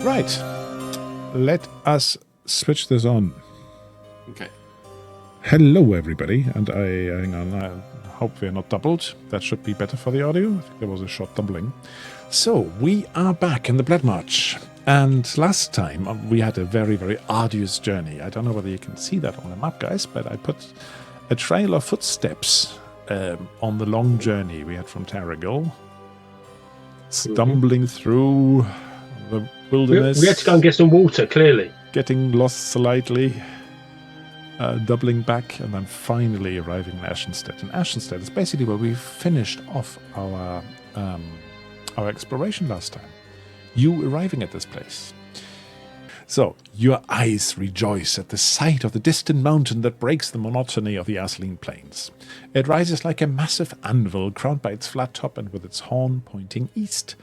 Right. Let us switch this on. Okay. Hello, everybody. And hang on, I hope we're not doubled. That should be better for the audio. I think there was a short doubling. So, we are back in the Bloodmarch. And last time, we had a very, very arduous journey. I don't know whether you can see that on the map, guys, but I put a trail of footsteps on the long journey we had from Taregyll. Stumbling through the wilderness. We had to go and get some water, clearly. Getting lost slightly. Doubling back, and then finally arriving in Ashenstead. And Ashenstead is basically where we finished off our exploration last time. You arriving at this place. So, your eyes rejoice at the sight of the distant mountain that breaks the monotony of the Asline plains. It rises like a massive anvil crowned by its flat top and with its horn pointing east.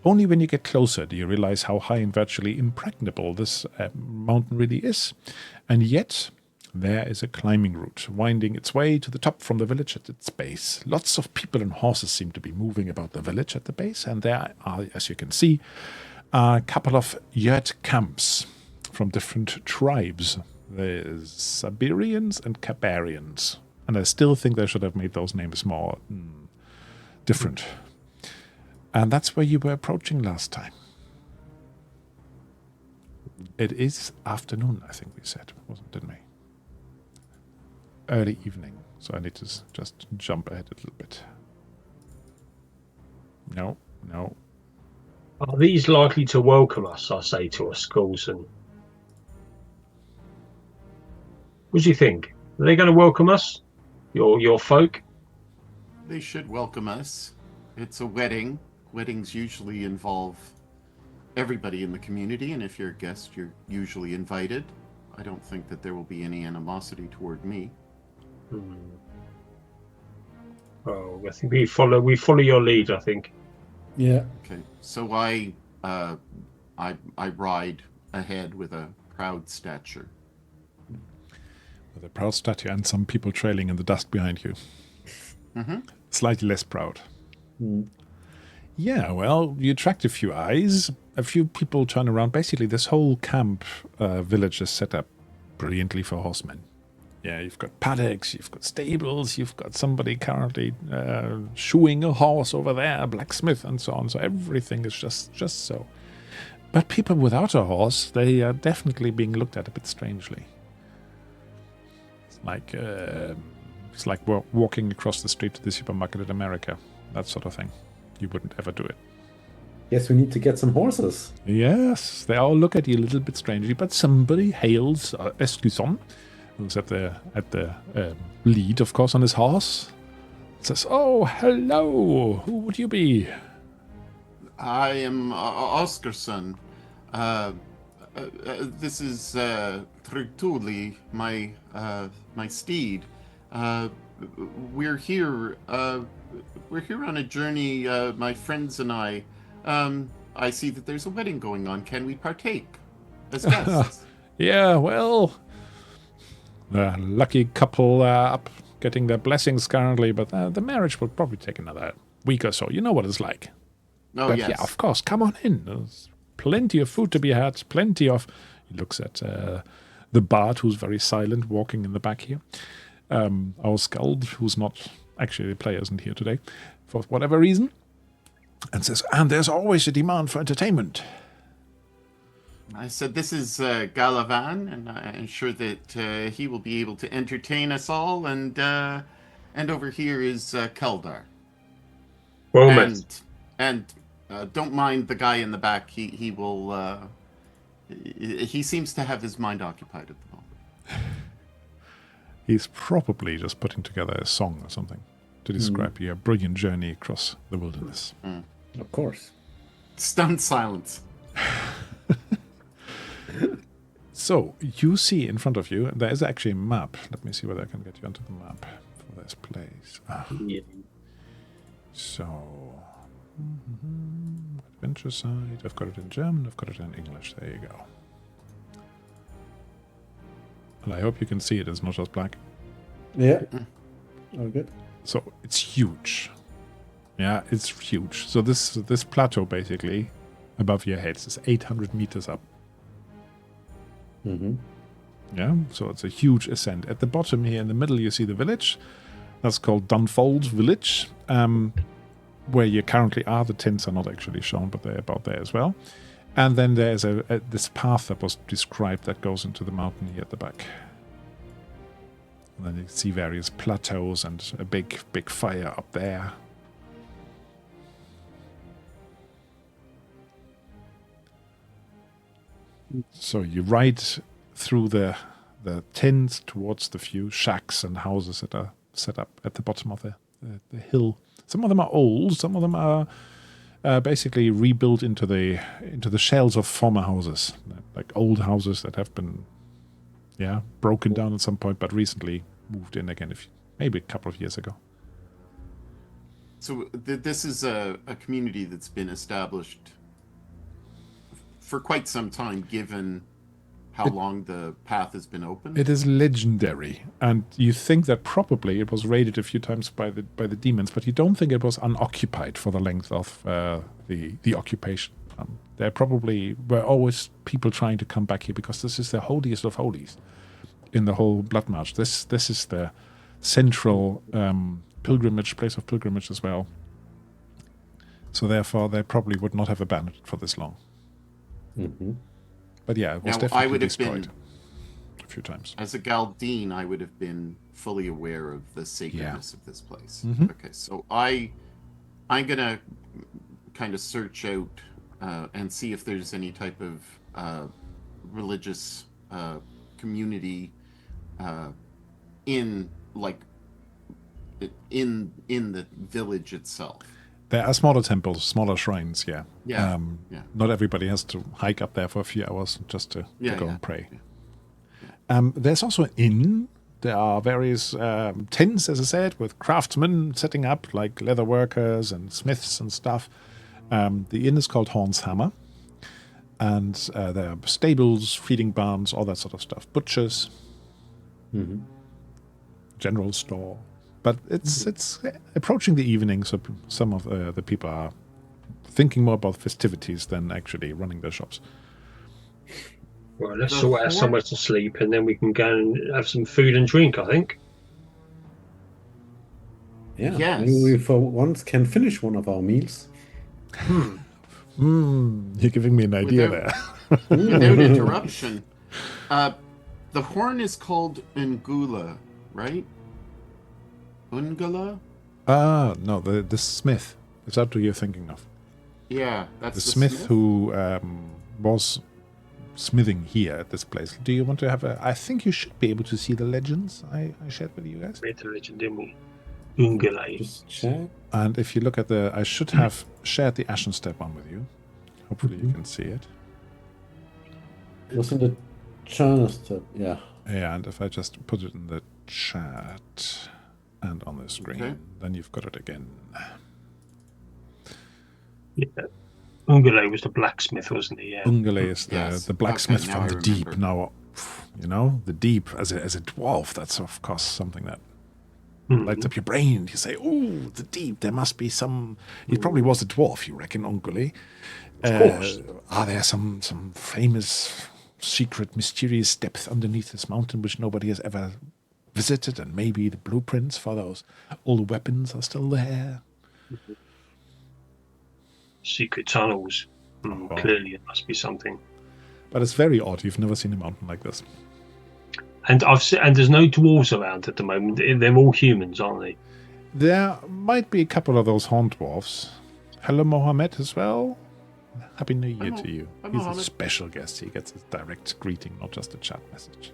Only when you get closer do you realize how high and virtually impregnable this mountain really is. And yet, there is a climbing route winding its way to the top from the village at its base. Lots of people and horses seem to be moving about the village at the base, and there are, as you can see, a couple of yurt camps from different tribes. There's Siberians and Kabarians, and I still think they should have made those names more different. And that's where you were approaching last time. It is afternoon, I think we said, didn't we? Early evening, so I need to just jump ahead a little bit. No. Are these likely to welcome us, I say to us, Coulson? What do you think? Are they going to welcome us? Your folk? They should welcome us. It's a wedding. Weddings usually involve everybody in the community, and if you're a guest, you're usually invited. I don't think that there will be any animosity toward me. Oh, I think we follow your lead, I think. Yeah. Okay, so I ride ahead with a proud stature. With a proud stature and some people trailing in the dust behind you. Mm-hmm. Slightly less proud. Yeah, well, you attract a few eyes. A few people turn around. Basically, this whole camp village is set up brilliantly for horsemen. Yeah, you've got paddocks, you've got stables, you've got somebody currently shoeing a horse over there, a blacksmith, and so on. So everything is just so. But people without a horse, they are definitely being looked at a bit strangely. It's like walking across the street to the supermarket in America, that sort of thing. You wouldn't ever do it. Yes, we need to get some horses. Yes, they all look at you a little bit strangely, but somebody hails Escusson, who's at the lead, of course, on his horse. Says, "Oh, hello. Who would you be?" I am Oscarson. This is Trutuli, my steed. We're here on a journey. My friends and I. I see that there's a wedding going on. Can we partake as guests? Yeah, well, the lucky couple up getting their blessings currently, but the marriage will probably take another week or so. You know what it's like. Oh, But yes. yeah, of course, come on in. There's plenty of food to be had, plenty of... He looks at the bard, who's very silent, walking in the back here. Our skald, who's not... Actually, the player isn't here today, for whatever reason. And says, and there's always a demand for entertainment. I said, this is Galavan, and I'm sure that he will be able to entertain us all. And over here is Keldar. Well met. And don't mind the guy in the back. He will. He seems to have his mind occupied at the moment. He's probably just putting together a song or something to describe your brilliant journey across the wilderness. Of course. Stunned silence. So, you see in front of you, there is actually a map. Let me see whether I can get you onto the map for this place. Yeah. So, Adventure side. I've got it in German, I've got it in English. There you go. And I hope you can see it. It's not just black. Yeah. All good. So it's huge. Yeah, it's huge. So this plateau basically above your heads. It's 800 meters up. Mm-hmm. Yeah, so it's a huge ascent. At the bottom here in the middle, you see the village. That's called Dunfold Village, where you currently are. The tents are not actually shown, but they're about there as well. And then there's this path that was described that goes into the mountain here at the back. And then you see various plateaus and a big fire up there. So you ride through the tents towards the few shacks and houses that are set up at the bottom of the hill. Some of them are old, some of them are basically rebuilt into the shells of former houses, like old houses that have been broken down at some point, but recently moved in again, maybe a couple of years ago. So this is a community that's been established for quite some time, given how long the path has been open. It is legendary, and you think that probably it was raided a few times by the demons, but you don't think it was unoccupied for the length of the occupation. There probably were always people trying to come back here because this is the holiest of holies in the whole Bloodmarch. This is the central place of pilgrimage as well. So therefore, they probably would not have abandoned it for this long. Mm-hmm. But yeah, it was Now, definitely I would have destroyed been, a few times. as a Galdine, I would have been fully aware of the sacredness of this place. Mhm. Okay, so I'm gonna kind of search out and see if there's any type of religious community in the village itself. There are smaller temples, smaller shrines, yeah. Yeah, Not everybody has to hike up there for a few hours just to go and pray. Yeah. There's also an inn. There are various tents, as I said, with craftsmen setting up, like leather workers and smiths and stuff. The inn is called Horn's Hammer. And there are stables, feeding barns, all that sort of stuff. Butchers. Mm-hmm. General store. But it's approaching the evening, so some of the people are thinking more about festivities than actually running their shops. Well, let's sort out somewhere to sleep, and then we can go and have some food and drink, I think. Yeah, Yes. maybe we for once can finish one of our meals. You're giving me an idea there. Without interruption, the horn is called Ngula, right? Ungala? No, the smith. Is that who you're thinking of? Yeah, that's The smith who was smithing here at this place. Do you want to have I think you should be able to see the legends I shared with you guys. Read the legend, didn't we? Ungale. Just check. And if you look at I should have shared the Ashenstead one with you. Hopefully you can see it. Wasn't it Charnester? Yeah. Yeah, and if I just put it in the chat and on the screen, then you've got it again. Yeah. Ungale was the blacksmith, wasn't he? Yeah. Ungale is Yes. the blacksmith Okay, from now the I deep. remember. Now, the deep as a dwarf, that's of course something that Mhm. lights up your brain. You say, "Oh, the deep. There must be some." He probably was a dwarf, you reckon, Ungale? Of course. Are there some famous, secret, mysterious depth underneath this mountain which nobody has ever visited, and maybe the blueprints for those old weapons are still there? Secret tunnels. Oh. Clearly, it must be something. But it's very odd. You've never seen a mountain like this. And and there's no dwarves around at the moment. They're all humans, aren't they? There might be a couple of those horn dwarfs. Hello, Mohammed, as well. Happy New Year to you. Hi, He's a Mohammed. special guest. He gets a direct greeting, not just a chat message.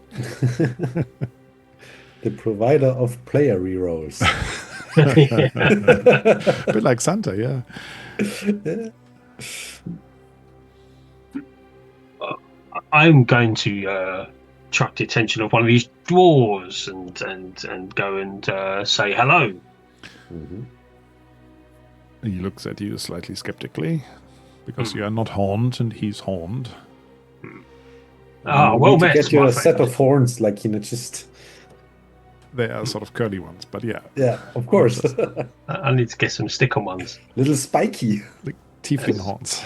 The provider of player rerolls. A bit like Santa, yeah. I'm going to attract the attention of one of these dwarves and go and say hello. Mhm. He looks at you slightly skeptically because you are not horned and he's horned. Ah, You well need to met. get you my a set friend. of horns, like, just... They are sort of curly ones, but yeah. Yeah, of course. I need to get some stick-on ones. Little spiky. tiefling horns.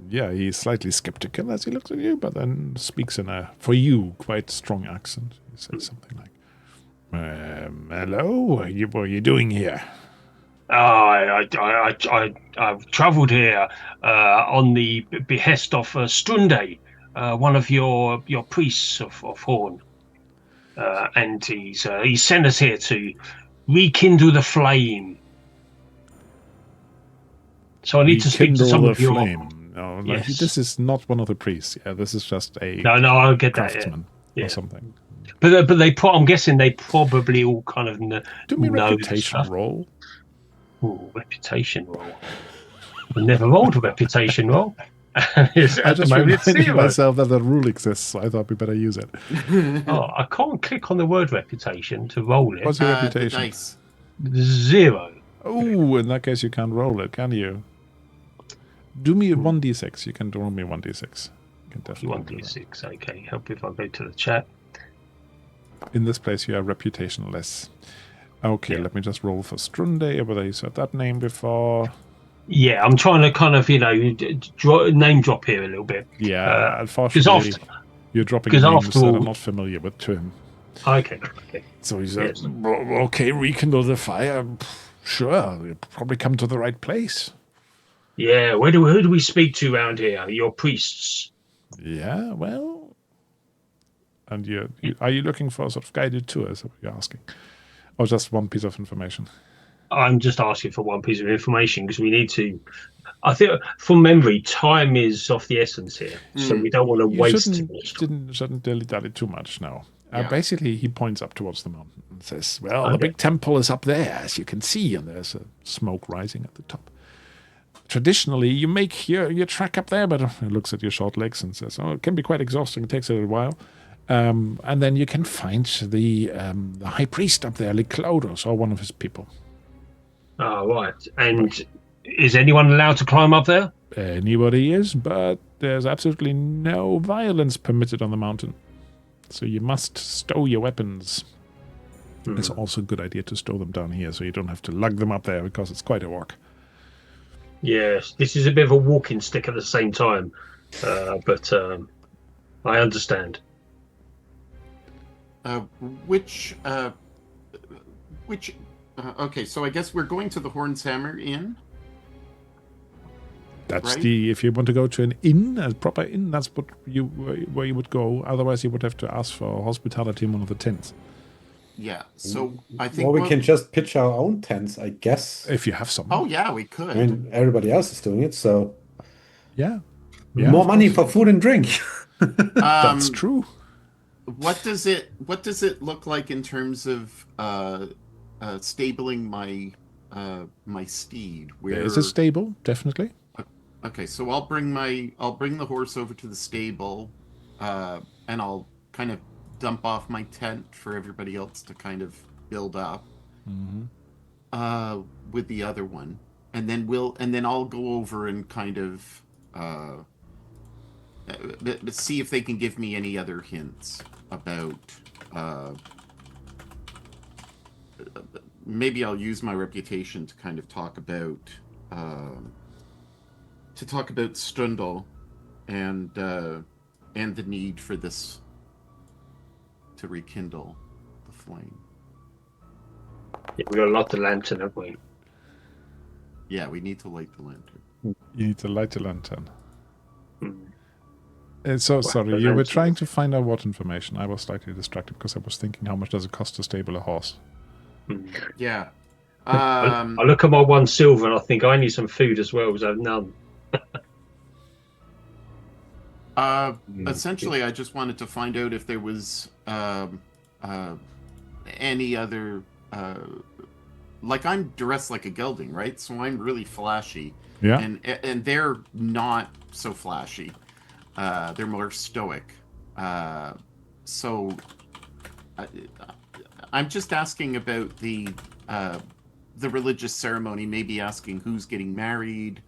Yeah, he's slightly skeptical as he looks at you, but then speaks in a, for you, quite strong accent. He says something like, hello, what are you doing here? I've travelled here on the behest of Stunde, one of your priests of Horn, and he's sent us here to rekindle the flame. So I need to speak to some of your. Flame. No, Yes. This is not one of the priests. Yeah, this is just a No, I get that. craftsman Yeah. or something. But I'm guessing they probably all kind of Do me a know reputation stuff. roll. Ooh, reputation roll. I never rolled a reputation roll. I just reminded myself that the rule exists, so I thought we better use it. I can't click on the word reputation to roll it. What's your The reputation? dice. 0. Oh, in that case, you can't roll it, can you? Do me a 1d6. You can roll me 1d6. You can definitely do that. 1d6. Okay, help if I go to the chat. In this place, you are reputationless. Okay, let me just roll for Strunde, whether you said that name before. Yeah, I'm trying to kind of, name drop here a little bit. Yeah, unfortunately, you're dropping names that are not familiar with to him. Okay. So he said, okay, rekindle the fire. Sure, you'll probably come to the right place. Yeah, who do we speak to around here? Your priests. Yeah, well. And are you looking for a sort of guided tour, is what you're asking? Or just one piece of information? I'm just asking for one piece of information because we need to. I think, from memory, time is of the essence here, so we don't want to waste too much time. Shouldn't dilly-dally too much, no. Yeah. Basically, he points up towards the mountain and says, well, the big temple is up there, as you can see, and there's a smoke rising at the top. Traditionally, you make your trek up there, but he looks at your short legs and says, it can be quite exhausting. It takes a little while. And then you can find the high priest up there, Liclodos, or one of his people. Oh, right. And is anyone allowed to climb up there? Anybody is, but there's absolutely no violence permitted on the mountain. So you must stow your weapons. It's also a good idea to stow them down here so you don't have to lug them up there because it's quite a walk. Yes, this is a bit of a walking stick at the same time, but I understand. Okay, so I guess we're going to the Horn's Hammer Inn. That's right? if you want to go to an inn, a proper inn, that's where you would go. Otherwise, you would have to ask for hospitality in one of the tents. Yeah, so I think... Well, we can just pitch our own tents, I guess. If you have some. Oh, yeah, we could. I mean, everybody else is doing it, so... Yeah, More money for food and drink. that's true. What does it look like in terms of stabling my steed? There's a stable, definitely. Okay, so I'll bring the horse over to the stable, and I'll kind of dump off my tent for everybody else to kind of build up with the other one, and then I'll go over and kind of see if they can give me any other hints about. Maybe I'll use my reputation to kind of talk about Strundle and the need for this to rekindle the flame. Yeah, we got to light the lantern, haven't we? Yeah, we need to light the lantern. You need to light the lantern. Mm. Sorry, you were trying to find out what information. I was slightly distracted because I was thinking, how much does it cost to stable a horse? Yeah. I look at my 1 silver and I think I need some food as well because I have none. Essentially, I just wanted to find out if there was any other. Like, I'm dressed like a gelding, right? So I'm really flashy. Yeah. And they're not so flashy. They're more stoic. So I'm just asking about the religious ceremony. Maybe asking who's getting married.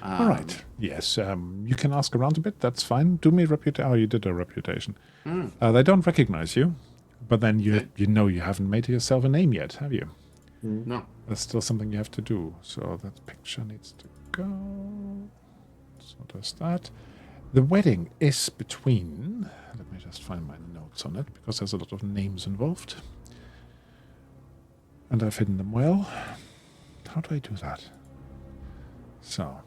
All right. Yes. You can ask around a bit. That's fine. Do me reputation. Oh, you did a reputation. They don't recognize you, but then you know you haven't made yourself a name yet, have you? No. That's still something you have to do. So that picture needs to go. So does that. The wedding is between... Let me just find my notes on it, because there's a lot of names involved. And I've hidden them well. How do I do that? So...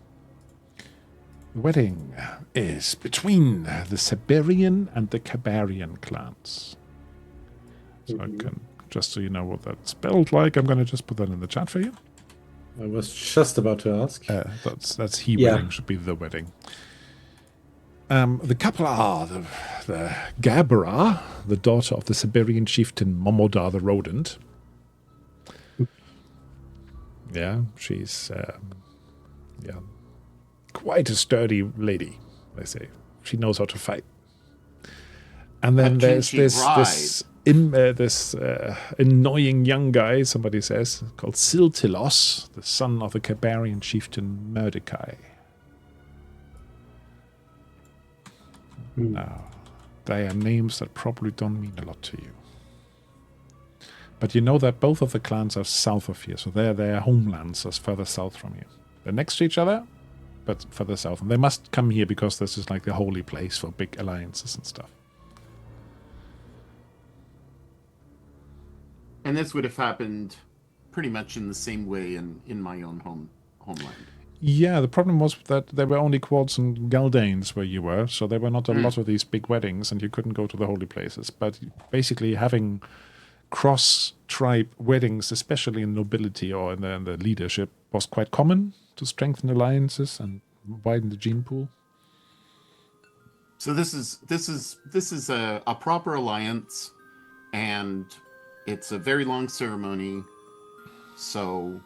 The wedding is between the Siberian and the Kabarian clans. So I can... Just so you know what that's spelled like, I'm going to just put that in the chat for you. I was just about to ask. That's he wedding, should be the wedding. The couple are the Gabra, the daughter of the Siberian chieftain Momodar the Rodent. Yeah, she's quite a sturdy lady, they say. She knows how to fight. And then there's this annoying young guy, somebody says, called Siltilos, the son of the Kabarian chieftain Mordecai. Now, they are names that probably don't mean a lot to you. But you know that both of the clans are south of here, so their homelands are further south from you. They're next to each other, but further south. And they must come here because this is like the holy place for big alliances and stuff. And this would have happened pretty much in the same way in my own homeland. Yeah, the problem was that there were only Quads and Galdanes where you were, so there were not a lot of these big weddings, and you couldn't go to the holy places. But basically having cross-tribe weddings, especially in nobility or in the leadership, was quite common to strengthen alliances and widen the gene pool. So this is a proper alliance, and it's a very long ceremony. So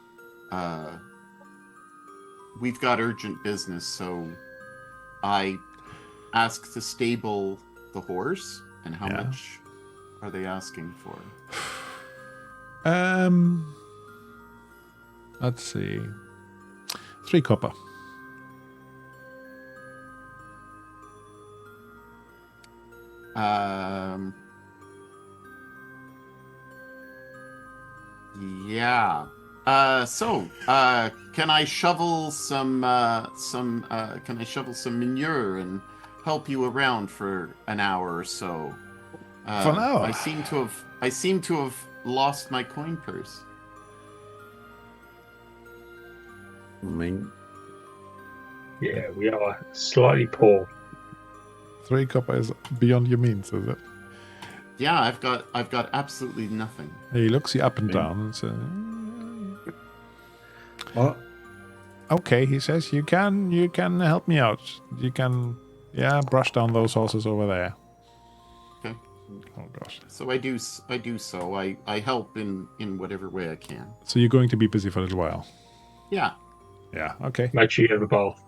we've got urgent business, so I asked to stable the horse. And how much are they asking for? Let's see. 3 copper. Yeah. Can I shovel some manure and help you around for an hour or so? For an hour? I seem to have lost my coin purse. I mean, Yeah, we are slightly poor. 3 copper is beyond your means, is it? Yeah, I've got absolutely nothing. He looks you up and down and says, well, okay, he says, you can help me out. You can, brush down those horses over there. Okay. Oh, gosh. So I do so. I help in whatever way I can. So you're going to be busy for a little while? Yeah. Yeah, okay. Make sure you have a bath.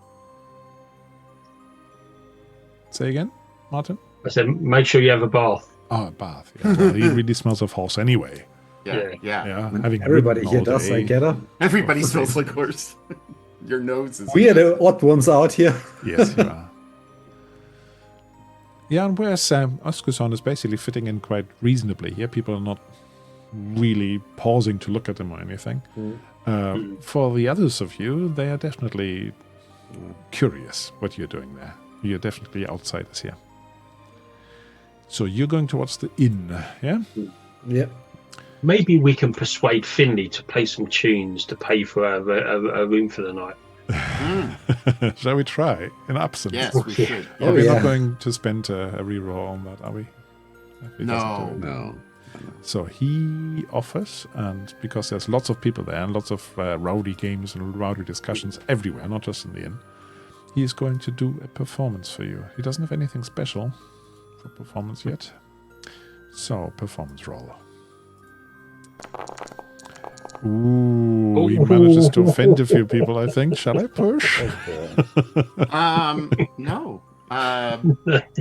Say again, Martin? I said, make sure you have a bath. Oh, a bath. Yeah. Well, he really smells of horse anyway. Yeah. Yeah, everybody here does, I get it. Everybody smells like horse. Your nose is... We are the odd ones out here. Yes, you are. Yeah, and whereas Oscuson is basically fitting in quite reasonably here, people are not really pausing to look at him or anything. For the others of you, they are definitely curious what you're doing there. You're definitely outsiders here. So you're going towards the inn, yeah? Yeah. Maybe we can persuade Finley to play some tunes to pay for a room for the night. Shall we try? In absence? Yes, we should. We're not going to spend a reroll on that, are we? No. So he offers, and because there's lots of people there and lots of rowdy games and rowdy discussions everywhere, not just in the inn, he is going to do a performance for you. He doesn't have anything special for performance yet. So, performance roll. Ooh, he manages to offend a few people, I think. Shall I push? No.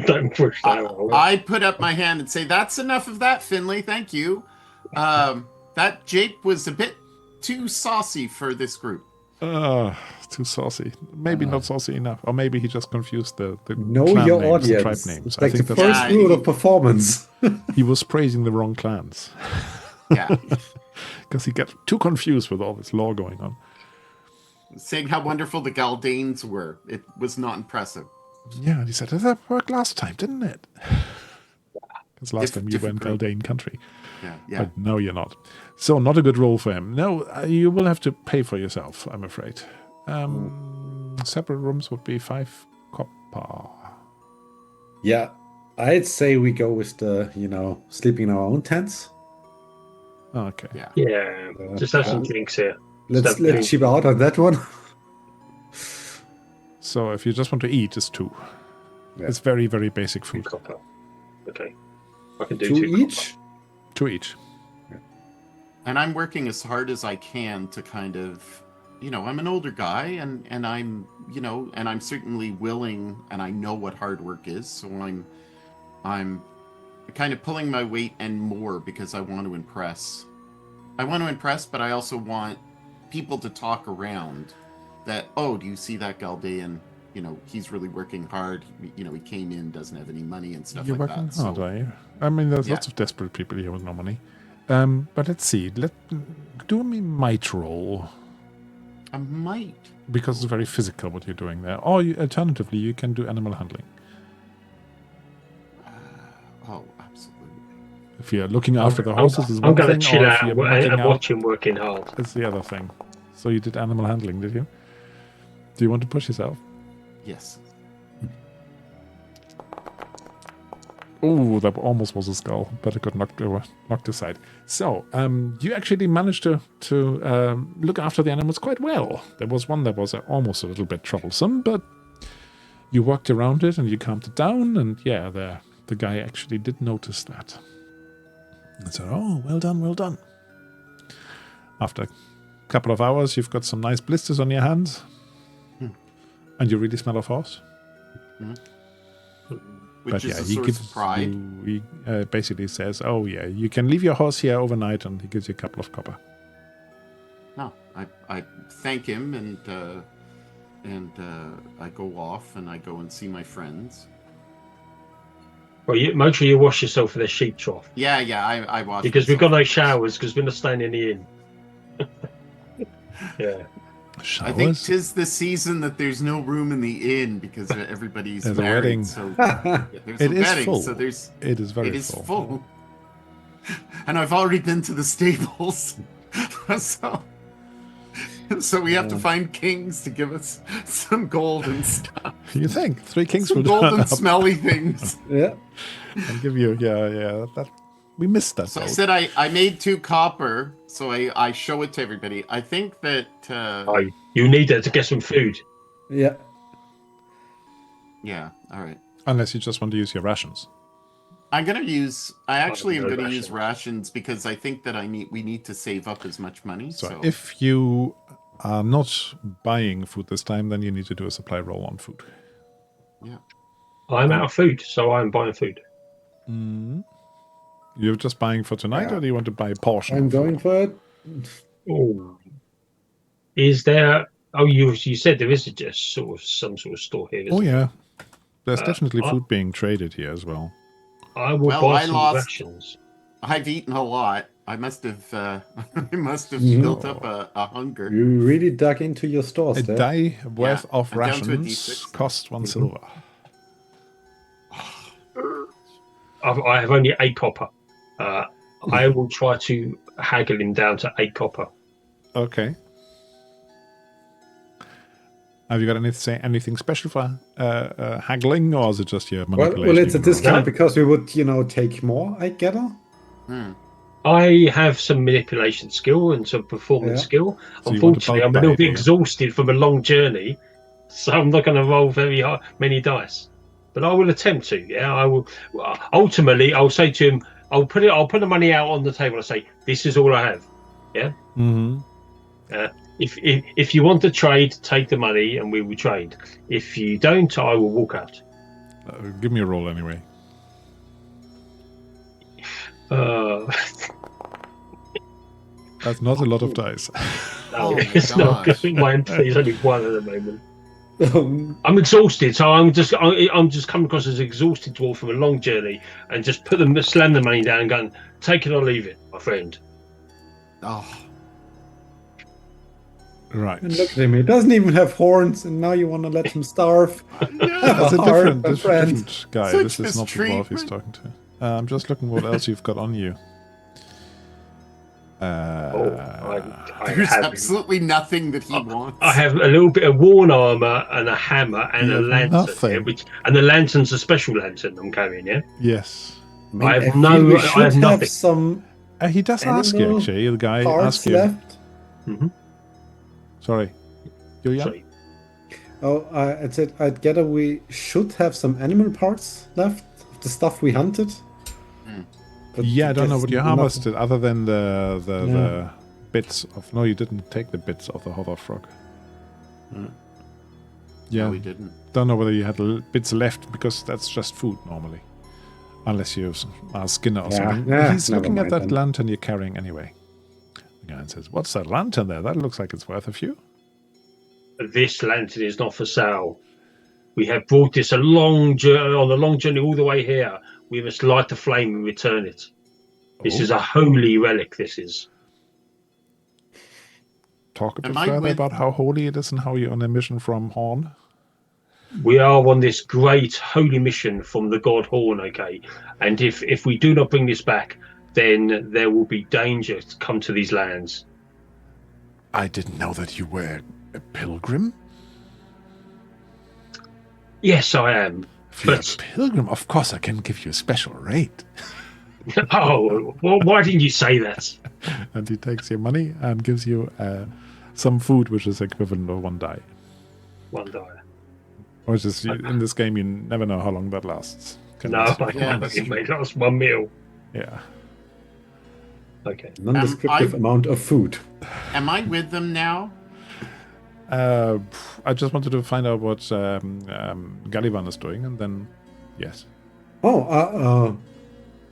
Don't push that. I put up my hand and say, that's enough of that, Finley. Thank you. That Jake was a bit too saucy for this group. Too saucy. Maybe not saucy enough. Or maybe he just confused the know clan your names, audience. tribe names. It's like I think the that's first rule of performance. he was praising the wrong clans. Yeah. Because he got too confused with all this law going on. Saying how wonderful the Galdanes were. It was not impressive. Yeah, and he said, that worked last time, didn't it? Because last time you were in Galdane country. Yeah. But no, you're not. So not a good role for him. No, you will have to pay for yourself, I'm afraid. Separate rooms would be 5 copper. Yeah, I'd say we go with the, sleeping in our own tents. Okay. Yeah. Just have some drinks here. Let's cheap out on that one. So if you just want to eat, it's 2. Yeah. It's very, very basic food. 2 copper. Okay. I can do 2 2 each? 2 each. And I'm working as hard as I can to kind of, I'm an older guy and I'm, and I'm certainly willing and I know what hard work is. So I'm kind of pulling my weight and more because I want to impress. I want to impress, but I also want people to talk around that, oh, do you see that Galdean? He's really working hard. He came in, doesn't have any money and stuff You're like that. working hard, are you? I mean, there's lots of desperate people here with no money. But let's see. Do a might roll. A might? Because it's very physical what you're doing there. Or alternatively, you can do animal handling. Oh, absolutely. If you're looking after the horses, is I'm one going thing. to chill Or out if you're and watch him working hard. It's the other thing. So you did animal handling, did you? Do you want to push yourself? Yes. Oh, that almost was a skull, but it got knocked aside. So, you actually managed to look after the animals quite well. There was one that was almost a little bit troublesome, but you worked around it and you calmed it down, and yeah, the guy actually did notice that. And said, oh, well done, well done. After a couple of hours, you've got some nice blisters on your hands, and you really smell of horse. Which is a source of pride. He basically says, oh yeah, you can leave your horse here overnight, and he gives you a couple of copper. No, I thank him and I go off and I go and see my friends. Well, make sure you wash yourself with a sheep trough. Yeah, I wash. Because we've got no showers because we're not staying in the inn. Yeah. Showers? I think 'tis the season that there's no room in the inn because everybody's There's a married. wedding. So there's It a is wedding. full. So It is very full. full. And I've already been to the stables, so we have to find kings to give us some gold and stuff. You think 3 kings Some will gold turn and up smelly things. Yeah. and give you? Yeah. That we missed that. So I boat. said I made 2 copper, so I show it to everybody. I think that You need that to get some food. Yeah. yeah, all right. Unless you just want to use your rations. I actually am no going to use rations. rations because I think that we need to save up as much money. So if you are not buying food this time, then you need to do a supply roll on food. Yeah. I'm out of food, so I'm buying food. You're just buying for tonight, or do you want to buy a portion? I'm of food? going for it. Oh. Is there... Oh, you said there is just some sort of store here. Oh, isn't there? yeah. There's definitely food being traded here as well. I will buy some lost- rations. I've eaten a lot. I must have built up a hunger. You really dug into your stores A there. day worth Yeah, of I'm down to a rations D6. costs 1 silver. I have only 8 copper. I will try to haggle him down to 8 copper. Okay. Have you got anything special for haggling, or is it just your manipulation? Well, it's a you can roll? discount because we would, take more, I gather. I have some manipulation skill and some performance skill. So you want to Unfortunately, I'm a bulk little buy, bit do you? exhausted from a long journey, so I'm not going to roll many dice. But I will attempt to. Yeah, I will. Ultimately, I'll say to him, I'll put the money out on the table. I say, this is all I have. Yeah. Mm-hmm. If you want to trade, take the money and we will trade. If you don't, I will walk out. Give me a roll anyway. That's not a lot of dice. Oh my it's not. gosh. My empathy is only 1 at the moment. I'm exhausted, so I'm just coming across as exhausted dwarf from a long journey, and just slam the money down, and going, take it or leave it, my friend. Oh, Right. And look at him. He doesn't even have horns, and now you want to let him starve. no. That's a Heart, my different friend. guy. Such This is not the dwarf he's mistreatment. talking to. I'm just looking what else you've got on you. I There's have. absolutely nothing that he wants. I have a little bit of worn armor and a hammer and You a have lantern. nothing. Yeah, and the lantern's a special lantern I'm carrying. Yeah. Yes. mean, I have feel no- We I should have nothing. some He does ask you, animal actually. The guy parts asks you. left. Sorry. Julian? Sorry. Oh, I said I'd gather we should have some animal parts left of the stuff we hunted. But Yeah, I don't know guess what you nothing. harvested other than the Yeah. bits of. No, you didn't take the bits of the hover frog. Yeah, No, we didn't. don't know whether you had bits left because that's just food normally, unless you are Skinner or Yeah, something. yeah, He's never looking at mind that then. lantern you're carrying anyway. The guy says, "What's that lantern there? That looks like it's worth a few." This lantern is not for sale. We have brought this on a long journey all the way here. We must light the flame and return it. This Oh. is a holy relic. This is. Talk a bit Am I further with- about how holy it is and how you're on a mission from Horn. We are on this great holy mission from the god Horn, okay? And if we do not bring this back, then there will be danger to come to these lands. I didn't know that you were a pilgrim. Yes, I am. If you're But- a pilgrim, of course I can give you a special rate. Oh, well, why didn't you say that? And he takes your money and gives you some food, which is equivalent of 1 die. One die. Which is, in this game, you never know how long that lasts. Can No, last- Yeah, I that's it may last 1 meal. Yeah. Okay. Non-descriptive I- amount of food. Am I with them now? I just wanted to find out what Gullivan is doing, and then, yes. Oh,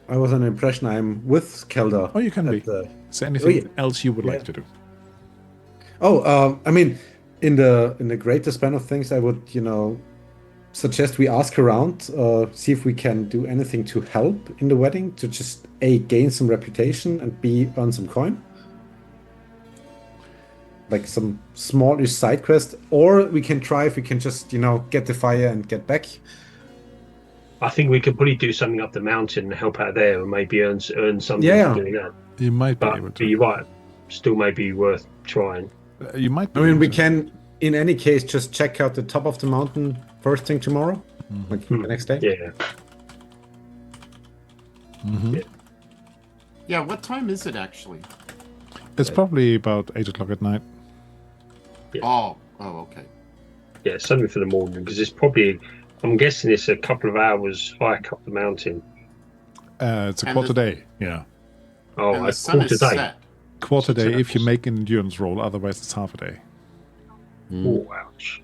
I was under the impression I'm with Kelda. Oh, you can at be. the- Is there anything yeah. else you would Yeah. like to do? I mean, in the greater span of things, I would, suggest we ask around, see if we can do anything to help in the wedding, to just A, gain some reputation, and B, earn some coin. Like some smallish side quest, or we can try if we can just, get the fire and get back. I think we could probably do something up the mountain and help out there and maybe earn something Yeah. for doing that. You might be able But to. you're right. Still may be worth trying. You might be I mean, able we to. can, in any case, just check out the top of the mountain first thing tomorrow, like the next day. Yeah. Yeah, what time is it actually? It's probably about 8 o'clock at night. Yeah. Oh, okay. Yeah, something for the morning because it's probably, I'm guessing it's a couple of hours hike up the mountain. It's a And quarter the- day. Yeah. Oh, And a the sun quarter is day. set. Quarter day if you hours. make an endurance roll, otherwise it's half a day. Oh, ouch.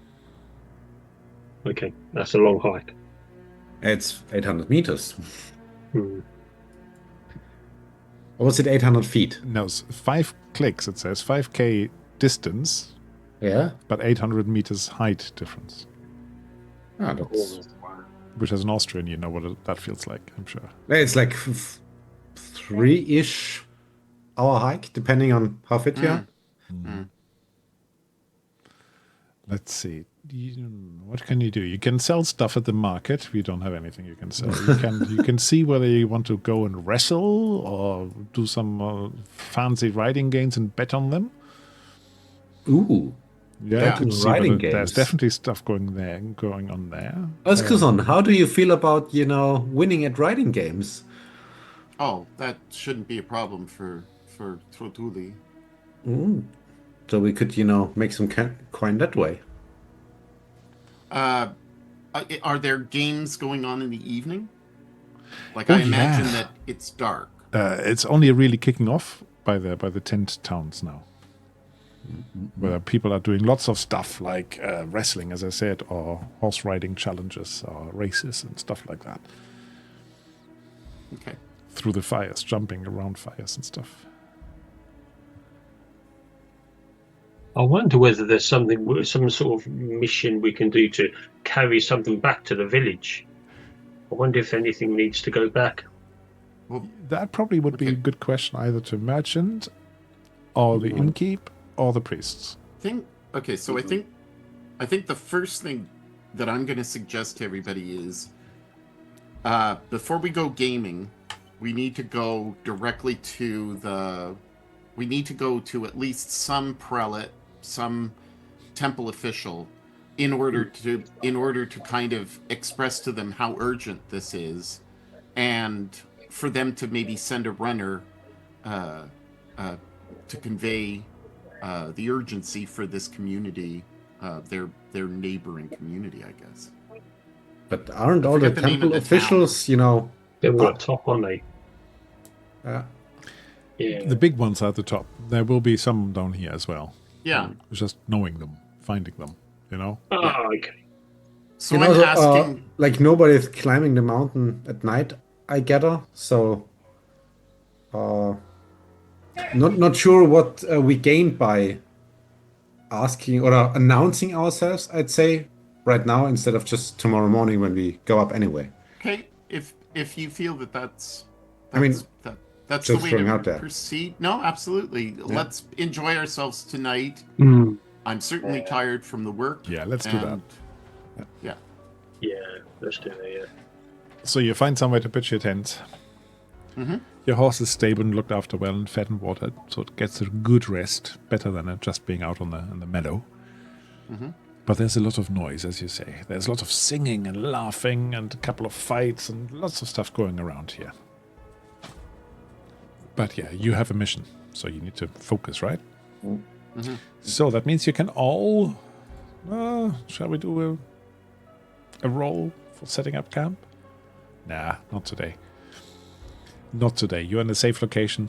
Okay, that's a long hike. It's 800 meters. Hmm. Or was it 800 feet? No, it's 5 clicks, it says. 5k distance, Yeah. but 800 meters height difference. Ah, that's... Which as an Austrian, you know what that feels like, I'm sure. It's like 3-ish hour hike, depending on how fit you are. Let's see. What can you do? You can sell stuff at the market. We don't have anything you can sell. You can see whether you want to go and wrestle or do some fancy riding games and bet on them. Ooh. Yeah, Yeah. you could see Riding whether there's games. definitely stuff going on there. Oskuzon, how do you feel about, winning at riding games? Oh, that shouldn't be a problem for Trotuli. So we could, make some coin that way. Are there games going on in the evening? Like, Oh, I imagine yeah. that it's dark. It's only really kicking off by the tent towns now, where people are doing lots of stuff like wrestling, as I said, or horse riding challenges or races and stuff like that. Okay. Through the fires, jumping around fires and stuff. I wonder whether there's some sort of mission we can do to carry something back to the village. I wonder if anything needs to go back. Well, That probably would be a Okay. good question either to merchant or the innkeep, or the priests. Okay, so I think the first thing that I'm going to suggest to everybody is, before we go gaming, we need to go directly to we need to go to at least some prelate, some temple official, in order to kind of express to them how urgent this is, and for them to maybe send a runner to convey the urgency for this community, their neighboring community, I guess. But aren't all the forget the name temple of the officials, you know? They're all at top, aren't they? Yeah. The big ones are at the top. There will be some down here as well. Yeah. It's just knowing them, finding them, you know? Oh, okay. So You I'm know, asking. like nobody's climbing the mountain at night, I gather. So, not sure what we gained by asking or announcing ourselves, I'd say, right now instead of just tomorrow morning when we go up anyway. Okay, if you feel that's I mean, that's the just way throwing to out there. proceed. No, absolutely. Let's enjoy ourselves tonight. Mm. I'm certainly tired from the work. Yeah, let's do that. and- Yeah. Yeah, let's do that, yeah. So you find somewhere to pitch your tent. Mhm. Your horse is stable and looked after well and fed and watered, so it gets a good rest, better than it just being out on the meadow. Mhm. But there's a lot of noise, as you say. There's a lot of singing and laughing and a couple of fights and lots of stuff going around here. But yeah, you have a mission, so you need to focus, right? Mhm. So that means you can all... shall we do a roll for setting up camp? Nah, not today. Not today. You're in a safe location.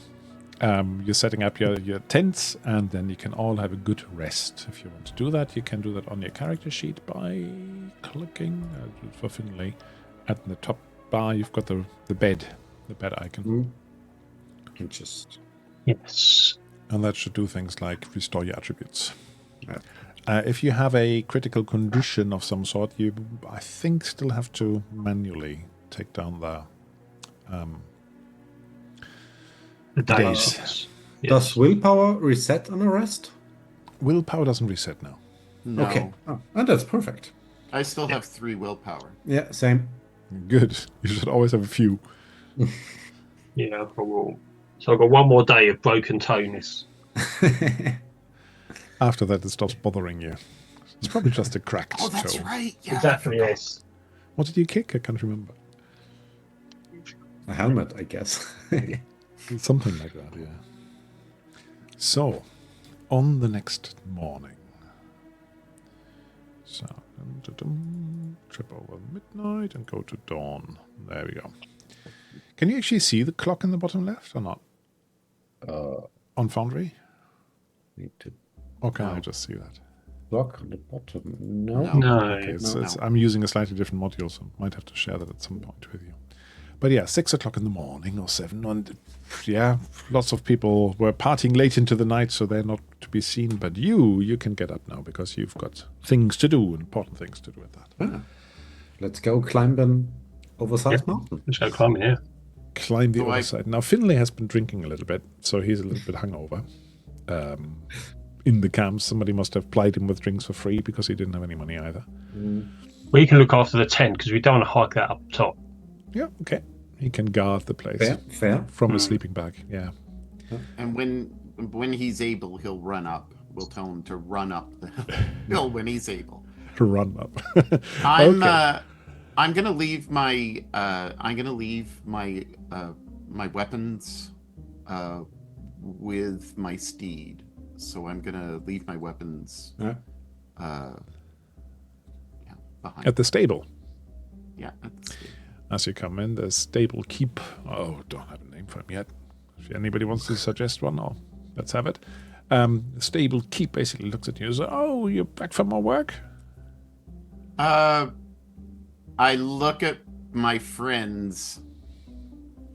You're setting up your tents, and then you can all have a good rest. If you want to do that, you can do that on your character sheet by clicking for Finlay. At the top bar, you've got the bed icon. And just Yes. And that should do things like restore your attributes. Yeah. If you have a critical condition of some sort, you, I think, still have to manually take down the days. Yes. Does willpower reset on a rest? Willpower doesn't reset now. No. Okay. Oh, that's perfect. I still have 3 willpower. Yeah, same. Good. You should always have a few. Yeah, I will. So I've got one more day of broken tonus. After that, it stops bothering you. It's probably just a cracked Oh, that's toe. right. Yeah, I Exactly, forgot. yes. What did you kick? I can't remember. A helmet, I guess. Something like that, yeah. So, on the next morning. So, trip over midnight and go to dawn. There we go. Can you actually see the clock in the bottom left or not? On Foundry? Need to Or can I just see that? block on the bottom. No. No. Okay, no. I'm using a slightly different module, so I might have to share that at some point with you. But yeah, 6 o'clock in the morning or 7. And yeah, lots of people were partying late into the night, so they're not to be seen. But you can get up now because you've got things to do, important things to do with that. Ah. Let's go climb an oversized mountain. Let's go climbing, yeah. Climb the So other side. Now, Finlay has been drinking a little bit, so he's a little bit hungover. In the camp, somebody must have plied him with drinks for free because he didn't have any money either. We can look after the tent because we don't want to hike that up top. Yeah, okay. He can guard the place Fair. from a sleeping bag. Yeah. And when he's able, he'll run up. We'll tell him to run up the hill when he's able. Run up. I'm gonna leave my my weapons with my steed. So I'm gonna leave my weapons behind. At the stable. Yeah, at the steed. As you come in, the stable keep. Oh, don't have a name for him yet. If anybody wants to suggest one, let's have it. The stable keep basically looks at you and says, "Oh, you're back from more work?" I look at my friends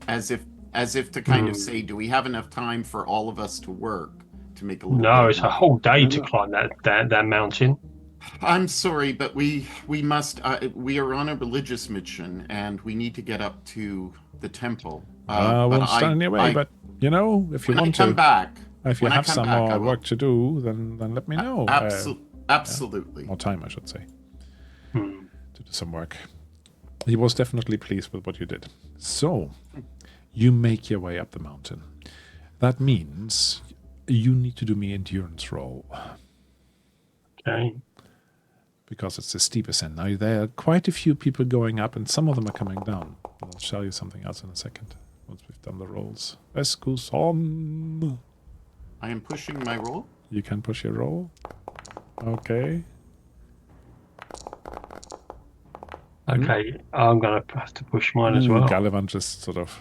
as if to kind of say, do we have enough time for all of us to work to make a little No, bit it's of a money? whole day to climb that mountain. I'm sorry, but we must. We are on a religious mission, and we need to get up to the temple. I won't stand in your way, but you know, if you when I want come to. back, If you When I have come some back, I more will. work to do, then let me know. Absolutely. More time, I should say, Hmm. to do some work. He was definitely pleased with what you did. So, you make your way up the mountain. That means you need to do me endurance roll. Okay. Because it's a steep ascent. Now, there are quite a few people going up, and some of them are coming down. I'll show you something else in a second, once we've done the rolls. Escuson. I am pushing my roll. You can push your roll. Okay. Okay, I'm going to have to push mine as well. Galavan just sort of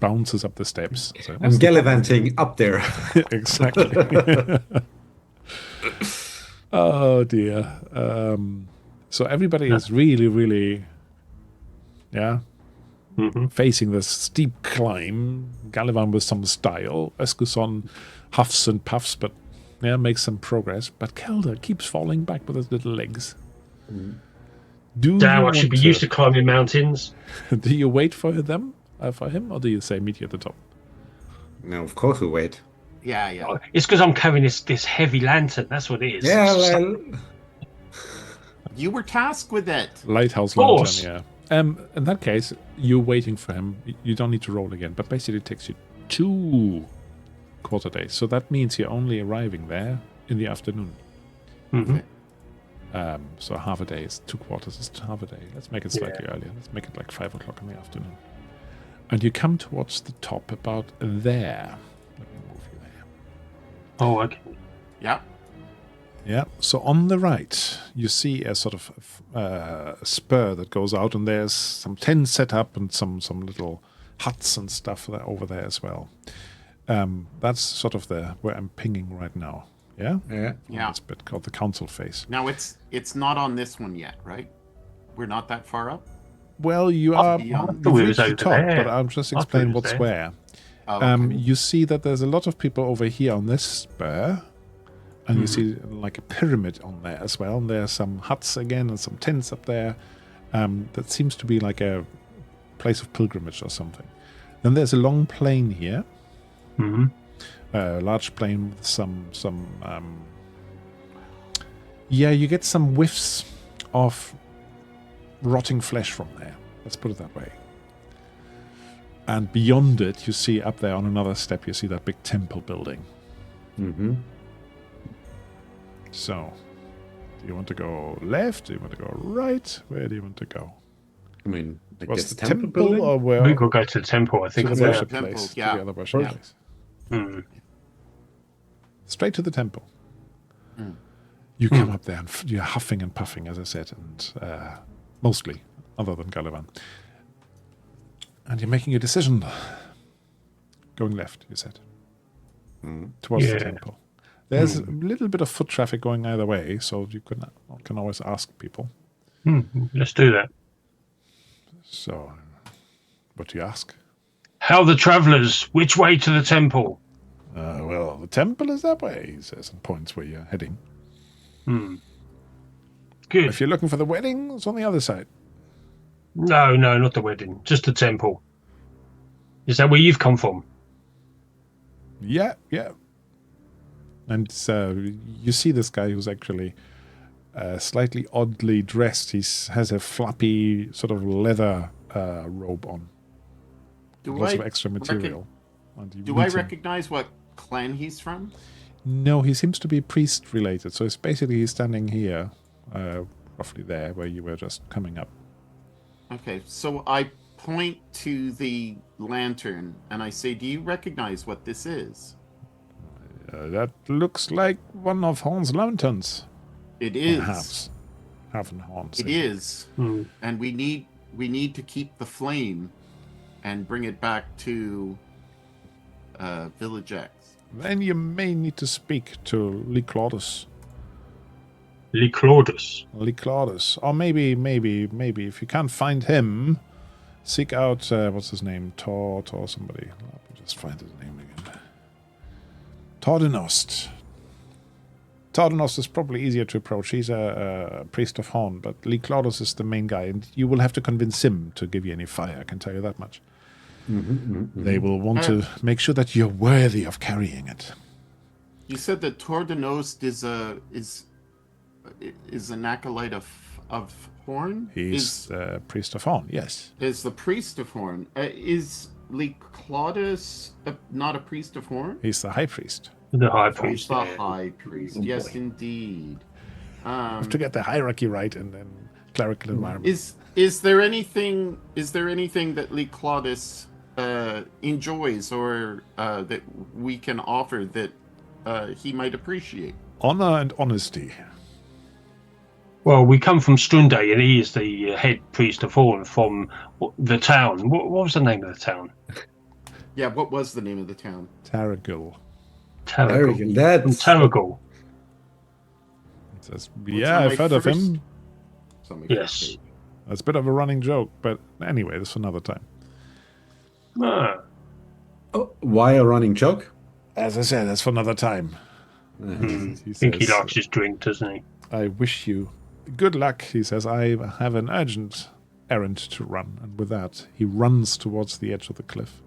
bounces up the steps. So I'm gallivanting up there. exactly. Oh dear. So everybody is really, really, facing this steep climb. Galavan with some style. Escuson huffs and puffs, but makes some progress. But Kelder keeps falling back with his little legs. Damn, I should be used to climbing mountains. Do you wait for them, for him, or do you say meet you at the top? No, of course we wait. Yeah. It's because I'm carrying this heavy lantern. That's what it is. Yeah, well, You were tasked with it. Lighthouse course. lantern, yeah. In that case, you're waiting for him. You don't need to roll again, but basically it takes you 2 quarter days. So that means you're only arriving there in the afternoon. Mm-hmm. So half a day is 2 quarters is half a day. Let's make it slightly earlier. Let's make it like 5 o'clock in the afternoon. And you come towards the top about there. Let me move you there. Oh, okay. Yeah. Yeah, so on the right, you see a sort of spur that goes out, and there's some tents set up and some little huts and stuff over there as well. That's sort of where I'm pinging right now. Yeah? Yeah. This bit called the council phase. Now it's not on this one yet, right? We're not that far up. Well, you are beyond. you've we reached was the over top, there. but I'm just I thought explaining it was what's there. where. Oh, okay. You see that there's a lot of people over here on this spur, and you see like a pyramid on there as well. And there are some huts again and some tents up there. That seems to be like a place of pilgrimage or something. Then there's a long plain here. Mm-hmm. A large plain with some you get some whiffs of rotting flesh from there. Let's put it that way. And beyond it, you see up there on another step, you see that big temple building. Mm-hmm. So, do you want to go left? Do you want to go right? Where do you want to go? I mean, I Was guess the temple building? or where? We could go to the temple, I think. To the Yeah. worship Temple, place. yeah. To the other worship Yeah. place. Mm. Straight to the temple. You come up there and you're huffing and puffing, as I said, and mostly, other than Galavan. And you're making a decision. Going left, you said. Towards the temple. There's a little bit of foot traffic going either way, so you can always ask people. Let's do that. So, what do you ask? How the travellers? Which way to the temple? Well, the temple is that way, he says, and points where you're heading. Good. If you're looking for the wedding, it's on the other side. No, not the wedding. Just the temple. Is that where you've come from? Yeah. And you see this guy who's actually slightly oddly dressed. He has a flappy sort of leather robe on. Lots of extra material. Do I recognize what clan he's from? No, he seems to be priest related. So it's basically he's standing here, roughly there, where you were just coming up. Okay, so I point to the lantern and I say, "Do you recognize what this is?" That looks like one of Horn's lanterns. It is. Half and Horn's. It is. And we need to keep the flame and bring it back to Village X. Then you may need to speak to Liclaudus. Liclaudus. Or maybe if you can't find him, seek out what's his name, Tor somebody. Let me just find his name again. Tordenost. Tordenost is probably easier to approach. He's a priest of Horn, but Liclaudus is the main guy, and you will have to convince him to give you any fire. I can tell you that much. They will want to make sure that you're worthy of carrying it. You said that Tordenost is an acolyte of Horn. He's the priest of Horn, yes. Is the priest of Horn. Is Claudius not a priest of Horn? He's the high priest. The high He's priest. the high priest. Yes, indeed. To get the hierarchy right in the clerical environment. Is there anything that Lee Claudius enjoys or that we can offer that he might appreciate? Honor and honesty. Well, we come from Strunde, and he is the head priest of Horn from the town. What was the name of the town? Yeah, what was the name of the town? Taregyll. Taregyll. That's Taregyll. It says, Well, yeah, it's I've on heard my of him. Yes. It's a bit of a running joke, but anyway, that's for another time. Ah. why a running joke? As I said, that's for another time. I think he likes his drink, doesn't he? I wish you good luck, he says. I have an urgent errand to run. And with that, he runs towards the edge of the cliff.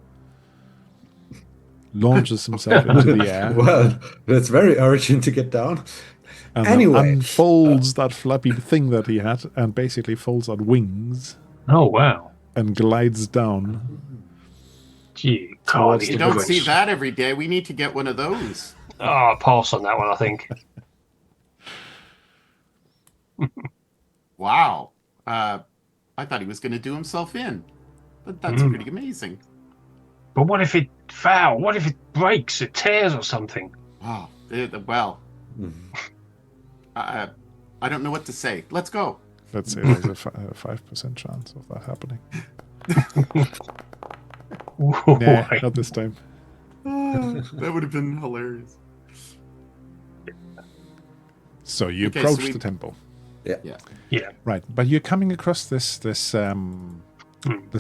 Launches himself into the air. Well, that's very urgent to get down. And Anyway, unfolds that flappy thing that he had and basically folds out wings Oh, wow. and glides down. Gee, Towards God, You don't see that every day. We need to get one of those. Oh, I'll pass on that one, I think. Wow. I thought he was going to do himself in. But that's pretty amazing. But what if it foul? What if it breaks? It tears or something? Wow. Well, I don't know what to say. Let's go. Let's say there's a 5% chance of that happening. Nah, not this time. That would have been hilarious. So you Okay, approach so we- the temple. Yeah. Right, but you're coming across this this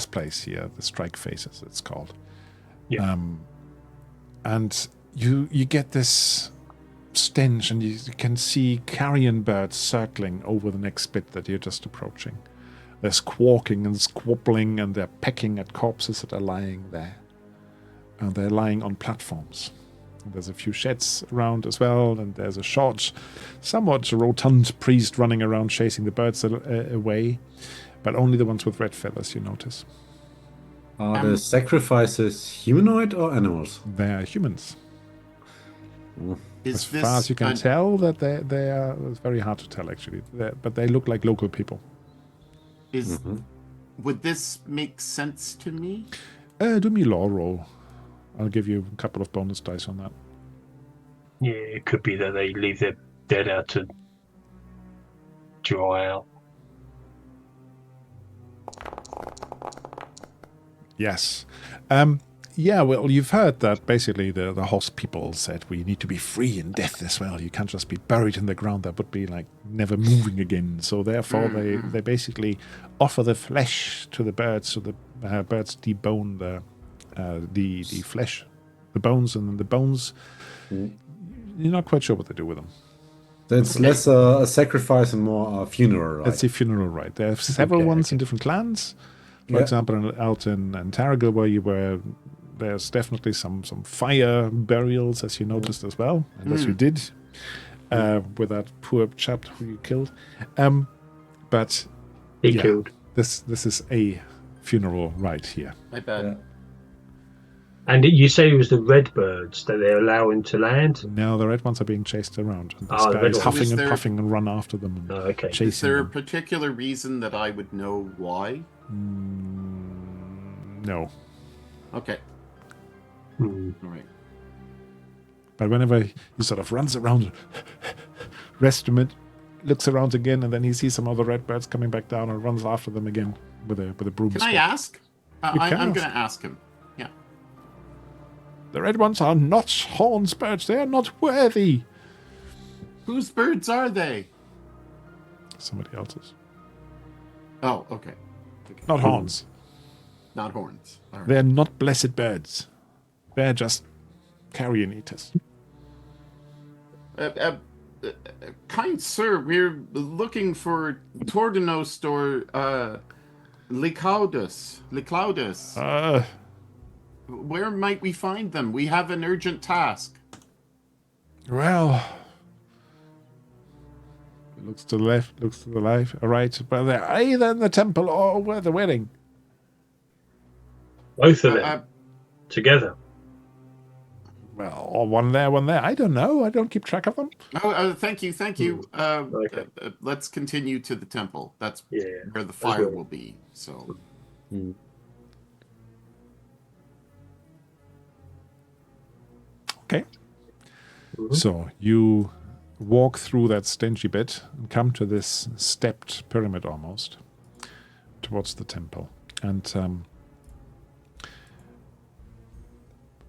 place here, the strike face as it's called. Yeah. And you get this stench, and you can see carrion birds circling over the next bit that you're just approaching. They're squawking and squabbling, and they're pecking at corpses that are lying there. And they're lying on platforms. And there's a few sheds around as well, and there's a short, somewhat rotund priest running around chasing the birds away, but only the ones with red feathers, you notice. Are the sacrifices humanoid or animals? They're humans. Is As this far as you can an- tell, that they are. It's very hard to tell, actually. But they look like local people. Would this make sense to me? Do me law roll. I'll give you a couple of bonus dice on that. Yeah, it could be that they leave their dead out to dry out. Yes. Yeah, well, you've heard that basically the host people said we need to be free in death as well. You can't just be buried in the ground. That would be like never moving again. So therefore they basically offer the flesh to the birds, so the birds debone the flesh, the bones, and then the bones, you're not quite sure what they do with them. So it's less a sacrifice and more a funeral, right? That's a funeral rite. There are several ones in different clans. For example, out in Taregyll, where you were, there's definitely some fire burials, as you noticed as well, and as you did with that poor chap who you killed. But He killed. this is a funeral rite here. I bet. Yeah. And you say it was the red birds that they're allowing to land? Now the red ones are being chased around. And this Oh, the guy red is ones. huffing Is and there- puffing and run after them and Oh, okay. chasing Is there a them. particular reason that I would know why? No. Okay. Hmm. All right. But whenever he sort of runs around, rests a minute, looks around again, and then he sees some other red birds coming back down and runs after them again with a broomstick. Can I ask? You can I'm ask. going to ask him. Yeah. The red ones are not Horn's birds. They are not worthy. Whose birds are they? Somebody else's. Oh, okay. Not Horn's. Not horns. All right. They're not blessed birds. They're just carrion eaters. Kind sir, we're looking for Tordenost or Lycaudus. Where might we find them? We have an urgent task. Well, looks to the left, looks to the right, but they're either in the temple or we're the wedding. Both of them together. Well, or one there, one there. I don't know. I don't keep track of them. Thank you. Okay. Let's continue to the temple. That's where the fire well. will be. So. Okay. Mm-hmm. So you walk through that stingy bit and come to this stepped pyramid almost towards the temple. And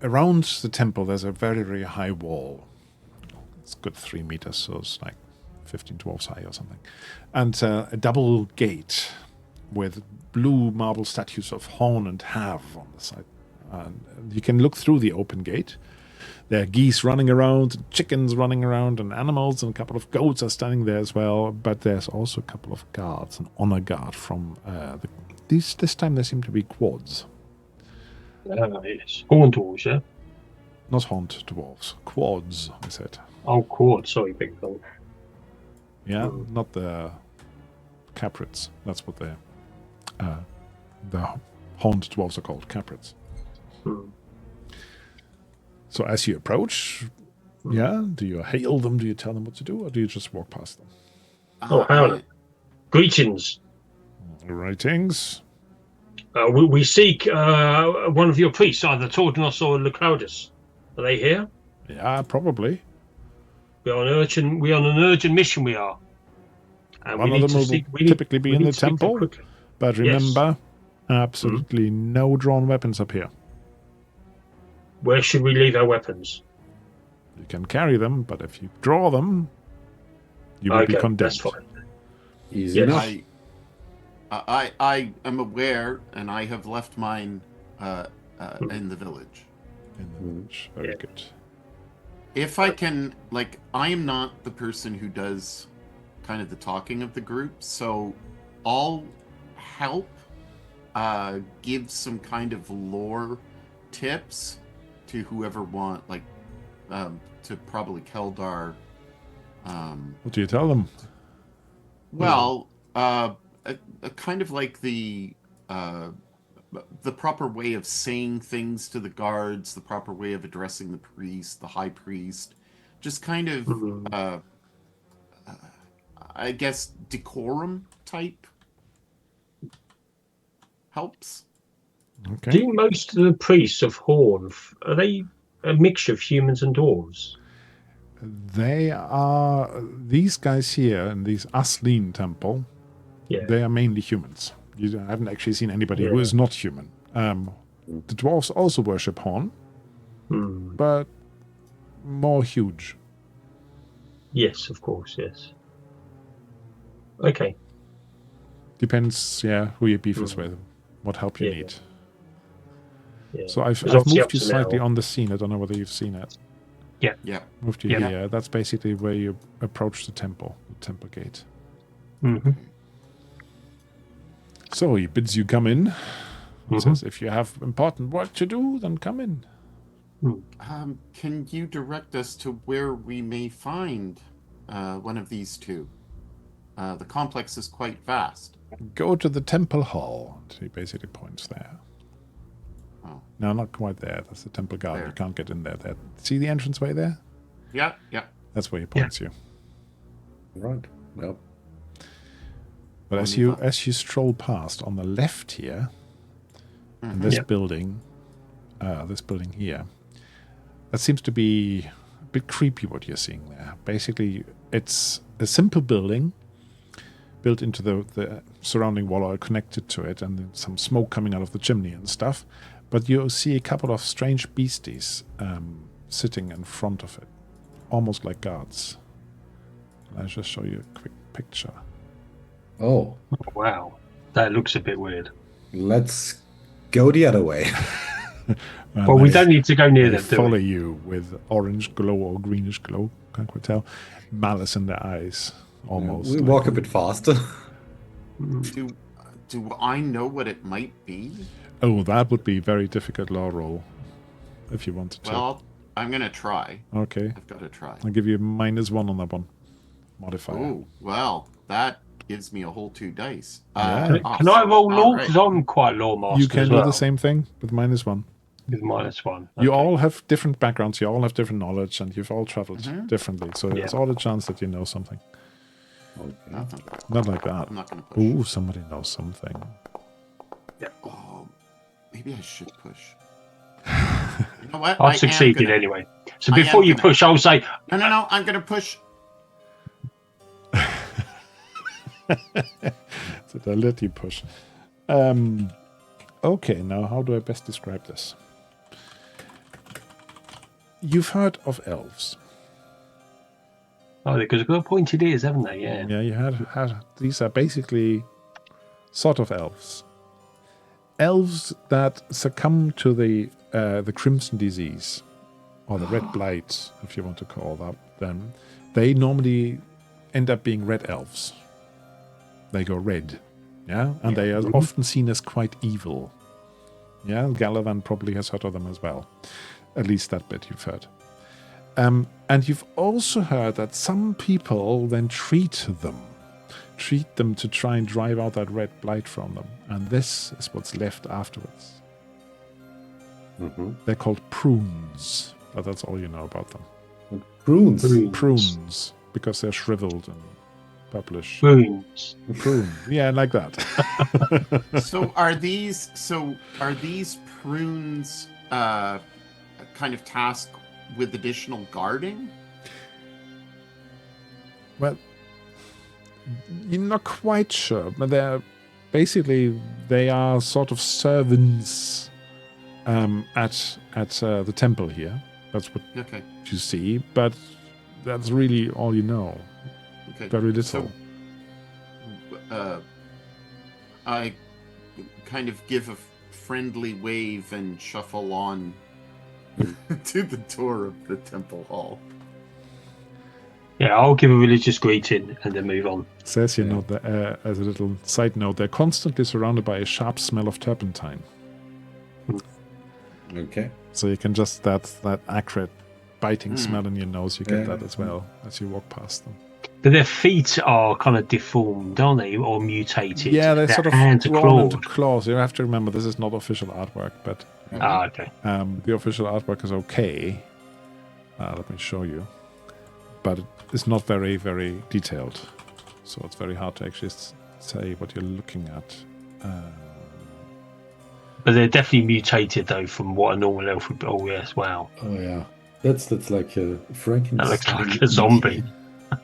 around the temple there's a very, very high wall. It's good 3 meters, so it's like 15 dwarfs high or something. And a double gate with blue marble statues of Horn and Have on the side. And you can look through the open gate. There are geese running around, chickens running around, and animals, and a couple of goats are standing there as well. But there's also a couple of guards, an honor guard from this time there seem to be quads. Yes. Horn dwarves, yeah? Not horned dwarves. Quads, I said. Oh, quad. Sorry, big dog. Yeah, not the caprits. That's what the horned dwarves are called, caprits. So as you approach, do you hail them? Do you tell them what to do? Or do you just walk past them? Oh, howdy. Greetings. Greetings. We seek one of your priests, either Tordinos or Luclaudus. Are they here? Yeah, probably. We are on an urgent mission, we are. And One of them will typically be in the temple. But remember, absolutely no drawn weapons up here. Where should we leave our weapons? You can carry them, but if you draw them, you will be condemned. That's fine. Easy enough. I am aware, and I have left mine in the village. In the village, very good. If I can, I am not the person who does kind of the talking of the group, so I'll help give some kind of lore tips to whoever to probably Keldar. What do you tell them? Well, kind of like the proper way of saying things to the guards, the proper way of addressing the priest, the high priest, just kind of, I guess, decorum type helps. Okay. Do most of the priests of Horn, are they a mixture of humans and dwarves? They are, these guys here in this Asleen temple, they are mainly humans. I haven't actually seen anybody who is not human. The dwarves also worship Horn, but more huge. Yes, of course, yes. Okay. Depends, who your beef is with, what help you need. Yeah. So I've moved you slightly on the scene. I don't know whether you've seen it. Yeah. Moved you here. That's basically where you approach the temple gate. Mm-hmm. So he bids you come in. He says, if you have important work to do, then come in. Can you direct us to where we may find one of these two? The complex is quite vast. Go to the temple hall. He basically points there. Oh. No, not quite there. That's the temple guard. There. You can't get in there. See the entranceway there? Yeah. That's where he points you. Right. Well. But as you stroll past on the left here, in this building here, that seems to be a bit creepy what you're seeing there. Basically, it's a simple building built into the surrounding wall or connected to it, and then some smoke coming out of the chimney and stuff. But you see a couple of strange beasties sitting in front of it, almost like guards. I'll just show you a quick picture. Oh. Wow. That looks a bit weird. Let's go the other way. Well, we don't need to go near them, do follow we? you with orange glow or greenish glow, can't quite tell. Malice in their eyes, almost. We walk a bit faster. Do I know what it might be? Oh, that would be very difficult law roll, if you wanted to. Well, I'm gonna try. Okay. I've got to try. I'll give you -1 on that one. Modifier. Oh, well, that gives me a whole 2 dice. Yeah. Can I roll law? Right. Because I'm quite law master. You can as do well, the same thing with -1. with -1. You Okay. all have different backgrounds, you all have different knowledge, and you've all traveled Mhm. differently. So there's all a chance that you know something. Okay. Nothing. Not like that. I'm not gonna push. Ooh, somebody knows something. Oh, maybe I should push. You know what? I've succeeded anyway. So I before am you gonna- push, I'll say, No. I'm gonna push. So I'll let you push. Okay, now how do I best describe this? You've heard of elves. oh, because they've got pointed ears, haven't they? Yeah. Yeah, you had these are basically sort of elves. Elves that succumb to the crimson disease, or the red blight, if you want to call that them. They normally end up being red elves. They go red, yeah, and they are often seen as quite evil. Yeah, Galavan probably has heard of them as well. At least that bit you've heard. And you've also heard that some people then treat them to try and drive out that red blight from them. And this is what's left afterwards. Mm-hmm. They're called prunes, but that's all you know about them. Prunes. Prunes, because they're shriveled and purplish. Wounds. Prune, yeah, like that. So are these prunes kind of tasked with additional guarding? Well, you're not quite sure, but they are sort of servants at the temple here. That's what Okay. you see, but that's really all you know. Okay. Very little. So, I kind of give a friendly wave and shuffle on to the door of the temple hall. Yeah, I'll give a religious greeting and then move on. Says here, note that, as a little side note, they're constantly surrounded by a sharp smell of turpentine. Okay. So you can just that acrid biting smell in your nose. You get that as well as you walk past them. But their feet are kind of deformed, aren't they, or mutated? Yeah, they're Their sort of hands are drawn into clawed. claws. You have to remember this is not official artwork, but Ah, okay. the official artwork is okay. Let me show you. But it's not very, very detailed. So it's very hard to actually say what you're looking at. But they're definitely mutated, though, from what a normal elf would be. Oh, yes, wow. Oh yeah. That's like a Frankenstein. That looks like a zombie.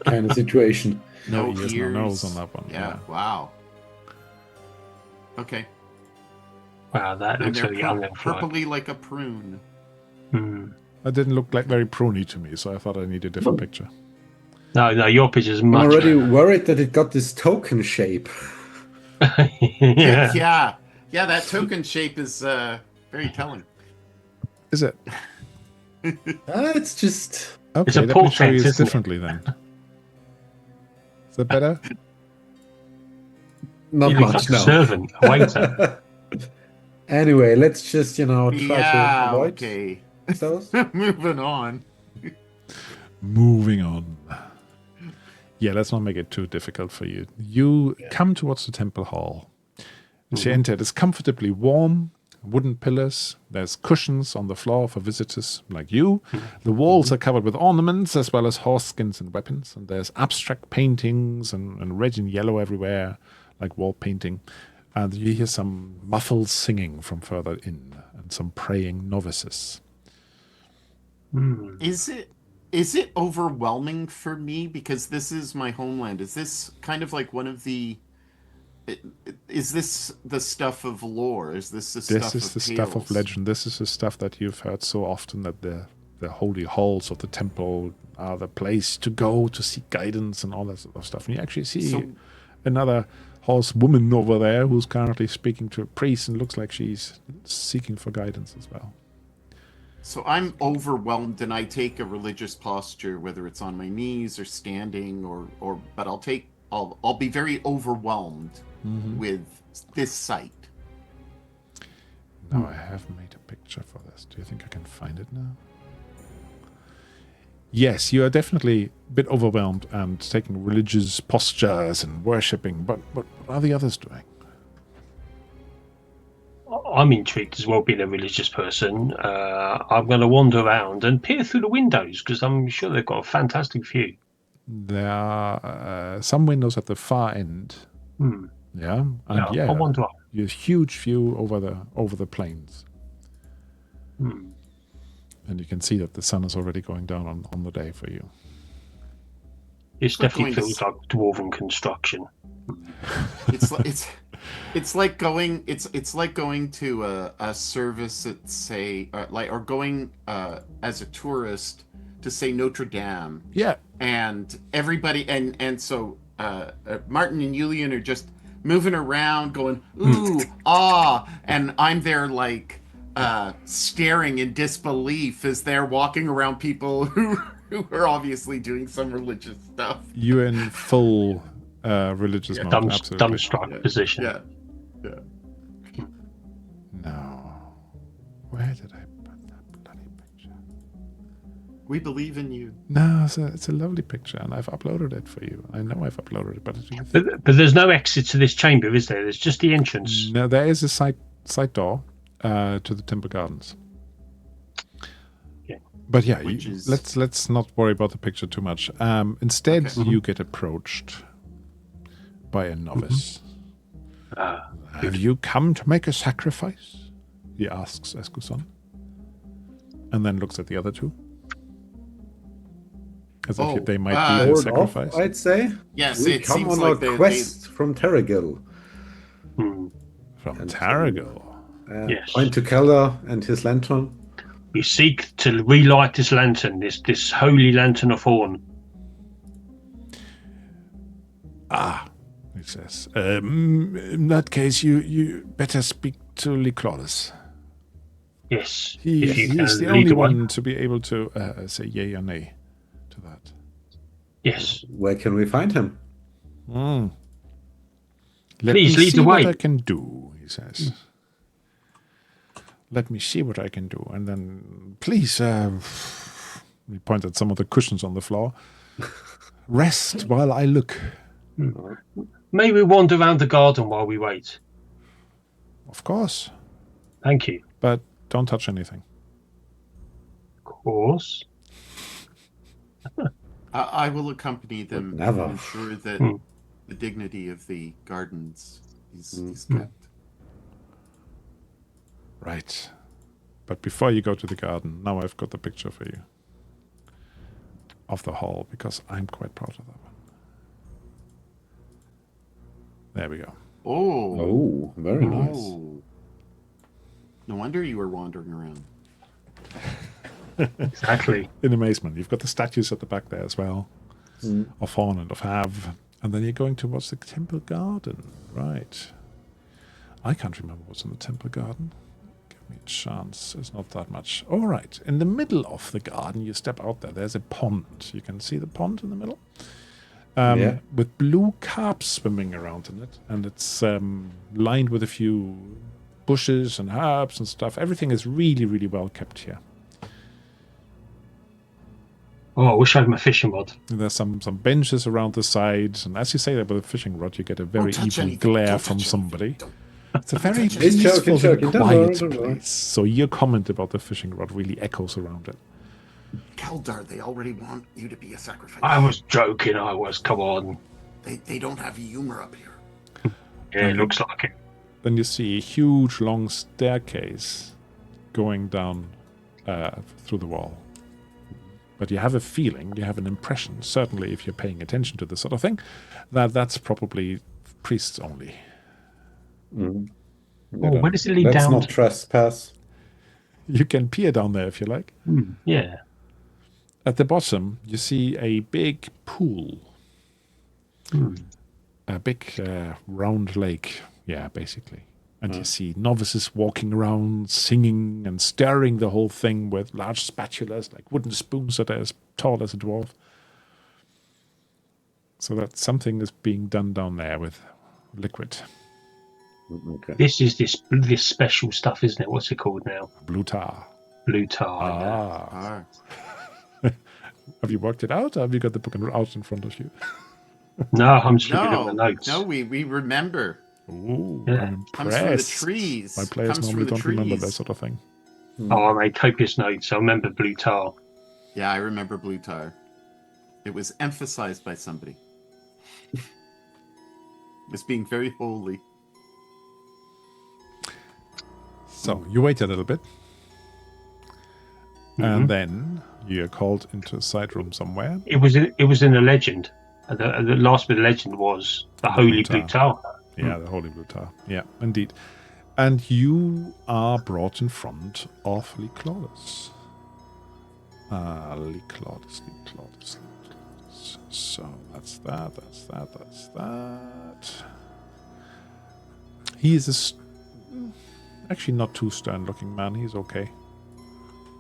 kind of situation. No ears, no ears. nose on that one. Yeah. Wow. Okay. Wow, that And looks they're really unelf-like. purpley like a prune. Hmm. That didn't look like very pruny to me, so I thought I needed a different picture. No, your picture's I'm much already better. worried that it got this token shape. Yeah. Yeah, that token shape is very telling. Is it? It's just Okay, It's a let me show portrait, you this isn't it? differently then. Is that better? not You look much like a now. servant, a waiter. Anyway, let's just try Yeah, to avoid okay. those. Moving on. Moving on. Yeah, let's not make it too difficult for you. You come towards the temple hall. As you enter, it is comfortably warm, wooden pillars. There's cushions on the floor for visitors like you. The walls are covered with ornaments as well as horse skins and weapons. And there's abstract paintings and red and yellow everywhere, like wall painting. And you hear some muffled singing from further in and some praying novices. Is it overwhelming for me because this is my homeland? Is this kind of like one of the is this the stuff of lore? Is this the stuff This is of the stuff of tales? legend. This is the stuff that you've heard so often, that the holy halls of the temple are the place to go to seek guidance and all that sort of stuff. And you actually see another horsewoman over there who's currently speaking to a priest and looks like she's seeking for guidance as well. So I'm overwhelmed and I take a religious posture, whether it's on my knees or standing or but I'll be very overwhelmed with this sight. Now I have made a picture for this. Do you think I can find it now? Yes, you are definitely a bit overwhelmed and taking religious postures and worshipping, but what are the others doing? I'm intrigued as well, being a religious person. I'm going to wander around and peer through the windows because I'm sure they've got a fantastic view. There are some windows at the far end. Yeah, and I wonder. you have a huge view over the plains. And you can see that the sun is already going down on the day for you. It definitely feels like dwarven construction. It's like going to a service at, say, or going as a tourist to, say, Notre Dame. Yeah. And everybody and so Martin and Julian are just moving around going ooh and I'm there like staring in disbelief as they're walking around people who are obviously doing some religious stuff. You're in full religious mode, absolutely. Dumbstruck position. Yeah. No. Where did I put that bloody picture? We believe in you. No, it's a lovely picture, and I've uploaded it for you. I know I've uploaded it, but there's no exit to this chamber, is there? There's just the entrance. No, there is a side door to the Temple Gardens. Yeah. But yeah, let's not worry about the picture too much. Instead, you get approached by a novice. Have you come to make a sacrifice? He asks Escuson. And then looks at the other two. As if they might be a sacrifice. I'd say. Yes, we it come seems on like a quest from Taregyll. From Taregyll. Yes. Point to Keller and his lantern. We seek to relight this lantern, this holy lantern of horn. He says. In that case, you better speak to Liclaudus. Yes. He's the only one to be able to say yay or nay to that. Yes. Where can we find him? Please lead the way. What I can do, he says. Let me see what I can do. And then, please, we point at some of the cushions on the floor. Rest while I look. May we wander around the garden while we wait? Of course. Thank you. But don't touch anything. Of course. I will accompany them Never. and ensure that the dignity of the gardens is kept. Right. But before you go to the garden, now I've got the picture for you of the hall, because I'm quite proud of that one. There we go. Oh, very nice. No wonder you were wandering around. Exactly. In amazement. You've got the statues at the back there as well, of Horn and of Hav. And then you're going towards the Temple Garden. Right. I can't remember what's in the Temple Garden. Give me a chance. It's not that much. All right. In the middle of the garden, you step out there. There's a pond. You can see the pond in the middle. With blue carp swimming around in it. And it's lined with a few bushes and herbs and stuff. Everything is really, really well kept here. Oh, I wish I had my fishing rod. There's some benches around the sides, and as you say that with a fishing rod, you get a very evil glare from somebody. It's a very peaceful and quiet place. So your comment about the fishing rod really echoes around it. Keldar, they already want you to be a sacrifice. I was joking, come on. They don't have humor up here. Yeah, it looks like it. Then you see a huge, long staircase going down through the wall. But you have a feeling, you have an impression, certainly if you're paying attention to this sort of thing, that that's probably priests only. Where does it lead down? Let's not trespass. You can peer down there if you like. Yeah. At the bottom, you see a big pool. A big round lake, basically. And you see novices walking around, singing and stirring the whole thing with large spatulas, like wooden spoons that are as tall as a dwarf. So that something is being done down there with liquid. Okay. This is this special stuff, isn't it? What's it called now? Blue tar. Blue tar. Have you worked it out, or have you got the book out in front of you? No, I'm just looking at the notes. No, we remember. Ooh, Yeah. I'm Comes from the impressed. trees. My players Comes from normally the don't remember that trees. sort of thing. Oh, I made copious notes. I remember Blue Tar. Yeah, I remember Blue Tar. It was emphasized by somebody. As being very holy. So you wait a little bit, and then you're called into a side room somewhere. It was in the legend. The last bit of the legend was the Holy Blue Tar. Yeah, the Holy Blue Tar. Yeah, indeed. And you are brought in front of Liclaudus. Liclaudus. So that's that. He is actually not too stern looking man. He's okay.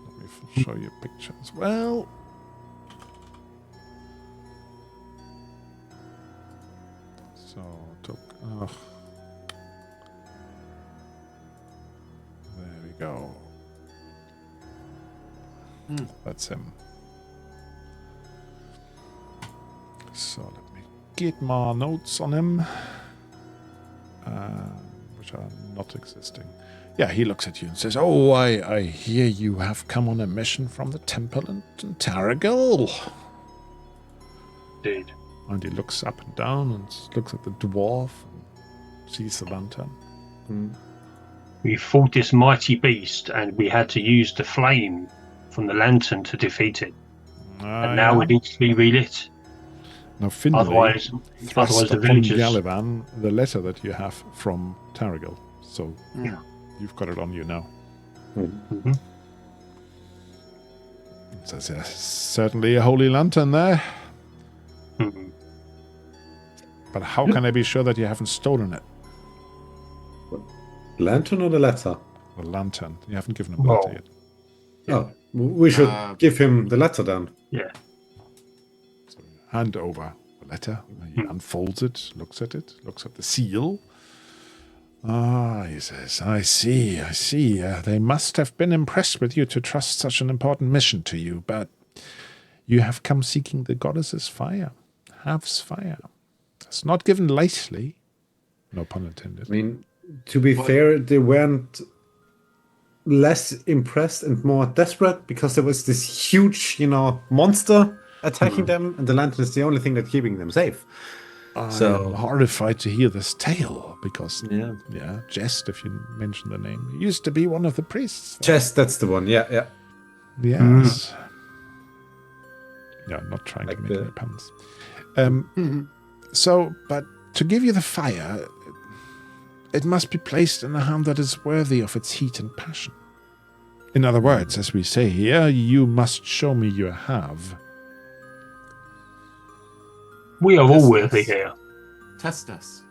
Let me show you a picture as well. So, there we go. That's him. So let me get my notes on him, which are not existing. Yeah, he looks at you and says, "Oh, I hear you have come on a mission from the temple in Taregyll." Indeed. And he looks up and down and looks at the dwarf and sees the lantern. We fought this mighty beast, and we had to use the flame from the lantern to defeat it. And now it needs to be relit. Now, Finlay Otherwise thrust the upon villagers... Galavan the letter that you have from Taregyll. So you've got it on you now. So there's certainly a holy lantern there. But how can I be sure that you haven't stolen it? Lantern or the letter? The lantern. You haven't given him the letter yet. Oh, we should give him the letter then. Yeah. So hand over the letter. He unfolds it, looks at the seal. He says, I see. They must have been impressed with you to trust such an important mission to you, but you have come seeking the goddess's fire. Hav's fire. It's not given lightly. No pun intended. I mean, to be fair, they weren't less impressed and more desperate because there was this huge, monster attacking them, and the lantern is the only thing that's keeping them safe. I'm horrified to hear this tale because, Jest, if you mention the name, he used to be one of the priests. Jest, that's the one. Yeah. Yes. Yeah, I'm not trying to make any puns. So, but to give you the fire, it must be placed in a hand that is worthy of its heat and passion. In other words, as we say here, you must show me your have. We are all worthy here. Test us.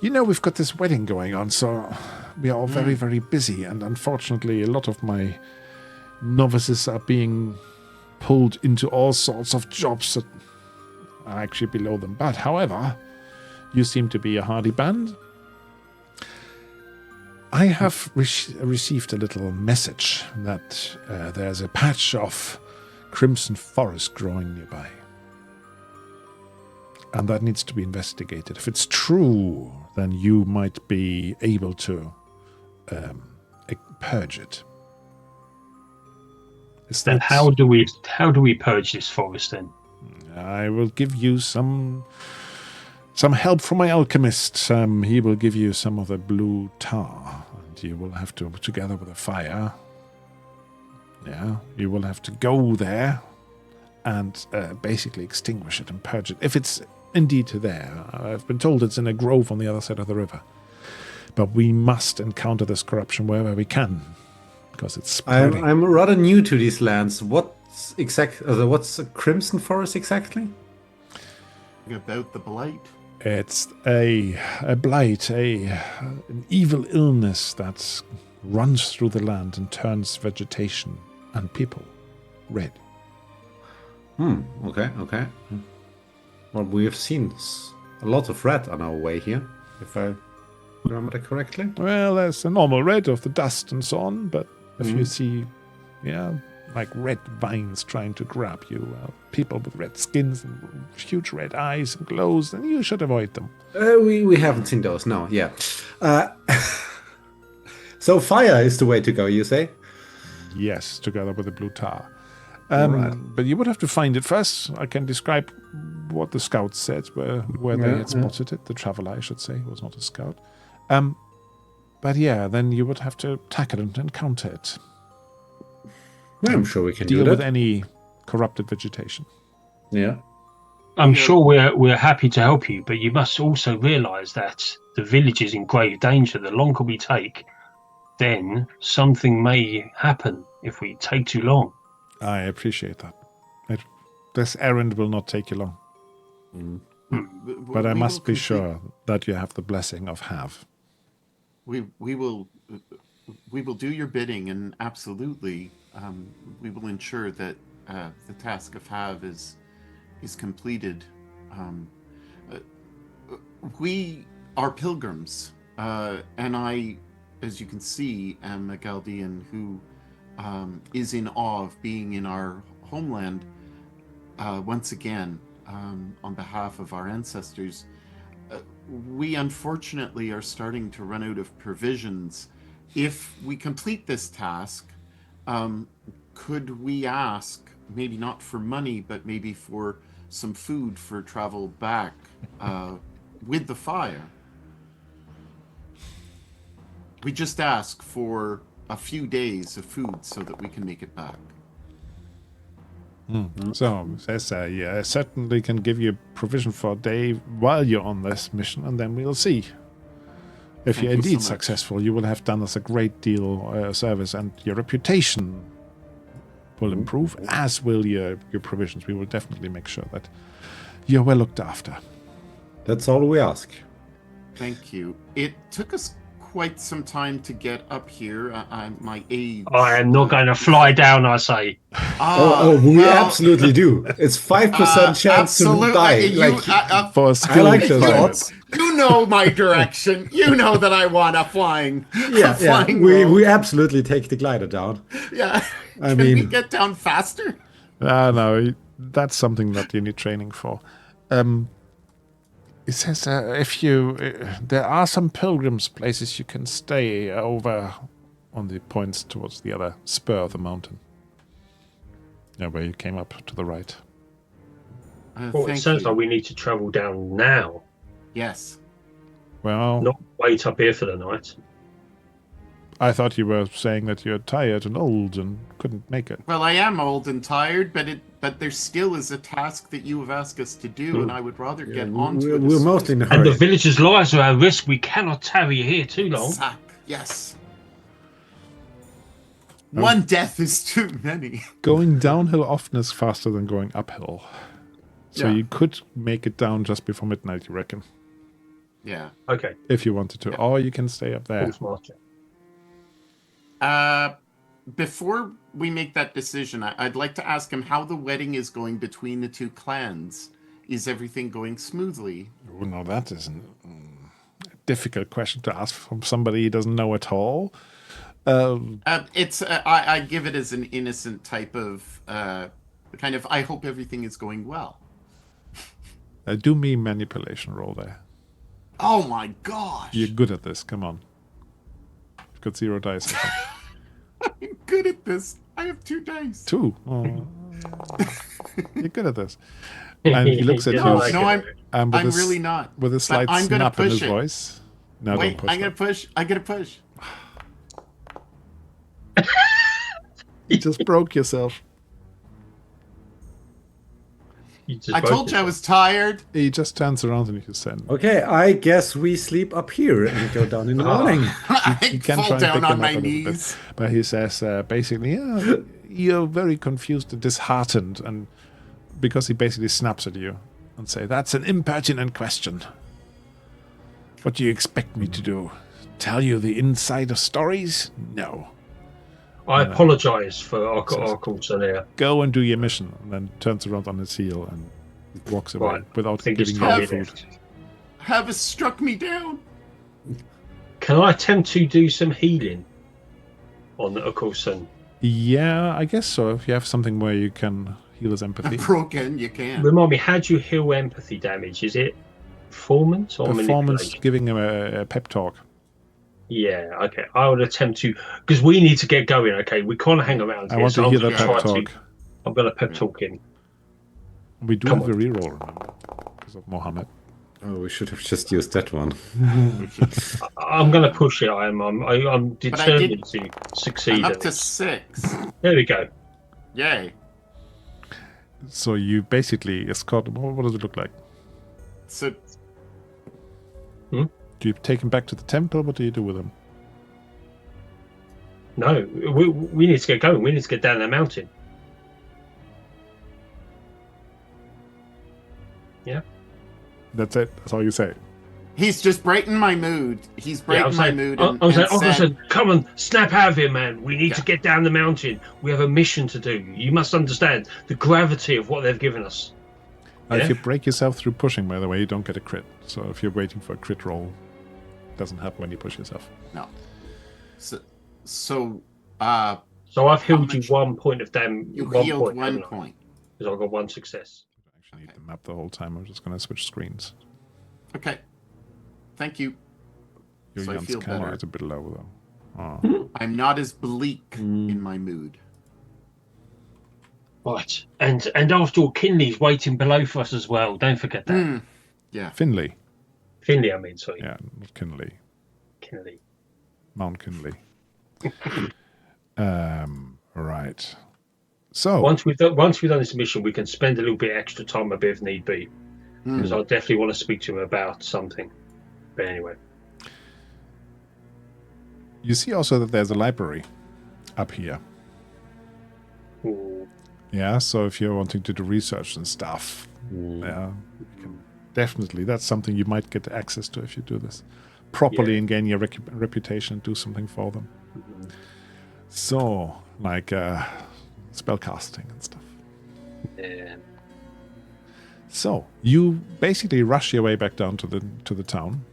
We've got this wedding going on, so we are all very, very busy, and unfortunately a lot of my novices are being pulled into all sorts of jobs that are actually below them. But, however, you seem to be a hardy band. I have received a little message that there's a patch of crimson forest growing nearby. And that needs to be investigated. If it's true, then you might be able to purge it. Then how do we purge this forest then? I will give you some help from my alchemist. He will give you some of the blue tar, and you will have to, together with a fire, you will have to go there and basically extinguish it and purge it. If it's indeed there, I've been told it's in a grove on the other side of the river. But we must encounter this corruption wherever we can, because it's spreading. I'm rather new to these lands. What's a crimson forest exactly? About the blight. It's a blight, an evil illness that runs through the land and turns vegetation and people red. Okay. Well, we have seen a lot of red on our way here, if I remember that correctly. Well, there's the normal red of the dust and so on, but If you see, like red vines trying to grab you, people with red skins and huge red eyes and glows, then you should avoid them. We haven't seen those, no, yeah. So fire is the way to go, you say? Yes, together with the blue tar. Right. But you would have to find it first. I can describe what the scouts said, where they had spotted it. The traveler, I should say, was not a scout. But yeah, then you would have to tackle and encounter it. I'm sure we can deal do that. with any corrupted vegetation. Yeah. I'm sure we're happy to help you, but you must also realise that the village is in grave danger. The longer we take, then something may happen if we take too long. I appreciate that. This errand will not take you long. But I must be sure that you have the blessing of Have. We will do your bidding, and absolutely, we will ensure that the task of Have is completed. We are pilgrims, and I, as you can see, am a Chaldean who is in awe of being in our homeland once again on behalf of our ancestors. We unfortunately are starting to run out of provisions. If we complete this task, could we ask, maybe not for money, but maybe for some food for travel back with the fire? We just ask for a few days of food so that we can make it back. So, says I certainly can give you provision for a day while you're on this mission, and then we'll see. If Thank you're you indeed so much. successful, you will have done us a great deal service, and your reputation will improve, as will your provisions. We will definitely make sure that you're well looked after. That's all we ask. Thank you. It took us quite some time to get up here. My age. I am not going to fly down, I say. We absolutely do. It's 5% chance absolutely. to die. You, For a I skilled like those pilot. odds. you know my direction. You know that I want a flying. Yeah, flying we roll. we absolutely take the glider down. Yeah. I Can we mean- get down faster? No, that's something that you need training for. It says there are some pilgrims' places you can stay over on the points towards the other spur of the mountain. Yeah, where you came up to the right. Well, it Thank sounds you. like we need to travel down now, Yes. Well, not wait up here for the night. I thought you were saying that you're tired and old and couldn't make it. Well, I am old and tired, but there still is a task that you have asked us to do, and I would rather get on to it. We're as soon mostly in a as- And the hurry. villagers' lives are at risk. We cannot tarry here too long. Sack. Yes. One death is too many. Going downhill often is faster than going uphill. So Yeah. you could make it down just before midnight, you reckon, Yeah. Okay, if you wanted to. Or you can stay up there. course marcher. Before we make that decision, I'd like to ask him how the wedding is going between the two clans. Is everything going smoothly? Oh, no, that is a difficult question to ask from somebody who doesn't know at all. It's I give it as an innocent type of kind of. I hope everything is going well. Do me manipulation roll there. Oh my gosh! You're good at this. Come on. You've got 0 dice. I think. I'm good at this. I have 2 dice. 2. Oh. You're good at this. And he looks at Yeah, you. I like No, it. I'm with really not. With a But slight I'm gonna snap in push his it. voice. No, Wait, don't push I'm gonna that. push. I gotta push. You just broke yourself. You just I broke told you I yourself. was tired. He just turns around and you send. Okay, I guess we sleep up here and go down in the morning. I can fall try and down pick on him my up a little bit. knees. But he says basically, yeah, you're very confused and disheartened, and because he basically snaps at you and say, "That's an impertinent question. What do you expect me to do? Tell you the inside of stories? No. I apologise for our calls on air. Go and do your mission." And then turns around on his heel and walks away Right. without I think it's giving you time any we food. left. Have struck me down. Can I attempt to do some healing on Okulson? Yeah, I guess so. If you have something where you can heal his empathy. Broken, you can. Remind me, how do you heal empathy damage? Is it performance or Performance, manipulation? giving him a pep talk. Yeah, okay. I would attempt to, because we need to get going. Okay, we can't hang around I here. want so to I'm hear gonna that pep try talk. I'm going to pep talk him. We do Come have a on. reroll, remember? Because of Mohammed. Oh, we should have just used that one. I'm going to push it. I'm determined to I'm succeed up at to this. 6. There we go. Yay. So you basically escort. What does it look like? So Do you take him back to the temple? What do you do with him? No, we need to get going. We need to get down that mountain. Yeah. That's it. That's all you say. he's just brightened my mood. He's brightened my mood. I was like, and Officer, come on, snap out of here, man. We need to Yeah. get down the mountain. We have a mission to do. You must understand the gravity of what they've given us. If Yeah. you break yourself through pushing, by the way, you don't get a crit. So if you're waiting for a crit roll, it doesn't happen when you push yourself. No. So So I've healed you much- 1 point of damage. you 1 healed point, 1 haven't I? point. Because I got 1 success. I actually need the map the whole time. I'm just going to switch screens. Okay. Thank you. Your So I Jan's feel camera better. is a bit low, though. Oh. I'm not as bleak in my mood. Right. And after all, Kinley's waiting below for us as well. Don't forget that. Hmm. Yeah. Finley. Finley, I mean, sorry. Yeah, not Kinley. Kinley. Mount Kinley. Right. So, Once we've done this mission, we can spend a little bit extra time a bit if need be. Because I definitely want to speak to him about something. But anyway. you see also that there's a library up here. Ooh. Yeah, so if you're wanting to do research and stuff, yeah, you can definitely, that's something you might get access to if you do this properly and gain your reputation and do something for them. So, like spellcasting and stuff. Yeah. So, you basically rush your way back down to the town.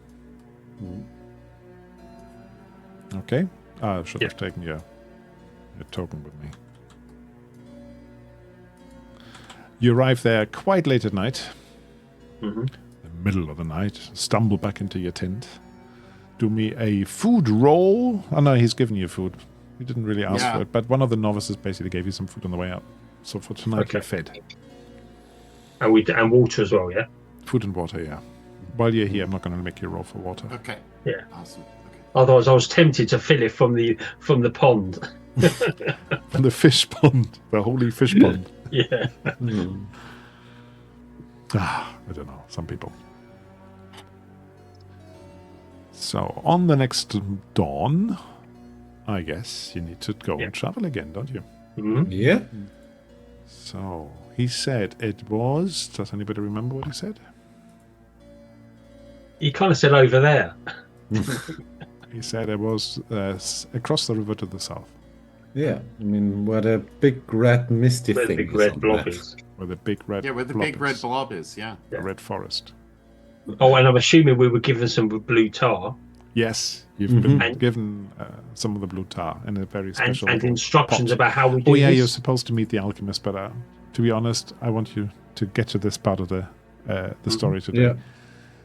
Okay. I should have taken your token with me. You arrive there quite late at night. The middle of the night. Stumble back into your tent. Do me a food roll. Oh no, he's given you food. You didn't really ask for it, but one of the novices basically gave you some food on the way up. So for tonight you're fed. And water as well, yeah? Food and water, yeah. While you're here, I'm not going to make you roll for water. Okay. Yeah. Awesome. Okay. Otherwise, I was tempted to fill it from the pond. From the fish pond. The holy fish pond. Yeah. I don't know. Some people. So, on the next dawn, I guess you need to go and travel again, don't you? Yeah. So, he said it was... Does anybody remember what he said? You kind of said over there. He said it was across the river to the south, Yeah. I mean, where the big red misty Where the thing big is red on blob that. is. where the big red Yeah, where the blob big red is. blob is. Yeah. The red forest. Oh, and I'm assuming we were given some blue tar Yes, you've been And- given some of the blue tar in a very and, special and little instructions pot. about how we do Oh yeah, this. you're supposed to meet the alchemist, but to be honest, I want you to get to this part of the story today. Yeah.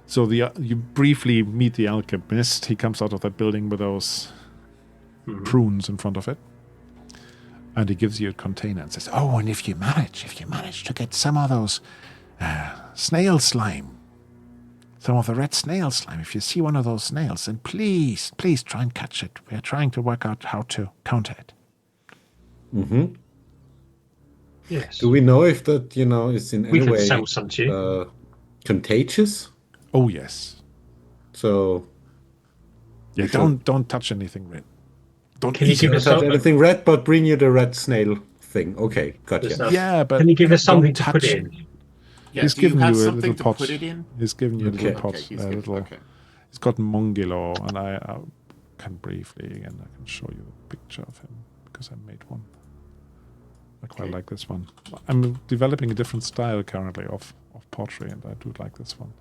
So you briefly meet the alchemist. He comes out of that building with those prunes in front of it, and he gives you a container and says, "Oh, and if you manage to get some of those snail slime, some of the red snail slime, if you see one of those snails, then please try and catch it. We're trying to work out how to counter it." Yes. Do we know if that, is in We any can way sell some to you. contagious? Oh yes. So Yeah, don't touch anything red. Don't Can you eat give it. us not some- anything red, but bring you the red snail thing. Okay, There's gotcha. no- Yeah, but Can you give us don't something to touch put it. in? Yeah. He's Do you given have you a something little to pot. put it in? He's given you a little Okay. pot. Okay. He's a good. little. Okay. He's got Mongilo, and I can briefly again. I can show you a picture of him because I made one. I quite like this one. I'm developing a different style currently of pottery, and I do like this one.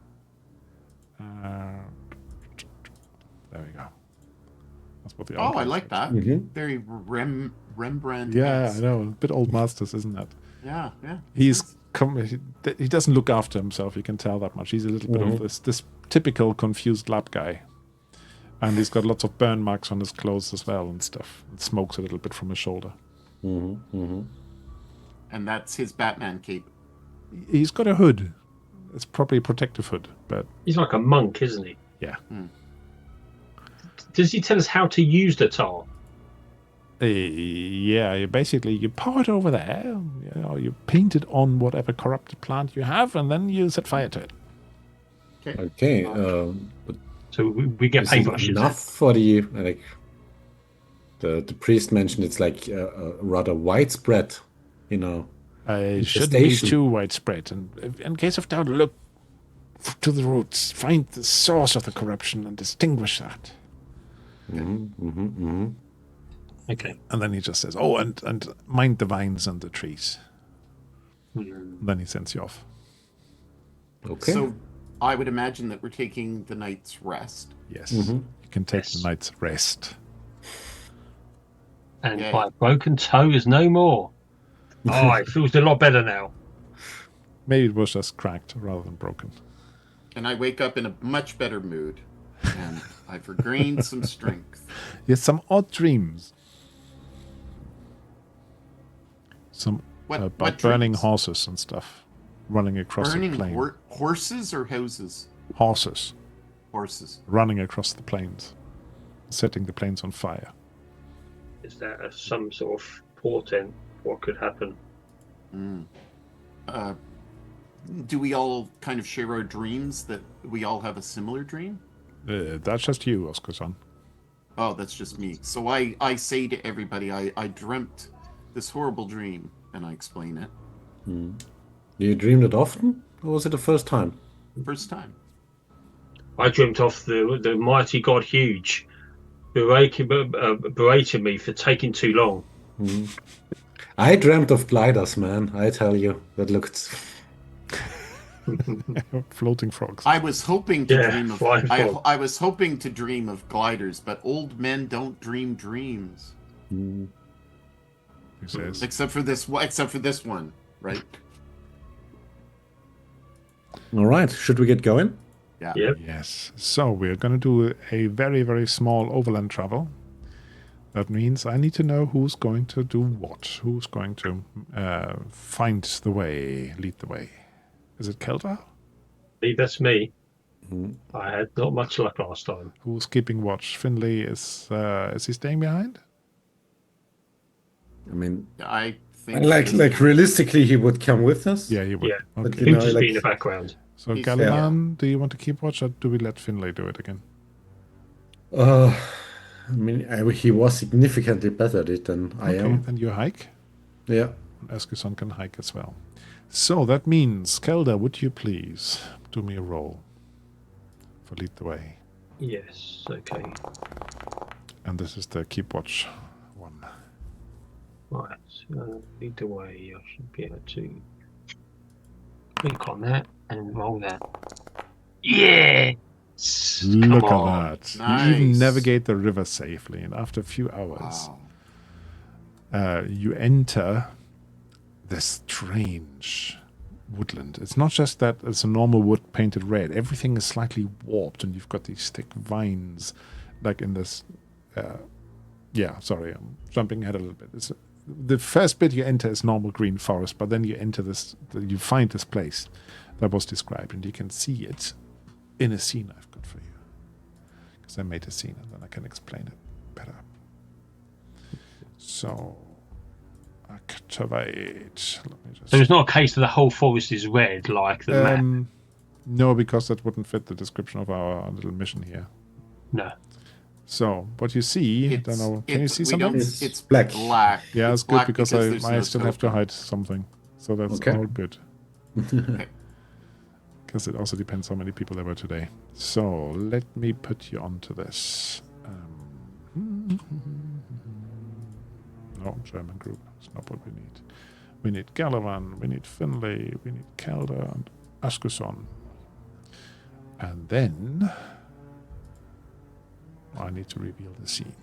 There we go. That's what the Oh, I outline like said. that. Mhm. Very Rembrandt. Yeah, I know. A bit old masters, isn't that? Yeah, yeah. He doesn't look after himself. You can tell that much. He's a little bit of this typical confused lab guy, and he's got lots of burn marks on his clothes as well and stuff. And smokes a little bit from his shoulder. And that's his Batman cape. He's got a hood. It's probably a protective hood, but He's like a monk, isn't he? yeah. Does he tell us how to use the tar? Yeah, you pour it over there. You paint it on whatever corrupted plant you have, and then you set fire to it. Okay. But So we get is it paintbrushes. enough for the like? The priest mentioned it's like rather widespread, It shouldn't be infestation. too widespread. And in case of doubt, look to the roots. Find the source of the corruption and distinguish that. Okay. And then he just says, "Oh, and mind the vines and the trees." Then he sends you off. Okay. So I would imagine that we're taking the night's rest. Yes, you can take the night's rest. And Yeah. my broken toe is no more. Oh, it feels a lot better now. Maybe it was just cracked rather than broken. And I wake up in a much better mood. And I've regained some strength. Yes, some odd dreams. Some about burning dreams? horses and stuff, running across Burning the plain. horses or houses? Horses Horses. running across the plains, setting the plains on fire. Is that some sort of portent? What could happen? Do we all kind of share our dreams, that we all have a similar dream? That's just you, Oscar-san. Oh, that's just me. So I say to everybody, I dreamt this horrible dream, and I explain it. Do you dream it often, or was it the first time? First time. I dreamt of the mighty god Huge berating me for taking too long. I dreamt of gliders, man. I tell you, that looked. Floating frogs. I was hoping to dream of flying frog. I was hoping to dream of gliders, but old men don't dream dreams. He says. Except for this one, right? All right, should we get going? Yeah. Yep. Yes. So we're going to do a very, very small overland travel. That means I need to know who's going to do what. Who's going to find the way, lead the way. Is it Kelda? That's me. I had not much luck last time. Who's keeping watch? Finley is he staying behind? I mean, I think like realistically, he would come with us. Yeah, he would. Yeah. But, Okay. you He'll know, just like- be in the background. So He's- Galaman, do you want to keep watch, or do we let Finlay do it again? I mean, he was significantly better at it than I Okay, am. then you hike. Yeah. Eskuson can hike as well. So that means, Kelda, would you please do me a roll for lead the way? Yes. Okay. And this is the keep watch one. Right. Lead the way. I should be able to click on that and roll that. Yes. Look Come on. at that. You even Nice. navigate the river safely. And after a few hours, Wow. you enter this strange woodland. It's not just that it's a normal wood painted red. Everything is slightly warped, and you've got these thick vines, like in this. Sorry, I'm jumping ahead a little bit. The first bit you enter is normal green forest, but then you enter this. You find this place that was described, and you can see it in a scene I've got for you. Because I made a scene, and then I can explain it better. So. Activate. Let me just. So it's not a case that the whole forest is red like the map. No, because that wouldn't fit the description of our little mission here. No. So what you see, I don't know. Can you see something? It's black. Black. Yeah, it's good black because there's I no still have to token. hide something. So that's Okay. all good. Because it also depends how many people there were today. So let me put you onto this. No, German group. It's not what we need. We need Galavan, we need Finlay, we need Kelda and Askuson. And then I need to reveal the scene.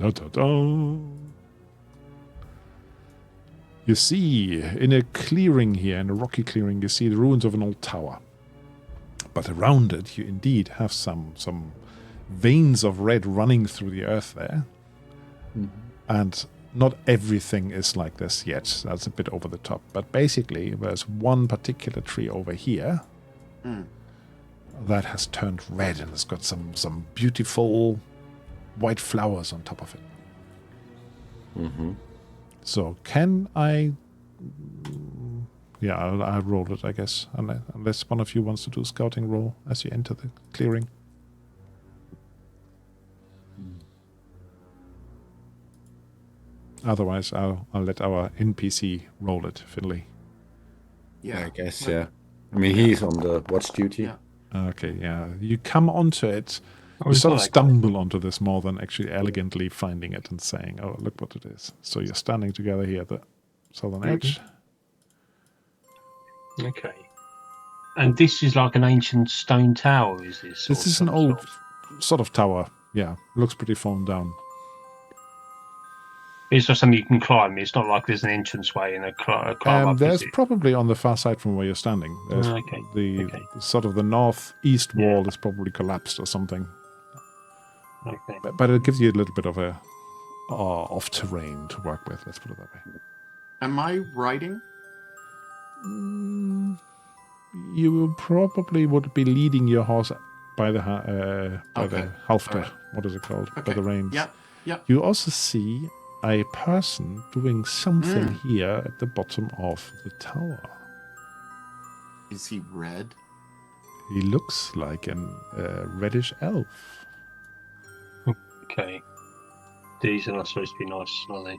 Da, da, da. You see, in a clearing here, in a rocky clearing, you see the ruins of an old tower. But around it, you indeed have some veins of red running through the earth there. Mm-hmm. And not everything is like this yet. That's a bit over the top. But basically, there's one particular tree over here that has turned red and has got some beautiful white flowers on top of it. Mm-hmm. So can I... Yeah, I'll roll it, I guess. Unless one of you wants to do a scouting roll as you enter the clearing. Otherwise, I'll let our NPC roll it, Finley. Yeah. I guess, yeah. I mean, he's on the watch duty. Yeah. Okay, yeah. You come onto it. You it's sort not of like that. stumble onto this more than actually elegantly finding it and saying, oh, look what it is. So you're standing together here at the southern edge. Okay. And this is like an ancient stone tower, is this? This is an old sort of tower. Yeah, looks pretty fallen down. It's just something you can climb. It's not like there's an entranceway and a climb up. There's is it? probably on the far side from where you're standing. There's Okay, the okay. sort of the northeast Yeah. wall is probably collapsed or something. Okay. But it gives you a little bit of a off terrain to work with. Let's put it that way. Am I riding? You probably would be leading your horse by the Okay. halfter. All right. What is it called? By Okay. the reins. Yeah. Yeah. You also see a person doing something here at the bottom of the tower. Is he red? He looks like a reddish elf. Okay. These are not supposed to be nice, are they?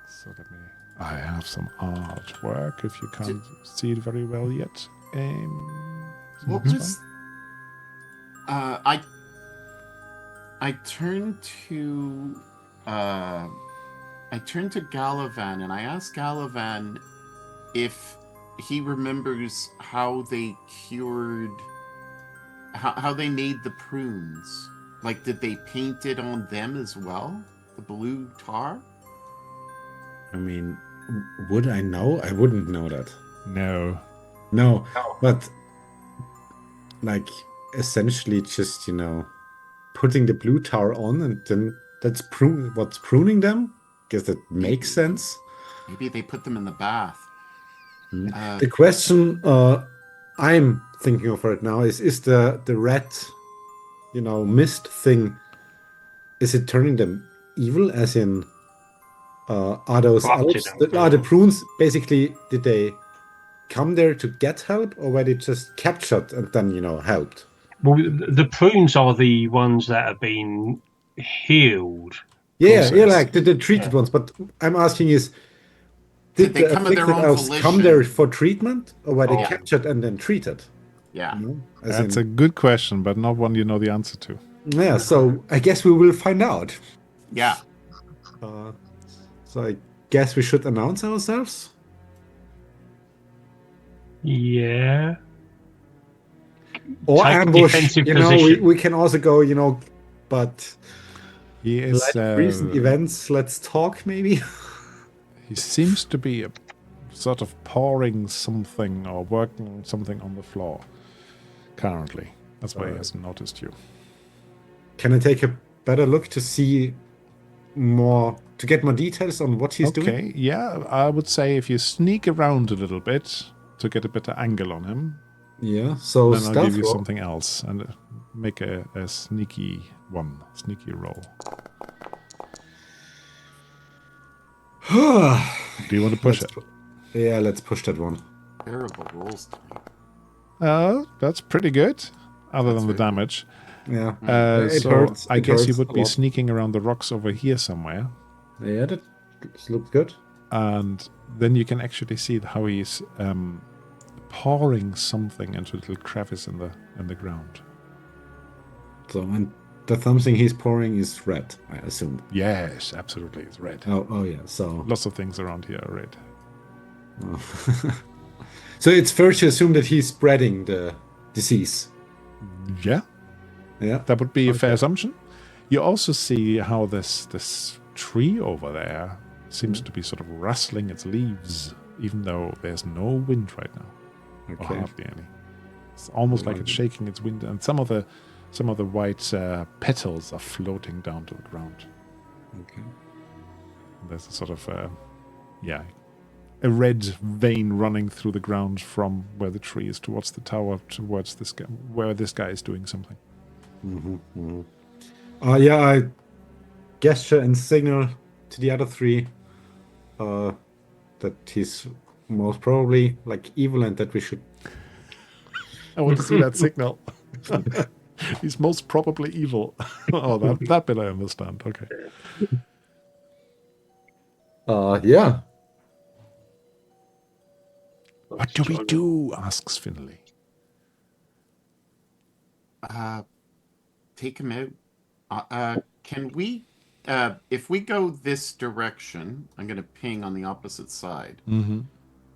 So let me. I have some artwork. If you can't see it very well yet. What that's was? I turned to Galavan and I asked Galavan if he remembers how they cured, how they made the prunes. Like, did they paint it on them as well? The blue tar? I mean, would I know? I wouldn't know that. No. No, but like essentially just, putting the blue tar on and then that's what's pruning them? Guess that makes sense. Maybe they put them in the bath. The question I'm thinking of right now is the red, mist thing, is it turning them evil? As in, are those Corrupted elves, them. are the prunes basically, did they come there to get help or were they just captured and then, helped? Well, the prunes are the ones that have been healed. Yeah, process. like the treated ones. But I'm asking is, Did they the come of their afflicted own elves come volition? there for treatment or were they Oh. captured and then treated? Yeah. As That's in- a good question, but not one you know the answer to. Yeah, so I guess we will find out. Yeah. So I guess we should announce ourselves. Yeah. Or Take ambush. defensive We, position. we can also go, but He is. recent events, let's talk maybe. He seems to be sort of pouring something or working on something on the floor currently. That's why he hasn't noticed you. Can I take a better look to see to get more details on what he's doing? Okay, yeah, I would say if you sneak around a little bit to get a better angle on him, Yeah, so then I'll stealth give you roll. something else and make a sneaky roll. Do you want to push it? Yeah, let's push that one. Terrible rolls tonight. That's pretty good, other than the very damage. Yeah, it So hurts. I it guess you hurts would a be lot. sneaking around the rocks over here somewhere, Yeah, that looks good. and then you can actually see how he's pouring something into a little crevice in the ground. So, and the something he's pouring is red, I assume. Yes, absolutely, it's red. Oh yeah. So, Lots of things around here are red. so it's fair to assume that he's spreading the disease. Yeah, Yeah. That would be a fair Okay. assumption. You also see how this tree over there seems to be sort of rustling its leaves, even though there's no wind right now, or Okay. hardly any. It's almost like it's shaking its wind, and some of the white petals are floating down to the ground. Okay. There's a sort of a red vein running through the ground from where the tree is towards the tower, towards this guy, where this guy is doing something. Yeah, I gesture and signal to the other three that he's most probably like evil and that we should. I want to see that signal. He's most probably evil. Oh, that bit I understand. Okay. Yeah. What do we do? Asks Finley. Take him out. Can we, if we go this direction, I'm going to ping on the opposite side. Mm-hmm.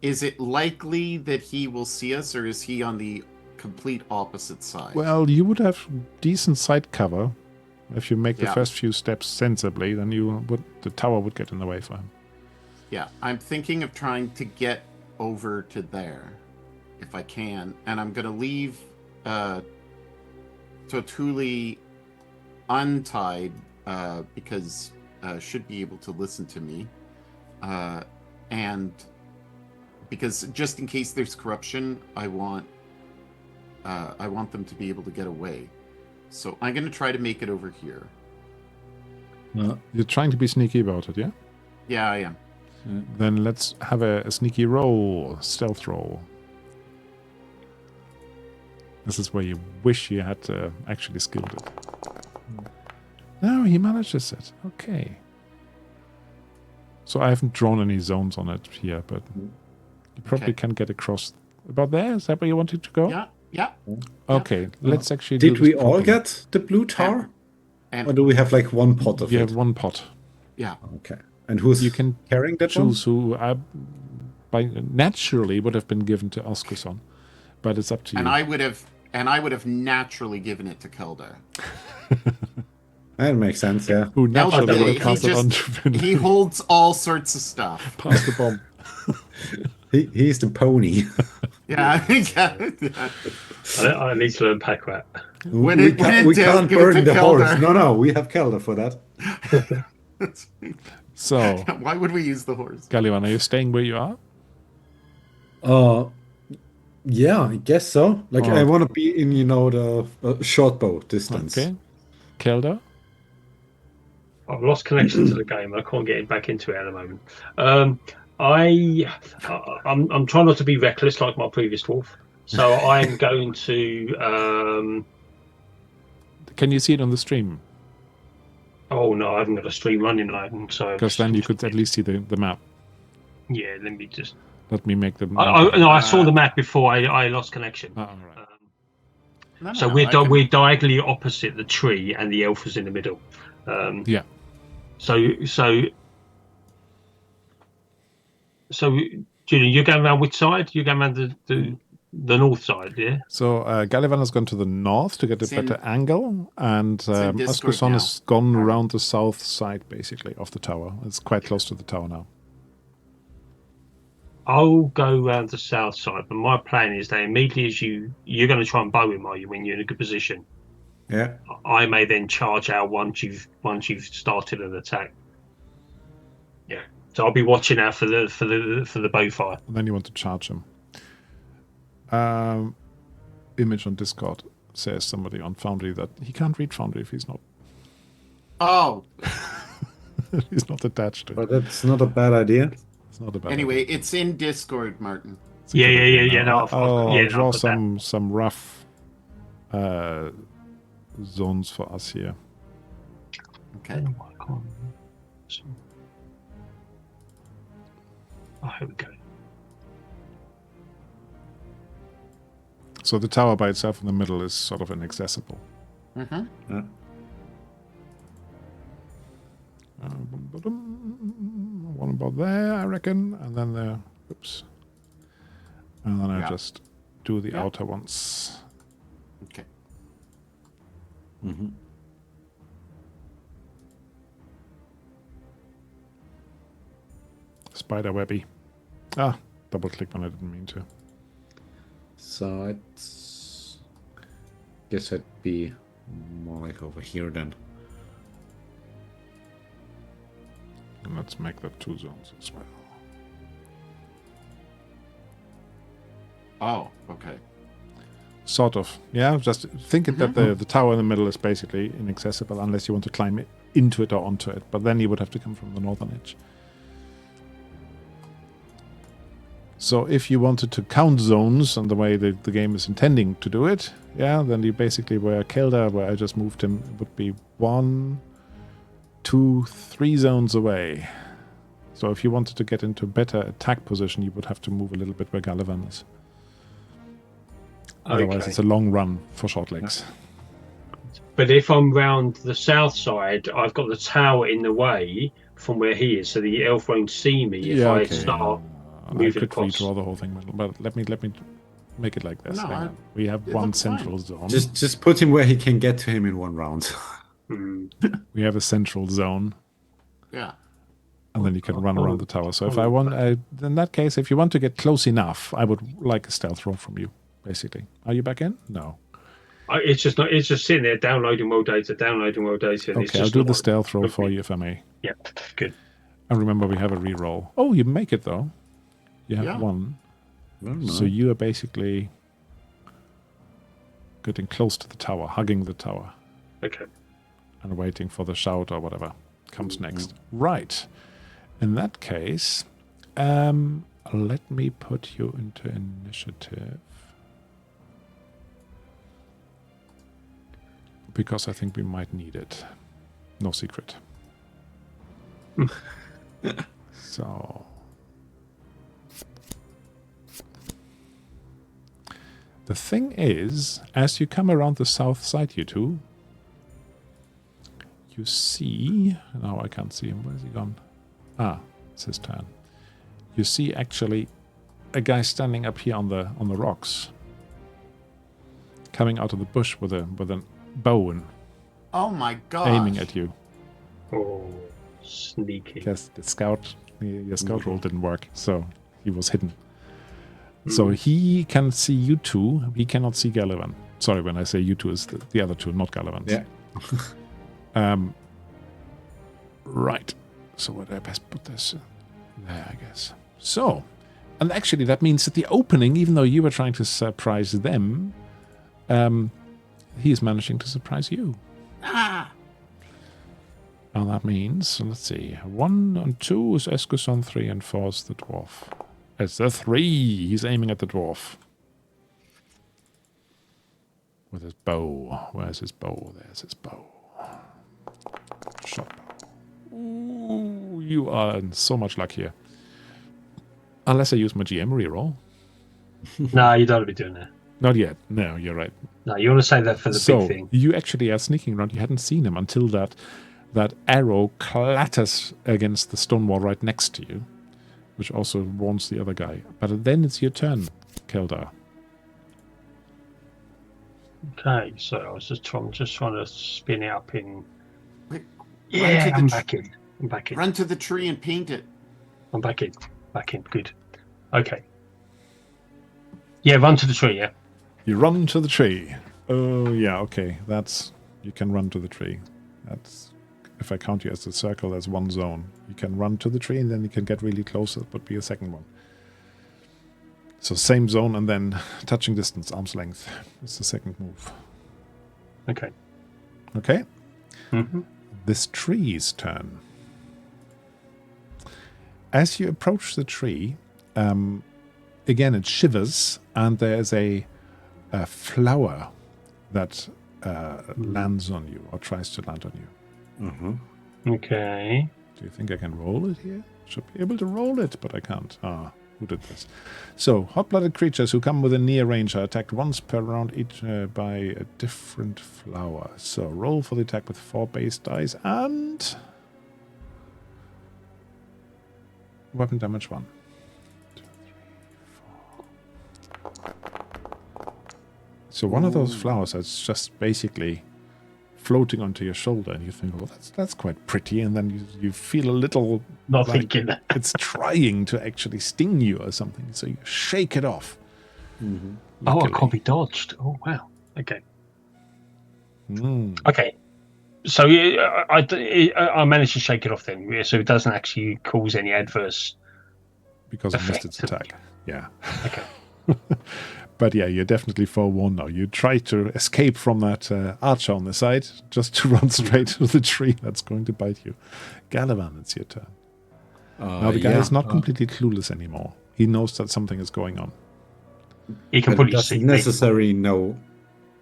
Is it likely that he will see us, or is he on the complete opposite side? Well, you would have decent sight cover if you make the Yeah. first few steps sensibly. Then the tower would get in the way for him. Yeah, I'm thinking of trying to get over to there, if I can, and I'm going to leave Totuli untied because should be able to listen to me, and because just in case there's corruption, I want them to be able to get away. So I'm going to try to make it over here. You're trying to be sneaky about it, yeah? Yeah, I am. Then let's have a sneaky roll, stealth roll. This is where you wish you had actually skilled it. No, he manages it. Okay. So I haven't drawn any zones on it here, but you probably can get across about there. Is that where you wanted to go? Yeah. Okay, let's actually Did do we this all properly. get the blue tar? And Or do we have like one pot of You it? have one pot. yeah. Okay. And who's You can carrying that choose who naturally would have been given to Oscarson, but it's up to you. And I would have naturally given it to Kelda. one? That makes sense, yeah. Who naturally would he have passed it on to just Finley. he holds all sorts of stuff. Pass the bomb. He's the pony. Yeah. I need to learn pack rat. When we it can't give it burn to the horse. Kelda. No, we have Kelda for that. So, Why would we use the horse? Galivan, are you staying where you are? Yeah, I guess so. Like, I Oh. want to be in, the short bow distance. Okay. Kelda? I've lost connection to the game. I can't get back into it at the moment. I'm trying not to be reckless like my previous dwarf. So I'm going to. Can you see it on the stream? Oh no, I haven't got a stream running open. So Because then you could at least see the map. Yeah, let me just. Let me make the map. I saw the map before I lost connection. Oh, all right. No, So no, we're I can- we're diagonally opposite the tree, and the elf is in the middle. Yeah. So Julian, you're going around which side? You're going around the north side, yeah? So Galivan has gone to the north to get a It's in- better angle, and in Discord Oscarson now. has gone around the south side, basically, of the tower. It's quite close to the tower now. I'll go around the south side, but my plan is that immediately as you're going to try and bow him, are you, when you're in a good position? Yeah. I may then charge out once you've started an attack. Yeah. So I'll be watching out for the bow fire. And then you want to charge him. Image on Discord says somebody on Foundry that he can't read Foundry if he's not Oh, he's not attached to it. But that's not a bad idea. It's not a bad anyway, idea. it's in Discord, Martin. It's a Yeah. good idea No, now. I've I'll draw got that. some rough zones for us here. Okay. Oh, here we go. So the tower by itself in the middle is sort of inaccessible. Mm-hmm. One about there, I reckon, and then there. Oops. And then I Yeah. just do the Yeah. outer ones. Okay. Mm-hmm. Spider webby. Ah, double click when I didn't mean to. So it's... guess I'd be more like over here then. And let's make that 2 zones as well. Oh, okay. Sort of. Yeah, just thinking that the tower in the middle is basically inaccessible unless you want to climb into it or onto it. But then you would have to come from the northern edge. So if you wanted to count zones and the way the game is intending to do it, yeah, then you basically where Kelda, where I just moved him, would be 1, 2, 3 zones away. So if you wanted to get into a better attack position, you would have to move a little bit where Galavan is. Otherwise, it's a long run for short legs. But if I'm round the south side, I've got the tower in the way from where he is, so the elf won't see me if I start I moving could across. redraw the whole thing, but let me make it like this. No, Hang on. We have it one looks fine. central zone. Just put him where he can get to him in one round. We have a central zone, Yeah. and then you can run around the tower. So if I want, in that case, if you want to get close enough, I would like a stealth roll from you. Basically, are you back in? No. It's just not. It's just sitting there downloading world data, downloading world data. And it's Okay, I'll just do not the stealth roll looking. for you if I may. Yeah, good. And remember, we have a reroll. Oh, you make it though. You have 1. So you are basically getting close to the tower, hugging the tower. Okay. And waiting for the shout or whatever comes next. Right. In that case, let me put you into initiative. Because I think we might need it. No secret. So... The thing is, as you come around the south side, you two, you see... Now I can't see him. Where's he gone? Ah, it's his turn. You see actually a guy standing up here on the rocks, coming out of the bush with a bow and Oh my god. aiming at you. Oh, sneaky. Because your scout roll didn't work, so he was hidden. So he can see you two. He cannot see Galavan. Sorry, when I say you two, is the other two, not Galavans. Yeah. Right. So where do I best put this? There, I guess. So, and actually that means that the opening, even though you were trying to surprise them, he is managing to surprise you. Ah! And that means, so let's see, 1 and 2 is Eskuson, 3 and 4 is the dwarf. It's the 3. He's aiming at the dwarf. With his bow. Where's his bow? There's his bow. Shot bow. Ooh, you are in so much luck here. Unless I use my GM reroll. No, you don't want to be doing that. Not yet. No, you're right. No, you want to save that for the big thing. You actually are sneaking around. You hadn't seen him until that arrow clatters against the stone wall right next to you, which also warns the other guy. But then it's your turn, Keldar. Okay, so I was just trying to spin it up in. Wait, Yeah, run to I'm the back in. I'm back in. Run to the tree and paint it. I'm back in. Back in. Good. Okay. Yeah, run to the tree. Yeah. You run to the tree. Oh, yeah, okay. You can run to the tree. That's, if I count you as a circle, there's one zone. You can run to the tree and then you can get really close. That would be a second one. So same zone and then touching distance, arm's length. It's the second move. Okay. Okay? Mm-hmm. This tree's turn. As you approach the tree, again it shivers and there's a flower that lands on you or tries to land on you. Mm-hmm. Okay. Do you think I can roll it here? Should be able to roll it, but I can't. Ah, who did this? So, hot-blooded creatures who come within near range are attacked once per round each by a different flower. So, roll for the attack with 4 base dice and... weapon damage 1. 2, 3, 4. So one of those flowers has just basically floating onto your shoulder, and you think, well, that's quite pretty, and then you feel a little Not like thinking that. it's trying to actually sting you or something, so you shake it off. Mm-hmm. Oh, it Luckily. can't be dodged. Oh, wow. Okay. Mm. Okay. So I managed to shake it off then, so it doesn't actually cause any adverse. Because it missed its effect. attack. Yeah. Okay. But yeah, you're definitely forewarned now. You try to escape from that archer on the side, just to run straight to the tree that's going to bite you. Galavan, it's your turn. Now the guy is not completely clueless anymore. He knows that something is going on. He can But probably doesn't see me. necessarily know,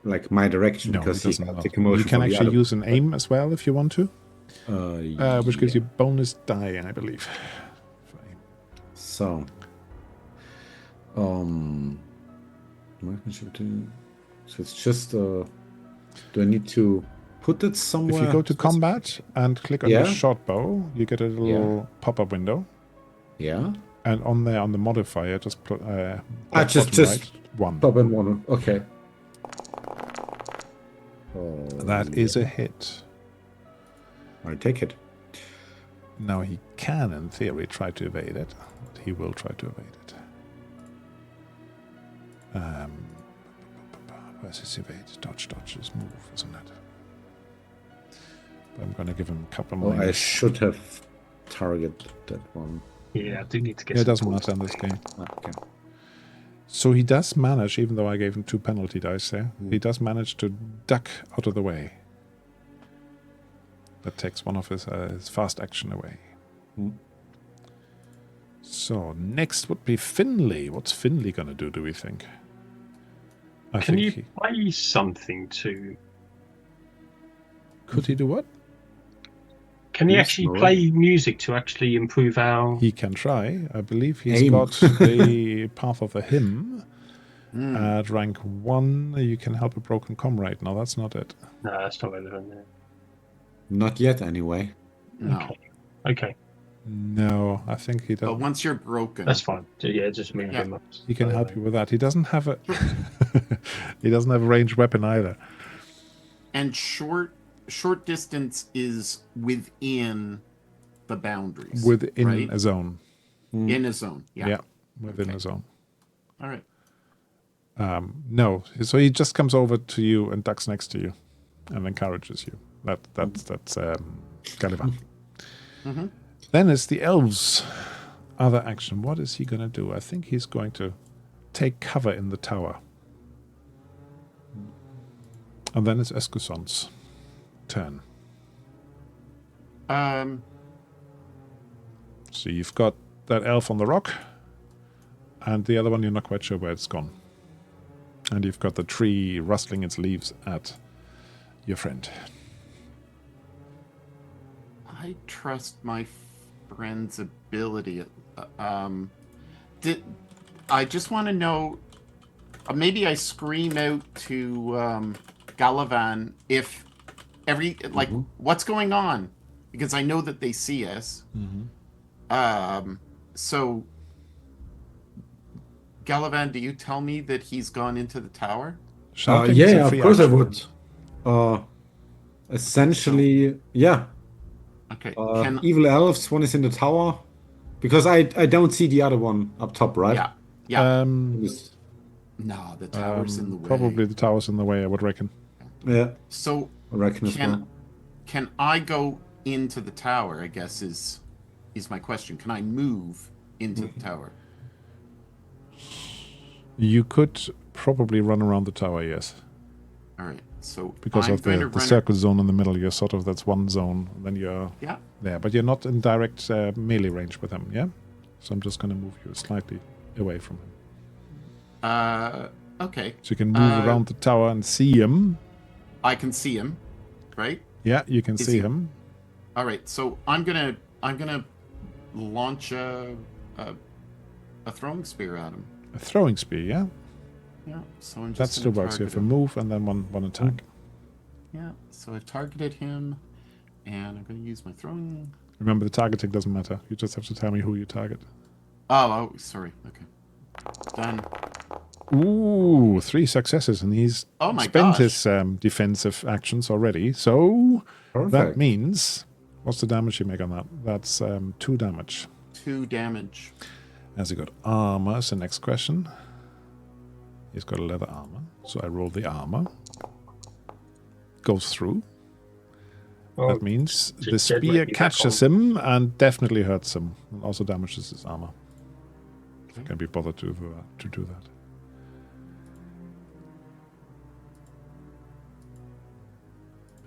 like, my direction No, because he he doesn't got know. the commotion You can from the actually other use an aim as well if you want to, one. which gives you bonus die, I believe. So, so it's just, do I need to put it somewhere? If you go to combat and click on your Yeah. short bow, you get a little pop-up window. Yeah. And on there, on the modifier, just Just bottom right, 1. pop in one. Okay. That is a hit. I take it. Now he can, in theory, try to evade it. But he will try to evade it. Where's his evade? Dodge is move, isn't it? But I'm going to give him a couple more. I should have targeted that one. Yeah, I do need to get. It some doesn't points. matter in this game. Okay. So he does manage, even though I gave him 2 penalty dice there, he does manage to duck out of the way. That takes one of his fast action away. Mm. So next would be Finley. What's Finley going to do we think? Can you play something to? Could he do what? Can he Yes, actually no. play music to actually improve our? He can try. I believe he's Aim. got the Path of a Hymn. Hmm. At rank 1, you can help a broken comrade. No, that's not it. No, that's not relevant there. Not yet, anyway. No. Okay, No, I think he But doesn't. once you're broken, that's fine. Yeah, just move Yeah. him up. He can help you with that. He doesn't have a he doesn't have a ranged weapon either. and short distance is within the boundaries. Within right? a zone. In a zone. Yeah. Yeah, within Okay. a zone. All right. No, so he just comes over to you and ducks next to you, and encourages you. That's Galavan. Mm-hmm. Then it's the elves' other action. What is he going to do? I think he's going to take cover in the tower. And then it's Escuson's turn. So you've got that elf on the rock, and the other one you're not quite sure where it's gone. And you've got the tree rustling its leaves at your friend. I trust my friend's ability. I just want to know? Maybe I scream out to Galavan if what's going on, because I know that they see us. So Galavan, do you tell me that he's gone into the tower? Shouting is a Yeah, of free course I action. would. Essentially, yeah. Okay. Evil elves, one is in the tower. Because I don't see the other one up top, right? Yeah. Yeah. Yes. No, the tower's in the way. Probably the tower's in the way, I would reckon. Yeah, So I reckon as well. can I go into the tower? I guess is my question. Can I move into the tower? You could probably run around the tower, yes. All right. So Because I'm of going the to run. circle zone in the middle, you're sort of, that's one zone, and then you're Yeah. there. But you're not in direct melee range with him, yeah? So I'm just going to move you slightly away from him. Okay. So you can move around the tower and see him. I can see him, right? Yeah, you can Is see he- him. All right. So I'm gonna launch a throwing spear at him. A throwing spear, yeah? Yeah. So I'm That just still gonna works. You have target a him. move and then one attack. Yeah. So I've targeted him, and I'm gonna use my throwing. Remember, the targeting doesn't matter. You just have to tell me who you target. Oh, sorry. Okay. Done. Ooh, 3 successes, and he's Oh my spent gosh. his defensive actions already. So that Perfect. means, what's the damage you make on that? That's 2 damage. 2 damage. Has he got armor? Is the next question. He's got a leather armor, so I roll the armor. Goes through. Well, That means so the Jed might spear be back catches him and definitely hurts him, and also damages his armor. If I can be bothered to do that.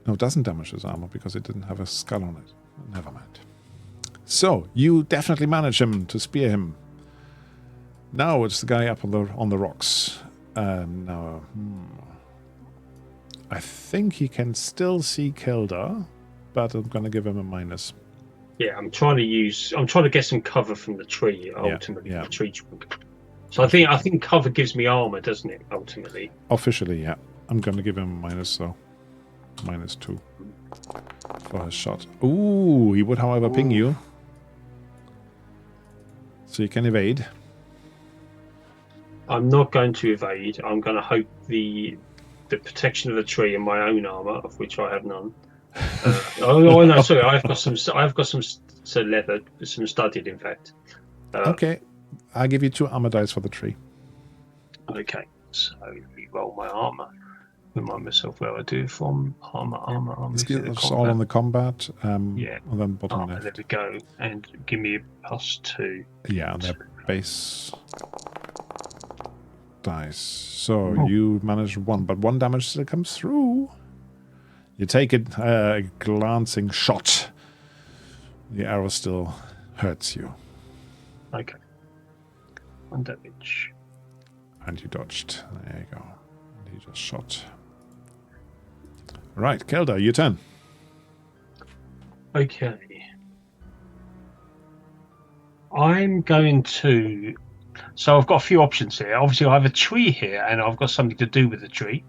No, it doesn't damage his armor because it didn't have a skull on it. Never mind. So you definitely manage him to spear him. Now it's the guy up on the rocks. Now, I think he can still see Keldar, but I'm going to give him a minus. Yeah, I'm trying to get some cover from the tree. Ultimately, yeah. the tree trunk. So I think cover gives me armor, doesn't it? Ultimately, Officially, yeah. I'm going to give him a minus, so -2 for his shot. Ooh, he would, however, ping you, so you can evade. I'm not going to evade. I'm going to hope the protection of the tree and my own armor, of which I have none. Oh no, sorry. I've got some leather, some studded, in fact. Okay, I'll give you 2 armor dice for the tree. Okay, so we roll my armor. Remind myself where I do from. Armor. It's all on the combat. Yeah. And then bottom Armor, left. there we go. And give me a +2. Yeah, and their base dice. So you managed 1, but 1 damage still comes through. You take it, a glancing shot. The arrow still hurts you. Okay. 1 damage. And you dodged. There you go. And he just shot. Right, Keldar, your turn. Okay. I'm going to... So I've got a few options here. Obviously, I have a tree here, and I've got something to do with the tree.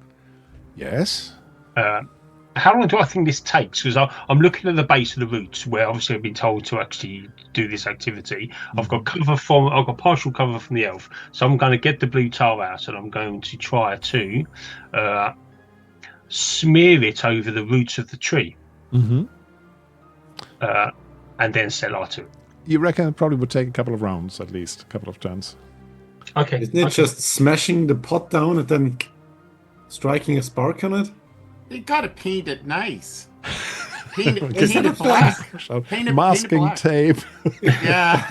Yes. How long do I think this takes? Because I'm looking at the base of the roots, where obviously I've been told to actually do this activity. I've got partial cover from the elf, so I'm going to get the blue tar out, and I'm going to try to smear it over the roots of the tree, Mm-hmm. and then set light to it. You reckon it probably would take a couple of rounds, at least, a couple of turns. Okay. Isn't it just smashing the pot down and then striking a spark on it? You gotta paint it nice. Paint it Is that a black. Paint it Masking black. tape. Yeah.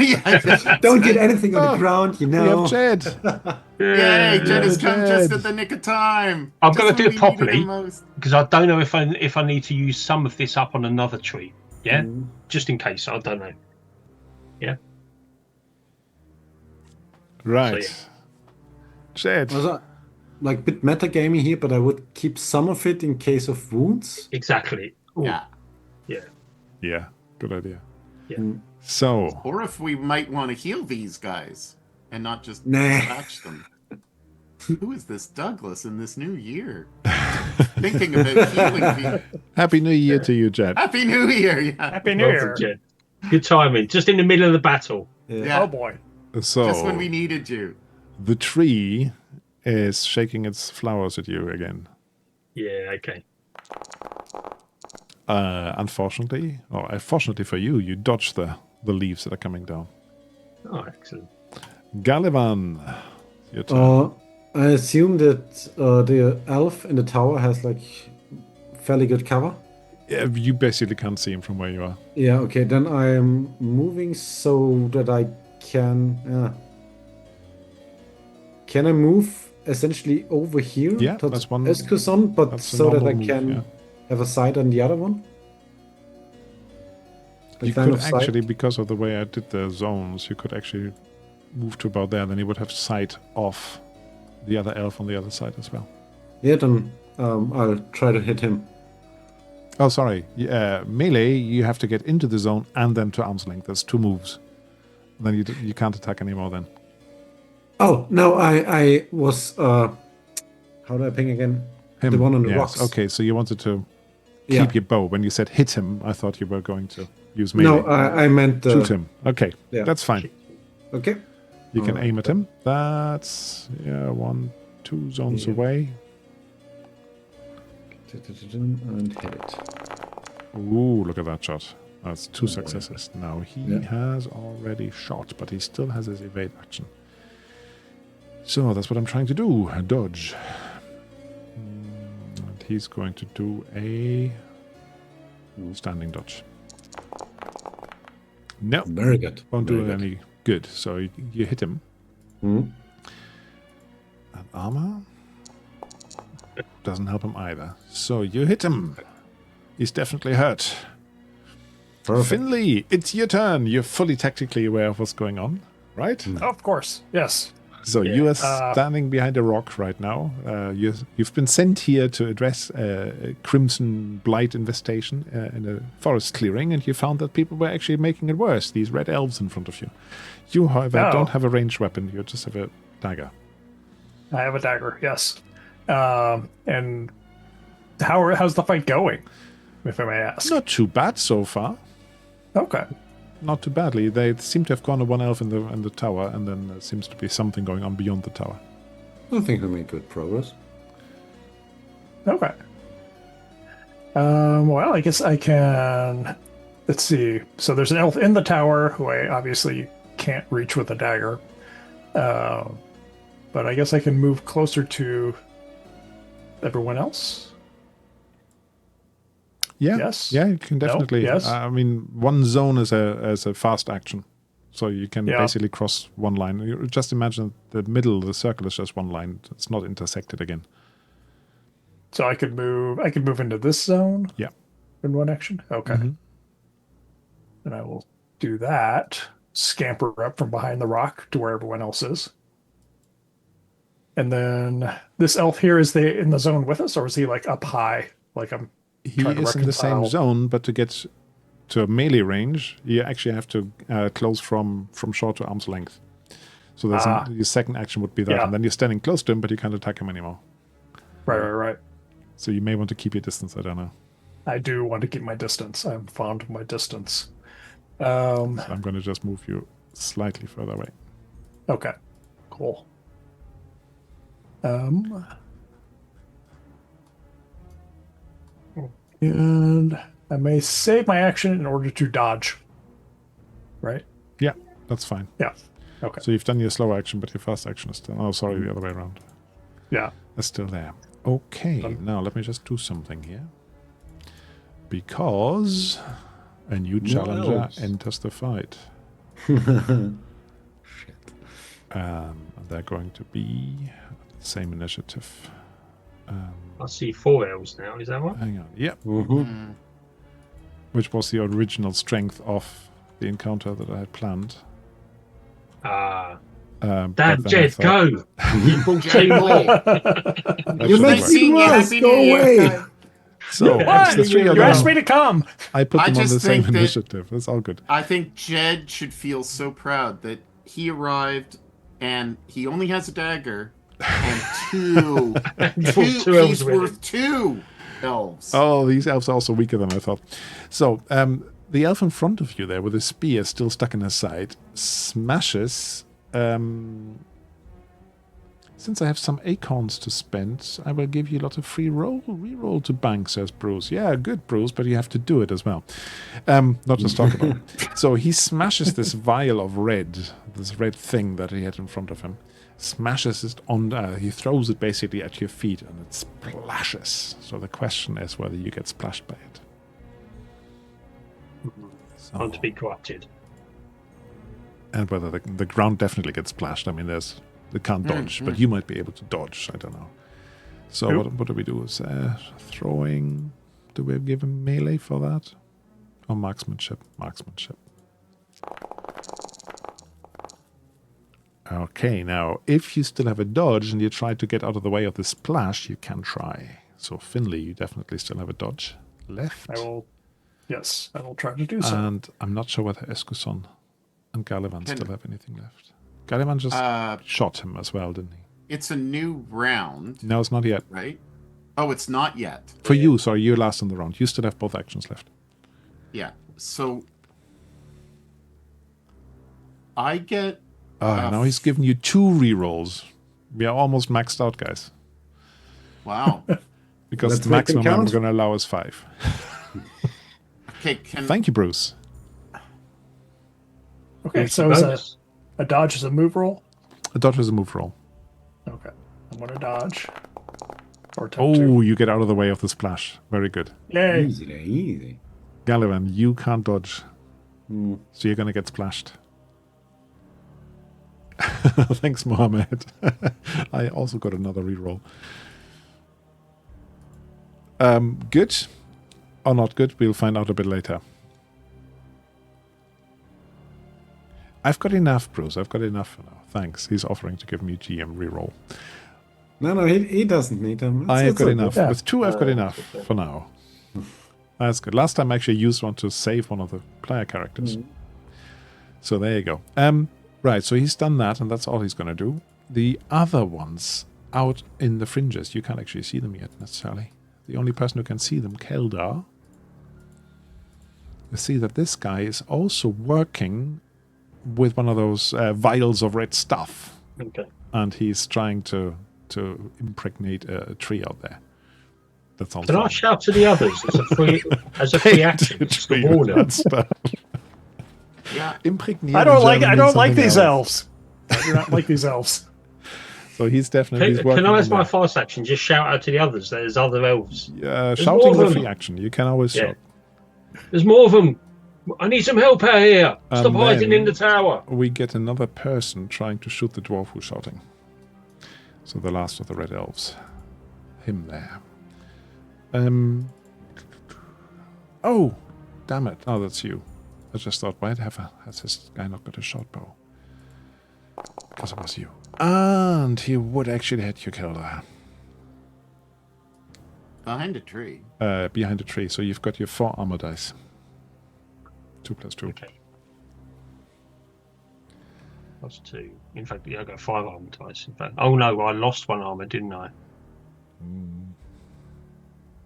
Don't get anything on the ground, you We know. have Jed. Yay, Jed has come just Jed. at the nick of time. I'm Just going to do when it we needed properly him most. because I don't know if I need to use some of this up on another tree. Yeah, Mm. just in case. I don't know. Yeah. Right. So, Jed. Also, like a bit metagaming here, but I would keep some of it in case of wounds. Exactly. Ooh, Yeah. Yeah, good idea. Yeah. So, Or if we might want to heal these guys and not just Nah. scratch them. Who is this Douglas in this new year? Thinking about healing people. Happy New Year to you, Jed. Happy New Year! Yeah. Happy New Welcome, Year. Jed. Good timing. Just in the middle of the battle. Yeah. Oh boy. So, Just when we needed you. the tree is shaking its flowers at you again. Yeah. Okay. Unfortunately, or fortunately for you, you dodge the leaves that are coming down. Oh, excellent. Galivan, your turn. I assume that the elf in the tower has like fairly good cover. Yeah, you basically can't see him from where you are. Yeah, okay, then I'm moving so that I can... Can I move essentially over here? Yeah, towards that's one- Eskuson, but that's a so that I normal move, can yeah. have a sight on the other one? Like You line could of sight? actually, because of the way I did the zones, you could actually move to about there. Then you would have sight of the other elf on the other side as well. Yeah, then I'll try to hit him. Oh, sorry. Melee, you have to get into the zone and then to arm's length. There's 2 moves. Then you can't attack anymore then. Oh, no, I was... how do I ping again? Him. The one on the yes. rocks. Okay, so you wanted to Yeah. keep your bow. When you said hit him, I thought you were going to use melee. No, I meant... Shoot him. Okay, yeah. that's fine. Okay. You can aim at him. That's 1, 2 zones away. And hit it. Ooh, look at that shot. That's 2 successes. Now he has already shot, but he still has his evade action. So that's what I'm trying to do. Dodge. And he's going to do a standing dodge. No. Very good. Won't Very do good. any good. So you hit him. Hmm? And armor doesn't help him either. So you hit him. He's definitely hurt. Perfect. Finley, it's your turn. You're fully tactically aware of what's going on, right? Of course, yes. So you are standing behind a rock right now. You've been sent here to address a crimson blight infestation in a forest clearing, and you found that people were actually making it worse. These red elves in front of you. You, however, don't have a ranged weapon. You just have a dagger. I have a dagger, yes. And how's the fight going, if I may ask? Not too bad so far. Okay. Not too badly. They seem to have gone to one elf in the tower, and then there seems to be something going on beyond the tower. I think we made good progress. Okay. Well, I guess I can... Let's see. So there's an elf in the tower who I obviously can't reach with a dagger. But I guess I can move closer to everyone else. Yeah, Yes? yeah, you can definitely. Yes? I mean, one zone is a fast action, so you can Yeah. basically cross one line. You just imagine the middle of the circle is just one line; it's not intersected again. So I could move into this zone? Yeah. In one action? Okay. Mhm. And I will do that. Scamper up from behind the rock to where everyone else is. And then this elf here, is they in the zone with us, or is he like up high? Like I'm He trying to is in the same reconcile. zone, but to get to a melee range, you actually have to close from short to arm's length. So there's your second action would be that, Yeah. and then you're standing close to him, but you can't attack him anymore. Right. So you may want to keep your distance. I don't know. I do want to keep my distance. I'm fond of my distance. So I'm going to just move you slightly further away. Okay. Cool. And I may save my action in order to dodge. Right? Yeah, that's fine. Yeah. Okay. So you've done your slow action, but your fast action is still... Oh, sorry, the other way around. Yeah. That's still there. Okay, now let me just do something here. Because a new challenger elves. enters the fight. Shit. They're going to be the same initiative. I see 4 elves now. Is that right? Hang on. Yep. Mm-hmm. Which was the original strength of the encounter that I had planned. Damn, but then I Jed, thought- go! You brought 2 more. That You should make work. seeing you. us Happy go New Year. away. So it's the 3 of You them. asked me to come. I put I them on the just same think that- initiative. It's all good. I think Jed should feel so proud that he arrived and he only has a dagger and two Two elves he's with worth him. 2 elves. Oh, these elves are also weaker than I thought. So, the elf in front of you there with his spear still stuck in his side smashes. Since I have some acorns to spend, I will give you a lot of free reroll to bank, says Bruce. Yeah, good, Bruce, but you have to do it as well. Not just talk about it. So he smashes this vial of red, this red thing that he had in front of him. Smashes it on, he throws it basically at your feet and it splashes. So the question is whether you get splashed by it. So, Time to be corrupted. and whether the ground definitely gets splashed. I mean, they can't dodge, but you might be able to dodge. I don't know. So Nope. what do we do? Is throwing? Do we give him melee for that? Or marksmanship? Marksmanship. Okay, now if you still have a dodge and you try to get out of the way of the splash, you can try. So Finley, you definitely still have a dodge left. I will try to do so. And I'm not sure whether Escuson and Galavan still have anything left. Galavan just shot him as well, didn't he? It's a new round, No, it's not yet. right? Oh, it's not yet. For you, sorry, you're last in the round. You still have both actions left. Yeah. So I get Now he's given you 2 rerolls. We are almost maxed out, guys. Wow. Because Let's the make them maximum I'm count. going to allow is 5. Okay, Thank you, Bruce. Okay, It's so bonus. a dodge is a move roll. A dodge is a move roll. Okay, I'm gonna dodge. Or attempt to. Oh, you get out of the way of the splash. Very good. Yay! Easy there, easy. Galavan, you can't dodge. Hmm. So you're going to get splashed. Thanks, Mohammed. I also got another reroll. Good or not good, we'll find out a bit later. I've got enough, Bruce. I've got enough for now. Thanks. He's offering to give me GM reroll. No, he doesn't need them. I've got okay. enough. Yeah. With 2, I've got enough okay. for now. That's good. Last time I actually used one to save one of the player characters. So there you go. Right, so he's done that, and that's all he's going to do. The other ones out in the fringes, you can't actually see them yet necessarily. The only person who can see them, Keldar. You see that this guy is also working with one of those vials of red stuff, Okay. and he's trying to impregnate a tree out there. That sounds Can I fun. shout to the others as a free action, just to warn them? yeah. Impregnate. I in don't like German means something these else. elves. I do not like these elves. So he's definitely Can working I, on as my that. fast action, just shout out to the others? There's other elves. Shouting is more a of free them. action. You can always Yeah. shout. There's more of them. I need some help out here. Stop And hiding then- in the tower. We get another person trying to shoot the dwarf who's shouting. So the last of the red elves. Him there. Oh, damn it. Oh, that's you. I just thought, why has this guy not got a short bow? Because it was you. And he would actually hit you, Keldar. Behind a tree. Behind a tree. So you've got your 4 armor dice. 2 plus 2. Okay. That's 2. In fact, yeah, I got 5 armor dice. In fact, oh no, I lost 1 armor, didn't I?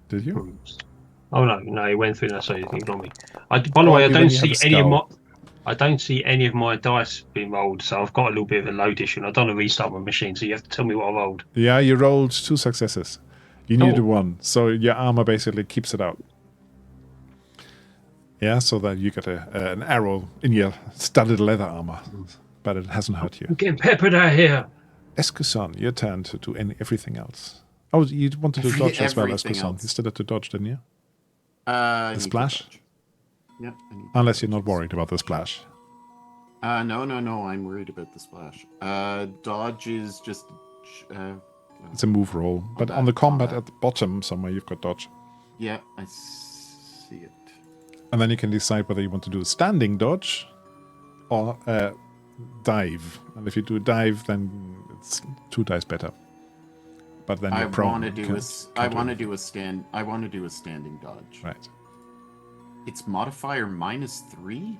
Did you? Oops. Oh no, it went through that. So ignore me. By the way, I Only when don't you have see a any of skull. my. I don't see any of my dice being rolled, so I've got a little bit of a low issue. I don't want to restart my machine, so you have to tell me what I rolled. Yeah, you rolled 2 successes. You needed Oh. 1, so your armor basically keeps it out. Yeah, so that you get an arrow in your studded leather armor, but it hasn't hurt you. I'm getting peppered out here. Escuson, your turn to do everything else. Oh, you wanted to dodge as well, Everything Escuson. else. You still had to dodge, didn't you? I need to splash? dodge. Yep. I need to Unless you're dodge. not worried about the splash. No. I'm worried about the splash. Dodge is just. It's a move roll. But on the combat at the bottom somewhere, you've got dodge. Yeah, I see it. And then you can decide whether you want to do a standing dodge or dive. And if you do a dive, then it's 2 dice better. But then I you're prone. want to You do can't- I can't want to anything. do a stand. I want to do a standing dodge. Right. It's modifier -3.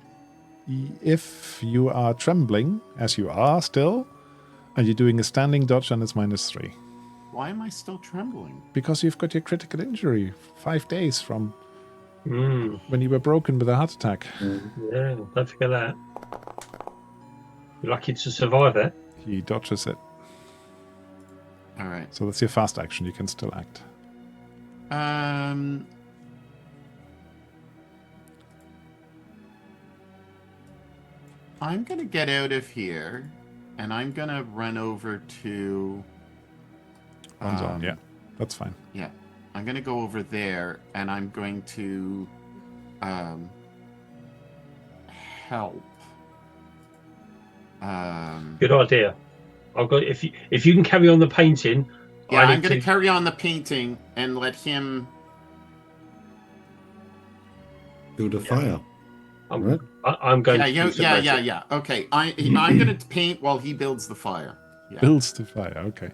If you are trembling, as you are still, and you're doing a standing dodge, then it's -3. Why am I still trembling? Because you've got your critical injury 5 days from Mm, when you were broken with a heart attack. yeah, don't forget that. You're lucky to survive that. He dodges it. All right. So that's your fast action. You can still act. I'm gonna get out of here, and I'm gonna run over to. On zone, yeah. That's fine. Yeah, I'm gonna go over there, and I'm going to help. Good idea. I've got if you can carry on the painting. Yeah, I I'm need gonna to- carry on the painting and let him. Do the fire. I'm, Right. I'm going. Yeah, to use the yeah. magic. Okay, I'm gonna paint while he builds the fire. Yeah. Builds the fire. Okay.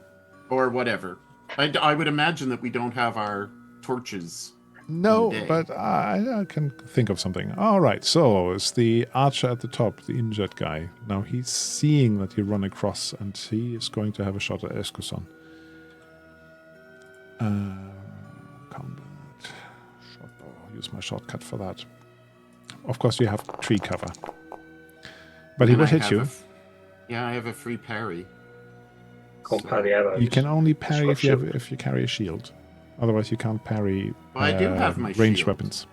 Or whatever. I would imagine that we don't have our torches. No, Day. but I can think of something. All right, so it's the archer at the top, the injured guy. Now he's seeing that you run across, and he is going to have a shot at Escuson. Combat. Short bow. Use my shortcut for that. Of course, you have tree cover. But he And will I hit have you. a Yeah, I have a free parry. Can't parry arrows. You can only parry It's if got if you carry a shield. Otherwise, you can't parry Well, I do have my ranged shield. weapons.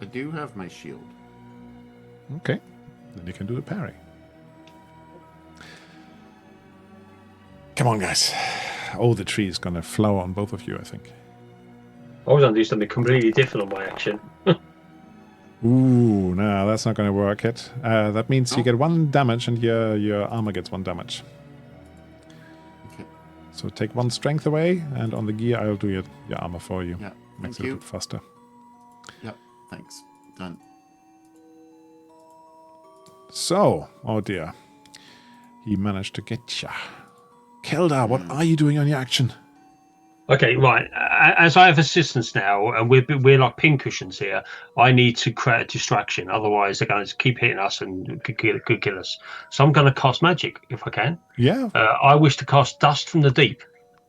I do have my shield. Okay, then you can do the parry. Come on, guys. Oh, the tree is going to flower on both of you, I think. I was going to do something completely different on my action. Ooh, no, that's not going to work yet. That means you No. get 1 damage and your armor gets 1 damage. Okay. So take 1 strength away, and on the gear, I'll do your armor for you. Yeah. Makes Thank it a you. bit faster. Yep. Thanks. Done. So, oh dear. He managed to get ya. Keldar, what are you doing on your action? Okay, right. As I have assistance now, and we're like pincushions here, I need to create a distraction. Otherwise, they're going to keep hitting us and could kill us. So I'm going to cast magic if I can. Yeah, I wish to cast Dust from the Deep,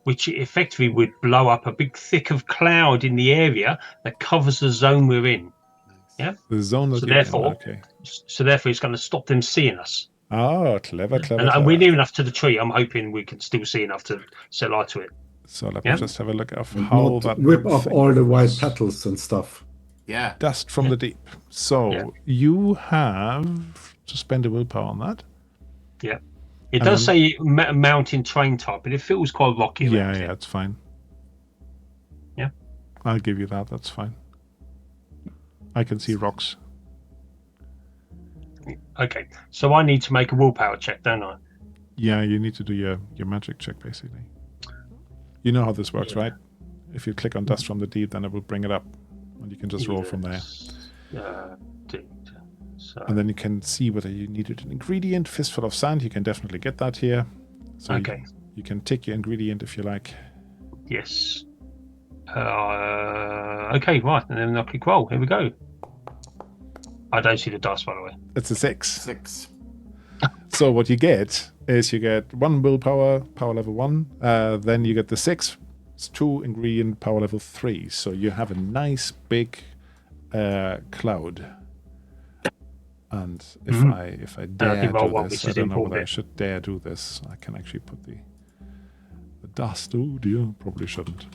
which effectively would blow up a big thick of cloud in the area that covers the zone we're in. Yeah. the zone that So you're in. therefore, Okay. it's going to stop them seeing us. Oh, clever. And we're near enough to the tree. I'm hoping we can still see enough to set light to it. So let me just have a look of And how not that whip up thing all the white works. petals and stuff. Yeah. Dust from the deep. So Yeah. you have to spend a willpower on that. Yeah. It And does then- say mountain terrain type, but it feels quite rocky. Yeah, around yeah, here. it's fine. Yeah. I'll give you that. That's fine. I can see rocks. Okay. So I need to make a willpower check, don't I? Yeah, you need to do your magic check, basically. You know how this works, right? If you click on Dust from the Deep, then it will bring it up. And you can just roll from there. So, And then you can see whether you needed an ingredient. Fistful of Sand, you can definitely get that here. So okay. you can tick your ingredient if you like. Yes. Okay, right. And then I'll click roll. Here we go. I don't see the dust, by the way. It's a 6. 6. So what you get is you get 1 willpower, power level 1. Then you get the 6. It's 2 ingredient, power level 3. So you have a nice big cloud. And if I dare roll do one, this, which I is don't know whether I important. should dare do this. I can actually put the dust. Oh dear, probably shouldn't.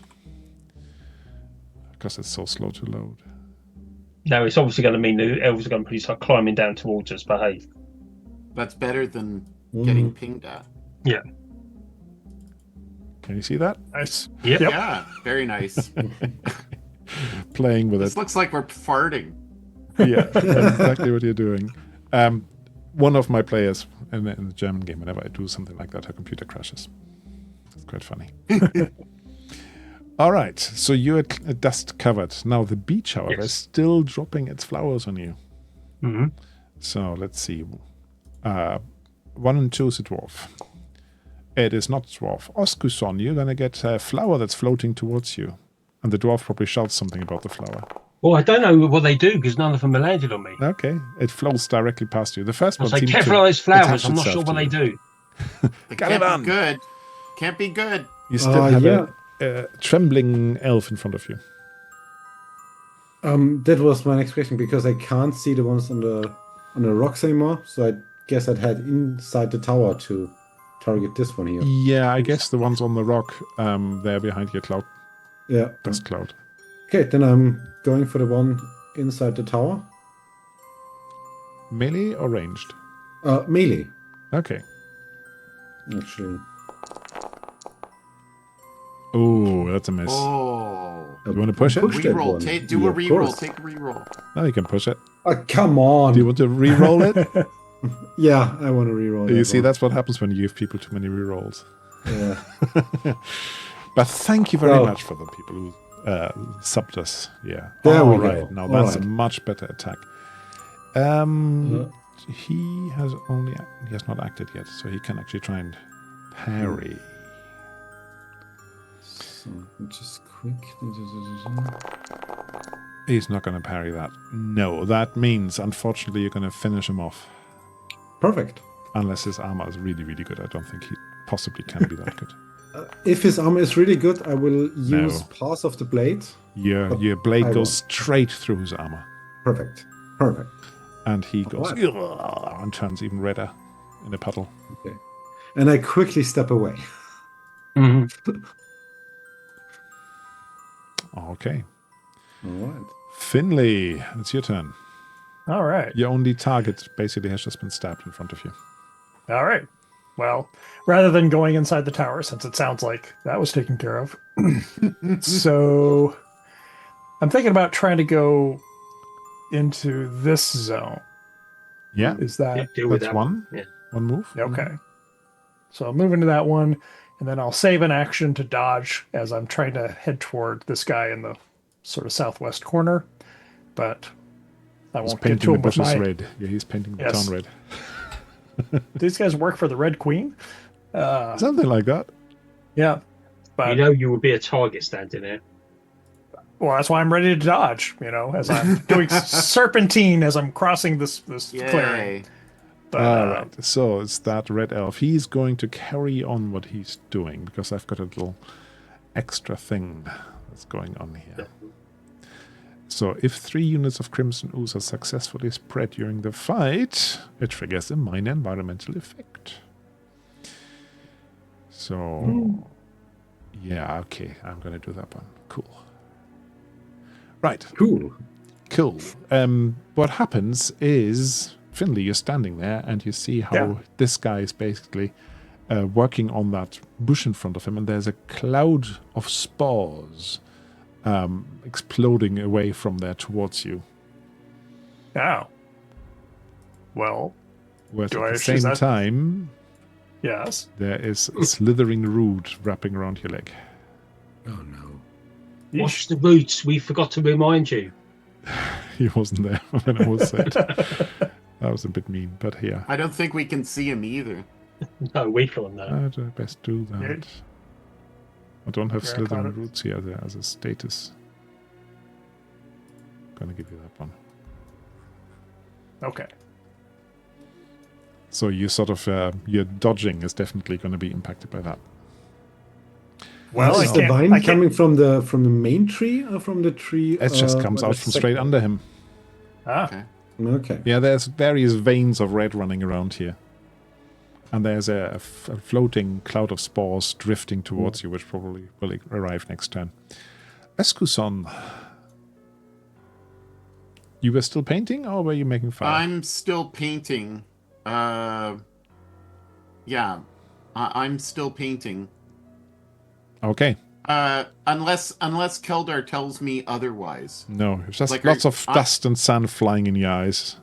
Because it's so slow to load. No, it's obviously going to mean the elves are going to start climbing down towards us, but hey. That's better than getting pinged at. Yeah. Can you see that? Nice. Yep. Yeah. Very nice. Playing with This it. looks like we're farting. Yeah, that's exactly what you're doing. One of my players in the German game, whenever I do something like that, her computer crashes. It's quite funny. All right, so you're dust covered. Now the beach, however, is still dropping its flowers on you. Mm-hmm. So let's see. 1 and 2 is a dwarf. It is not dwarf. Oskuson, you're going to get a flower that's floating towards you. And the dwarf probably shouts something about the flower. Well, I don't know what they do because none of them are landed on me. Okay, it flows directly past you. The first I one say, seems careful to of those flowers. attach I'm not itself sure to what they you. do. It Got it can't on. be good. Can't be good. You still have yeah. a trembling elf in front of you. That was my next question because I can't see the ones on the rocks anymore. So I guess I'd head inside the tower to target this one here. Yeah, I guess the ones on the rock there behind your cloud, Yeah. dust cloud. Okay, then I'm going for the one inside the tower. Melee or ranged? Melee, Okay. actually. Oh, that's a miss. Oh. You want to push it? Push that Reroll. one. Do Yeah, a of reroll. course. Take a reroll. No, you can push it. Come on. Do you want to re-roll it? Yeah, I want to reroll. You that see, one. that's what happens when you give people too many re-rolls. Yeah. But thank you very Oh. much for the people who subbed us. Yeah. There we All go. right. Now All that's a right. much better attack. He has not acted yet, so he can actually try and parry. So, just quick. He's not going to parry that. No, that means, unfortunately, you're going to finish him off. Perfect. Unless his armor is really, really good. I don't think he possibly can be that good. If his armor is really good, I will use No. Pass of the Blade. Your blade I goes straight through his armor. Perfect. Perfect. And he goes Alright. and turns even redder. in a puddle. Okay. And I quickly step away. Okay. All right. Finley, it's your turn. All right. Your only target basically has just been stabbed in front of you. All right. Well, rather than going inside the tower, since it sounds like that was taken care of, so I'm thinking about trying to go into this zone. Yeah, Is that Deal with that's that one. Yeah. One move. okay? So I'll move into that one, and then I'll save an action to dodge as I'm trying to head toward this guy in the sort of southwest corner. But I He's won't get painting to the him with bushes my. red. Yeah, he's painting the Yes. town red. These guys work for the Red Queen. Something like that. Yeah, but You know you will be a target standing there. well, that's why I'm ready to dodge. As I'm doing serpentine as I'm crossing this clearing. Yay. But All right. So it's that red elf. He's going to carry on what he's doing because I've got a little extra thing that's going on here. So if 3 units of Crimson Ooze are successfully spread during the fight, it triggers a minor environmental effect. So, yeah, okay, I'm going to do that one. Cool. Right. Cool. Cool. What happens is, Finley, you're standing there and you see how this guy is basically working on that bush in front of him, and there's a cloud of spores exploding away from there towards you. oh, well, Whereas Do at I the choose same that? time, yes. there is a slithering root wrapping around your leg. Oh no. Wash the roots. We forgot to remind you. He wasn't there when I was said. That was a bit mean, but here. I don't think we can see him either. No, weak on that. I'd best do that. Yeah. I don't have Yeah, slithering got it. roots here as a status. Gonna give you that one. Okay. So you sort of your dodging is definitely going to be impacted by that. Well, is I the can't, vine I can't- coming from the main tree or from the tree? It just comes where out the from straight second- under him. Ah, Okay. Okay. Yeah, there's various veins of red running around here. And there's a floating cloud of spores drifting towards you, which probably will arrive next turn. Escuson, you were still painting, or were you making fire? I'm still painting. Yeah. I'm still painting. Okay. Unless Keldar tells me otherwise. No, it's just Like, lots of dust and sand flying in your eyes.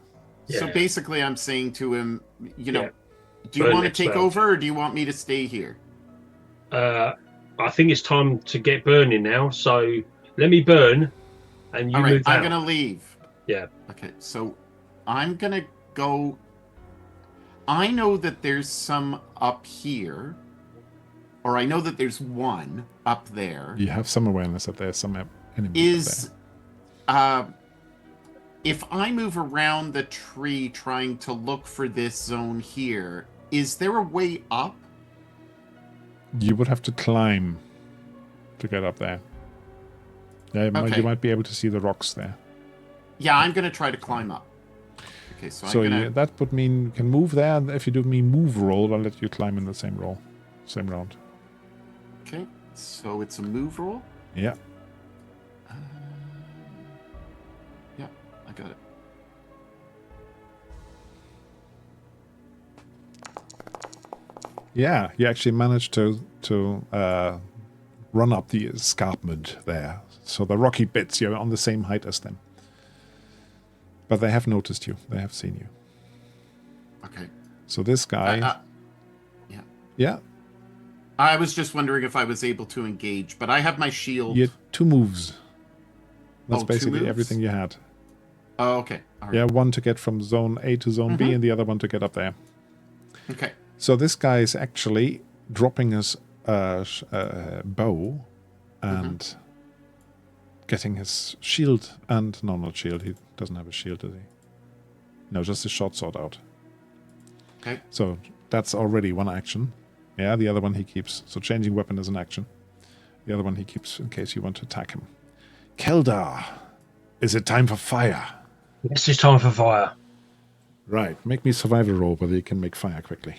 So Yeah. basically, I'm saying to him, Yeah. do you Burn want to next take round. over, or do you want me to stay here? I think it's time to get burning now. So let me burn, and you All right, move out. I'm gonna leave. Yeah. Okay, so I'm gonna go. I know that there's some up here, or I know that there's one up there. You have some awareness that there's some enemies Is up if I move around the tree trying to look for this zone here, is there a way up? there. You would have to climb to get up there. Yeah, Okay. you might be able to see the rocks there. Yeah, I'm gonna try to climb up. Okay, so So I'm gonna. that would mean you can move there. And if you do me move roll, I'll let you climb in the same round. Okay, so it's a move roll. Yeah. Yeah, I got it. Yeah, you actually managed to run up the escarpment there. So the rocky bits, you're on the same height as them. But they have noticed you. They have seen you. Okay. So this guy... Yeah. yeah, I was just wondering if I was able to engage, but I have my shield. you had 2 moves. That's Oh, 2 basically moves? everything you had. Oh, okay. All right. Yeah, one to get from zone A to zone B, Mhm. and the other one to get up there. Okay. So this guy is actually dropping his bow and getting his shield and... No, not shield. He doesn't have a shield, does he? No, just his short sword out. Okay. So that's already one action. Yeah, the other one he keeps. So changing weapon is an action. The other one he keeps in case you want to attack him. Keldar, is it time for fire? This is time for fire. Right. Make me survival roll whether you can make fire quickly.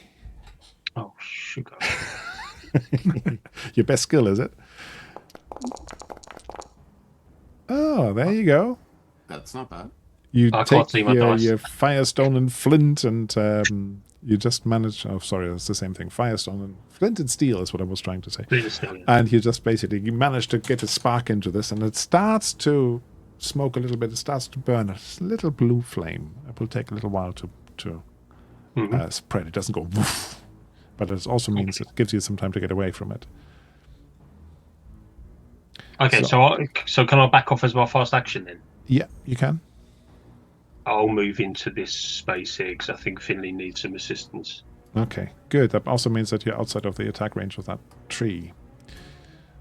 Oh, sugar. Your best skill, is it? Oh, there you go. That's not bad. You I take can't see my dice. your firestone and flint, and you just manage. Oh, sorry, it's the same thing. Firestone and flint and steel is what I was trying to say. And you just basically you manage to get a spark into this, and it starts to smoke a little bit. It starts to burn a little blue flame. It will take a little while to spread. It doesn't go woof, but it also means it gives you some time to get away from it. Okay, so can I back off as my fast action then? Yeah, you can. I'll move into this space here because I think Finley needs some assistance. Okay, good. That also means that you're outside of the attack range of that tree.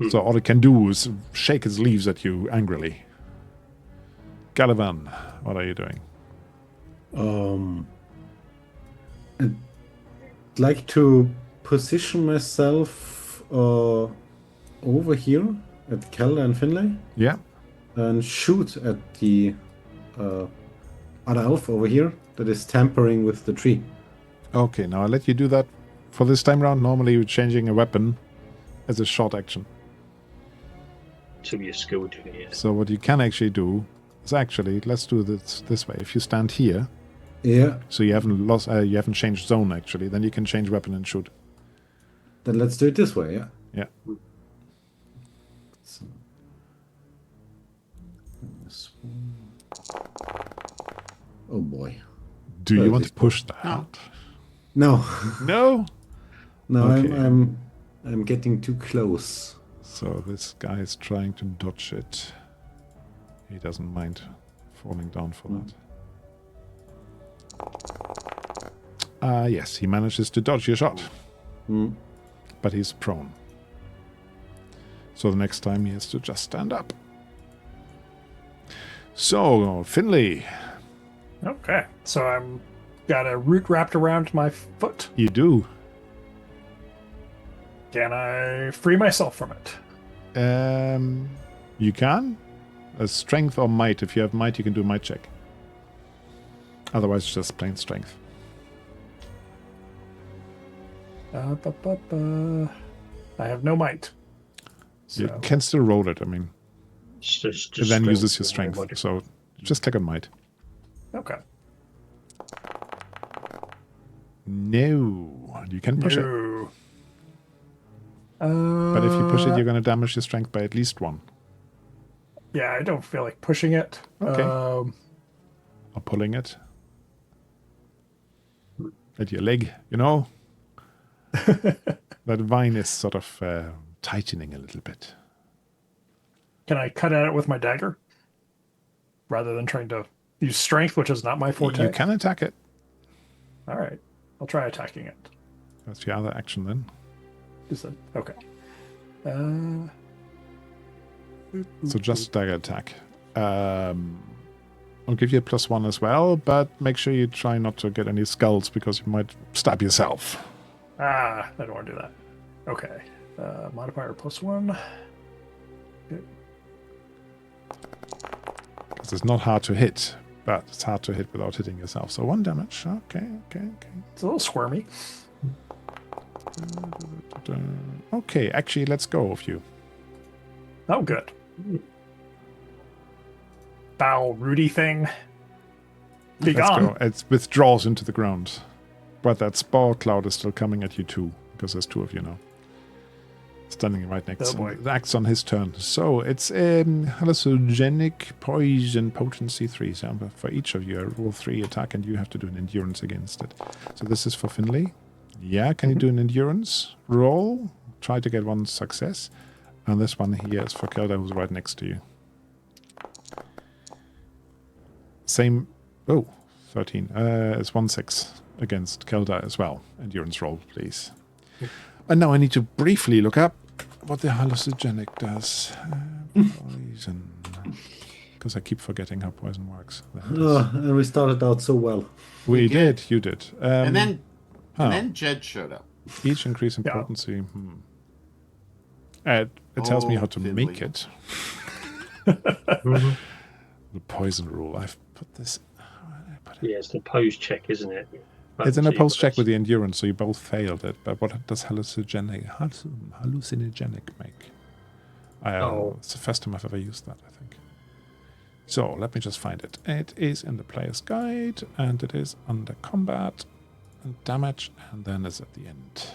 So all it can do is shake its leaves at you angrily. Galavan, what are you doing? I'd like to position myself over here at Kelda and Finlay Yeah. and shoot at the other elf over here that is tampering with the tree. Okay, now I'll let you do that for this time round. Normally you're changing a weapon as a short action. To be a skill to me, yeah. So what you can actually do is let's do this way. If you stand here, Yeah. so you haven't changed zone actually, then you can change weapon and shoot. Then let's do it this way, yeah? Yeah. So, this one. Oh boy. Do you want to push that? No. No? No, Okay. I'm getting too close. So this guy is trying to dodge it. He doesn't mind falling down for that. Yes, he manages to dodge your shot. But he's prone. So the next time he has to just stand up. So, Finley. Okay, so I'm got a root wrapped around my foot. You do. Can I free myself from it? You can. A strength or might. If you have might, you can do a might check. Otherwise, just plain strength. I have no might. So. You can still roll it. I mean, Just it then uses your strength. So just click on might. Okay. No, you can push it. No. But if you push it, you're going to damage your strength by at least 1. Yeah, I don't feel like pushing it. Okay. Or pulling it. At your leg, you know? That vine is sort of tightening a little bit. Can I cut at it with my dagger? Rather than trying to use strength, which is not my forte? You can attack it. All right. I'll try attacking it. That's your other action then. Is it? Okay. So just dagger attack. I'll give you a +1 as well, but make sure you try not to get any skulls because you might stab yourself. I don't want to do that. Okay. Modifier +1. Good. Because it's not hard to hit, but it's hard to hit without hitting yourself. So 1 damage. Okay. It's a little squirmy. Okay, actually, let's go with you. Oh, good. Foul, Rudy thing. Be Let's gone. go. It withdraws into the ground. But that spore cloud is still coming at you too, because there's 2 of you now. Standing right next to him. It acts on his turn. So it's hallucinogenic poison potency 3. So for each of you, I roll 3 attack, and you have to do an endurance against it. So this is for Finley. Yeah, can you do an endurance roll? Try to get 1 success. And this one here is for Kelda, who's right next to you. Same. Oh, 13. It's 1/6 against Kelda as well. Endurance roll, please. And now I need to briefly look up what the hallucinogenic does. Poison. Because I keep forgetting how poison works. And we started out so well. We did. You did. And then Jed showed up. Each increase in potency. It tells me how to Finley. make it. The poison rule. I've put this. Where did I put Yeah, it's an opposed check, isn't it? It's an opposed check with the endurance, so you both failed it. But what does hallucinogenic make? It's the first time I've ever used that, I think. So let me just find it. It is in the player's guide, and it is under combat and damage, and then it's at the end.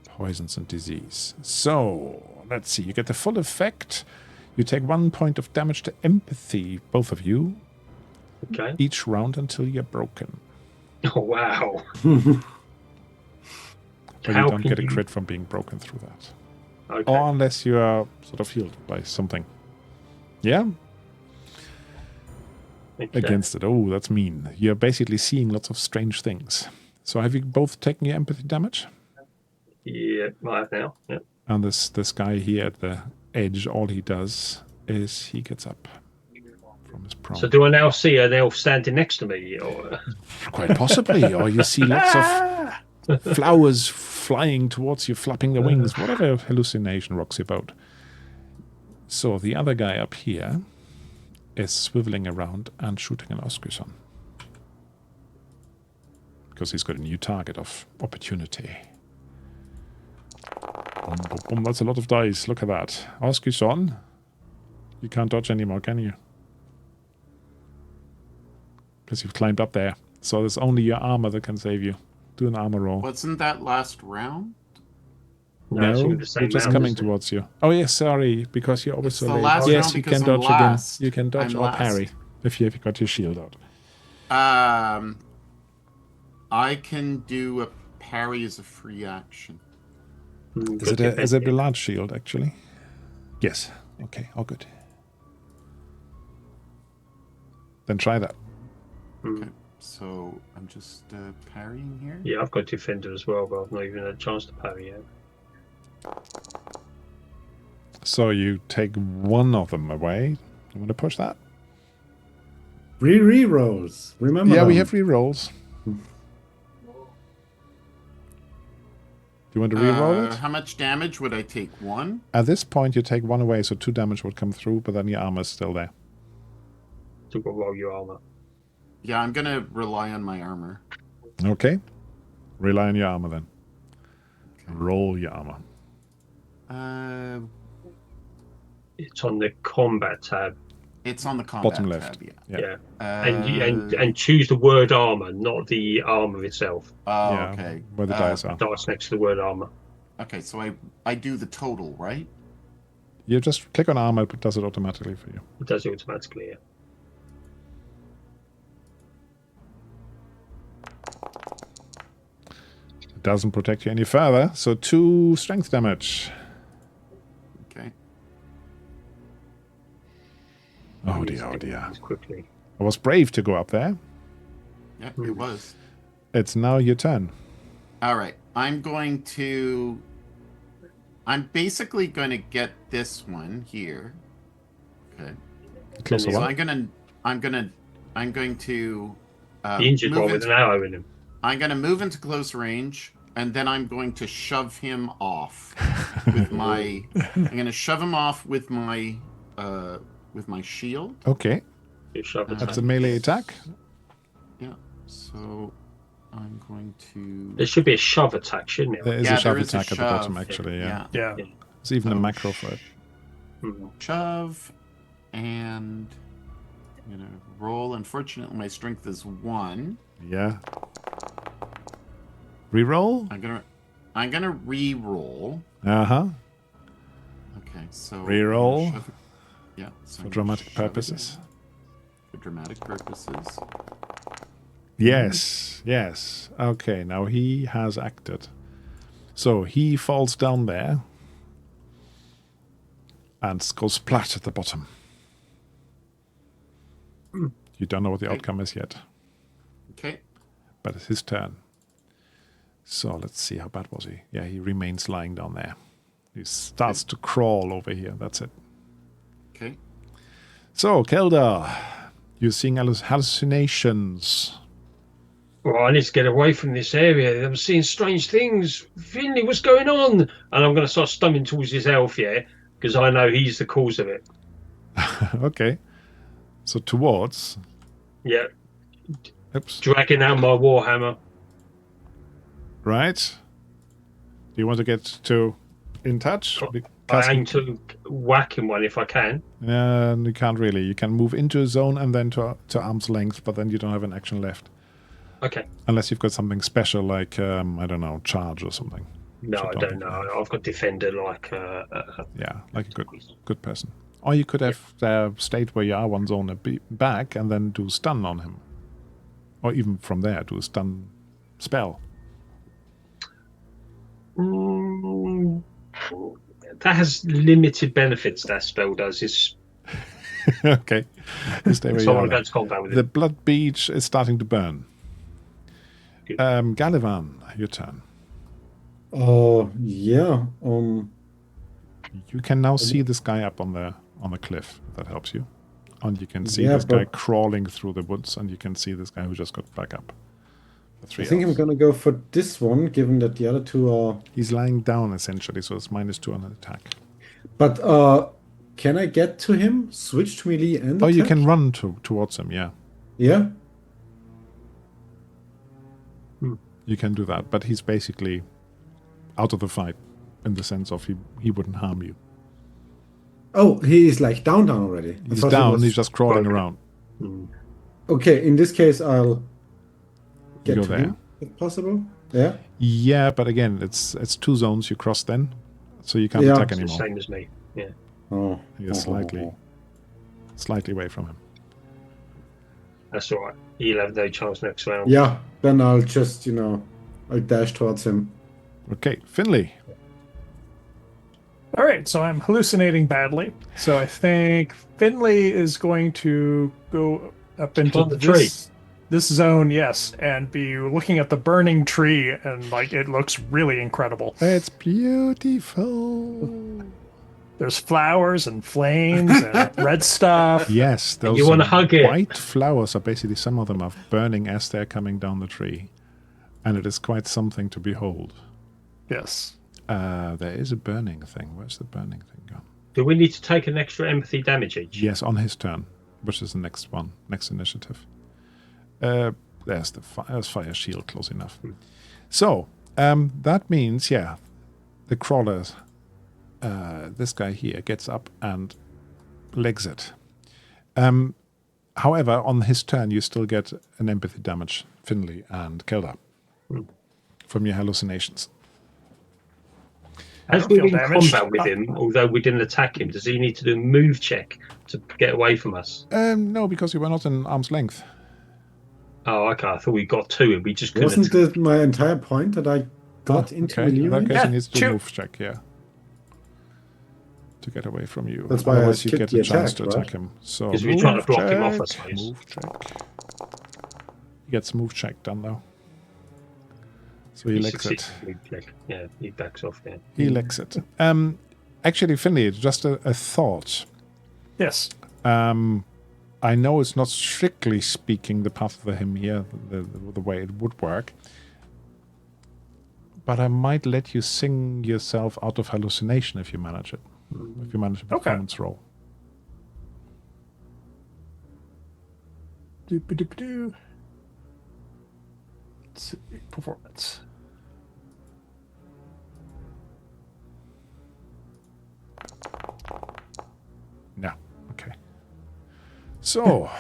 Poisons and disease. So let's see. You get the full effect. You take 1 point of damage to empathy, both of you. Okay. Each round until you're broken. Oh wow! But you don't get a crit from being broken through that. Okay. Or unless you are sort of healed by something. Yeah? Okay. Against it. Oh, that's mean. You're basically seeing lots of strange things. So have you both taken your empathy damage? Yeah, I have now. Yeah. And this guy here at the edge, all he does is he gets up from his prone. So do I now see an elf standing next to me? Or... Quite possibly. Or you see lots of flowers flying towards you, flapping their wings, whatever hallucination rocks your boat. So the other guy up here is swiveling around and shooting an Oscuson. Because he's got a new target of opportunity. Boom, boom, boom. That's a lot of dice. Look at that. Oscuson. You can't dodge anymore, can you? Because you've climbed up there. So there's only your armor that can save you. Do an armor roll. Wasn't that last round? No, it's No, the same you're just round, coming isn't it? towards you. Oh, yes, sorry, because you're always It's so the late. last Yes, round you because can I'm dodge again. last. You can dodge I'm or last. parry if you've got your shield out. I can do a parry as a free action. Is it a large shield, actually? Yes. Okay, all good. Then try that. Okay, so I'm just parrying here. Yeah, I've got defender as well, but I've not even had a chance to parry yet. So you take one of them away. You want to push that? Re-rolls. Remember Yeah, we them. have re-rolls. Do you want to re-roll it? How much damage would I take? 1? At this point, you take one away, so 2 damage would come through, but then your armor's still there. So go roll your armor. Yeah, I'm gonna rely on my armor. Okay. Rely on your armor then. Roll your armor. It's on the combat tab. It's on the combat Bottom left. tab, Yeah. yeah. And choose the word armor, not the armor itself. Oh, Yeah, okay. where the dice are. Dice next to the word armor. Okay, so I do the total, right? You just click on armor, it does it automatically for you. It does it automatically, yeah. It doesn't protect you any further, so 2 strength damage. Okay. Oh dear, oh dear. Quickly. I was brave to go up there. Yeah, it was. It's now your turn. All right. I'm basically going to get this one here. Okay. Closer So one. I'm going to The injured move one with into, an arrow in him. I'm going to move into close range, and then I'm going to shove him off with my. I'm going to shove him off with my shield. Okay, You shove it. that's a melee attack. Yeah. So I'm going to. There should be a shove attack, shouldn't it? There is Yeah, a shove there is a attack at the bottom, shove. actually, yeah. Yeah. There's even a Oh, macro for it. Mhm. Shove, and I'm gonna roll. Unfortunately, my strength is 1. Yeah. Reroll? I'm gonna re-roll. Uh-huh. Okay, so Reroll. Yeah. So For I'm gonna dramatic shove it purposes. in. For dramatic purposes. Yes, yes. Okay, now he has acted. So he falls down there and goes splat at the bottom. You don't know what the Okay. outcome is yet, Okay. but it's his turn. So let's see, how bad was he? Yeah, he remains lying down there. He starts to crawl over here. That's it. Okay. So, Keldar, you're seeing hallucinations. Well, I need to get away from this area. I'm seeing strange things. Finley, what's going on? And I'm going to start stumbling towards this elf, yeah, because I know he's the cause of it. Okay. So towards, Yeah. Oops. Dragging out my warhammer. Right. Do you want to get in touch? I aim to whack him one if I can. You can't really. You can move into a zone and then to arm's length, but then you don't have an action left. Okay. Unless you've got something special like, I don't know, charge or something. No, I don't know. I've got defender like... yeah, like a good person. Or you could have stayed where you are one zone back and then do stun on him. Or even from there, do a stun spell. That has limited benefits, that spell does. It's... Okay. Stay where so you I'm are. going to combat with The it. blood beach is starting to burn. Galavan, your turn. Yeah. You can now see this guy up on the cliff. If that helps you. And you can see this guy crawling through the woods, and you can see this guy who just got back up. I think I'm gonna go for this one, given that the other two are... He's lying down, essentially, so it's -2 on an attack. But can I get to him, switch to melee and Oh, attack? you can run towards him, yeah. Yeah? You can do that, but he's basically out of the fight, in the sense of he wouldn't harm you. Oh, he is like down already. He's down, he's just crawling around. Okay, in this case, I'll get go to there. him, if possible. Yeah? Yeah, but again, it's 2 zones you cross then, so you can't attack It's the anymore. same as me. Yeah. Oh. You're slightly away from him. That's all right. He'll have no chance next round. Yeah, then I'll just, I'll dash towards him. Okay, Finley. All right, so I'm hallucinating badly. So I think Finley is going to go up into the tree. This zone, yes, and be looking at the burning tree, and like it looks really incredible. It's beautiful. There's flowers and flames and red stuff. Yes, those you want to hug it. white flowers are basically, some of them are burning as they're coming down the tree. And it is quite something to behold. Yes. There is a burning thing. Where's the burning thing gone? Do we need to take an extra empathy damage each? Yes, on his turn, which is the next initiative. There's fire shield close enough. So, that means, the crawlers, this guy here gets up and legs it. However, on his turn, you still get an empathy damage, Finley and Kelda, from your hallucinations. As we're in combat with him, although we didn't attack him, does he need to do a move check to get away from us? No, because you were not in arm's length. Oh, okay. I thought we got to him. We just couldn't. Wasn't it my entire point that I got into okay. melee In that range? case, he needs to do shoot. a move check, to get away from you. That's why I Otherwise, you skipped get the the chance attack, to right? attack him. So Because we're trying to block him off, I check, suppose. Move check. He gets move check done though. So he legs it. Yeah, he backs off. Yeah. He legs it. Actually, Finley, just a thought. Yes. I know it's not strictly speaking the path of the hymn here, the way it would work, but I might let you sing yourself out of hallucination if you manage it. If you manage a performance roll. Doop-a-doop-a-doo. Let's see. Performance. No. Okay. So,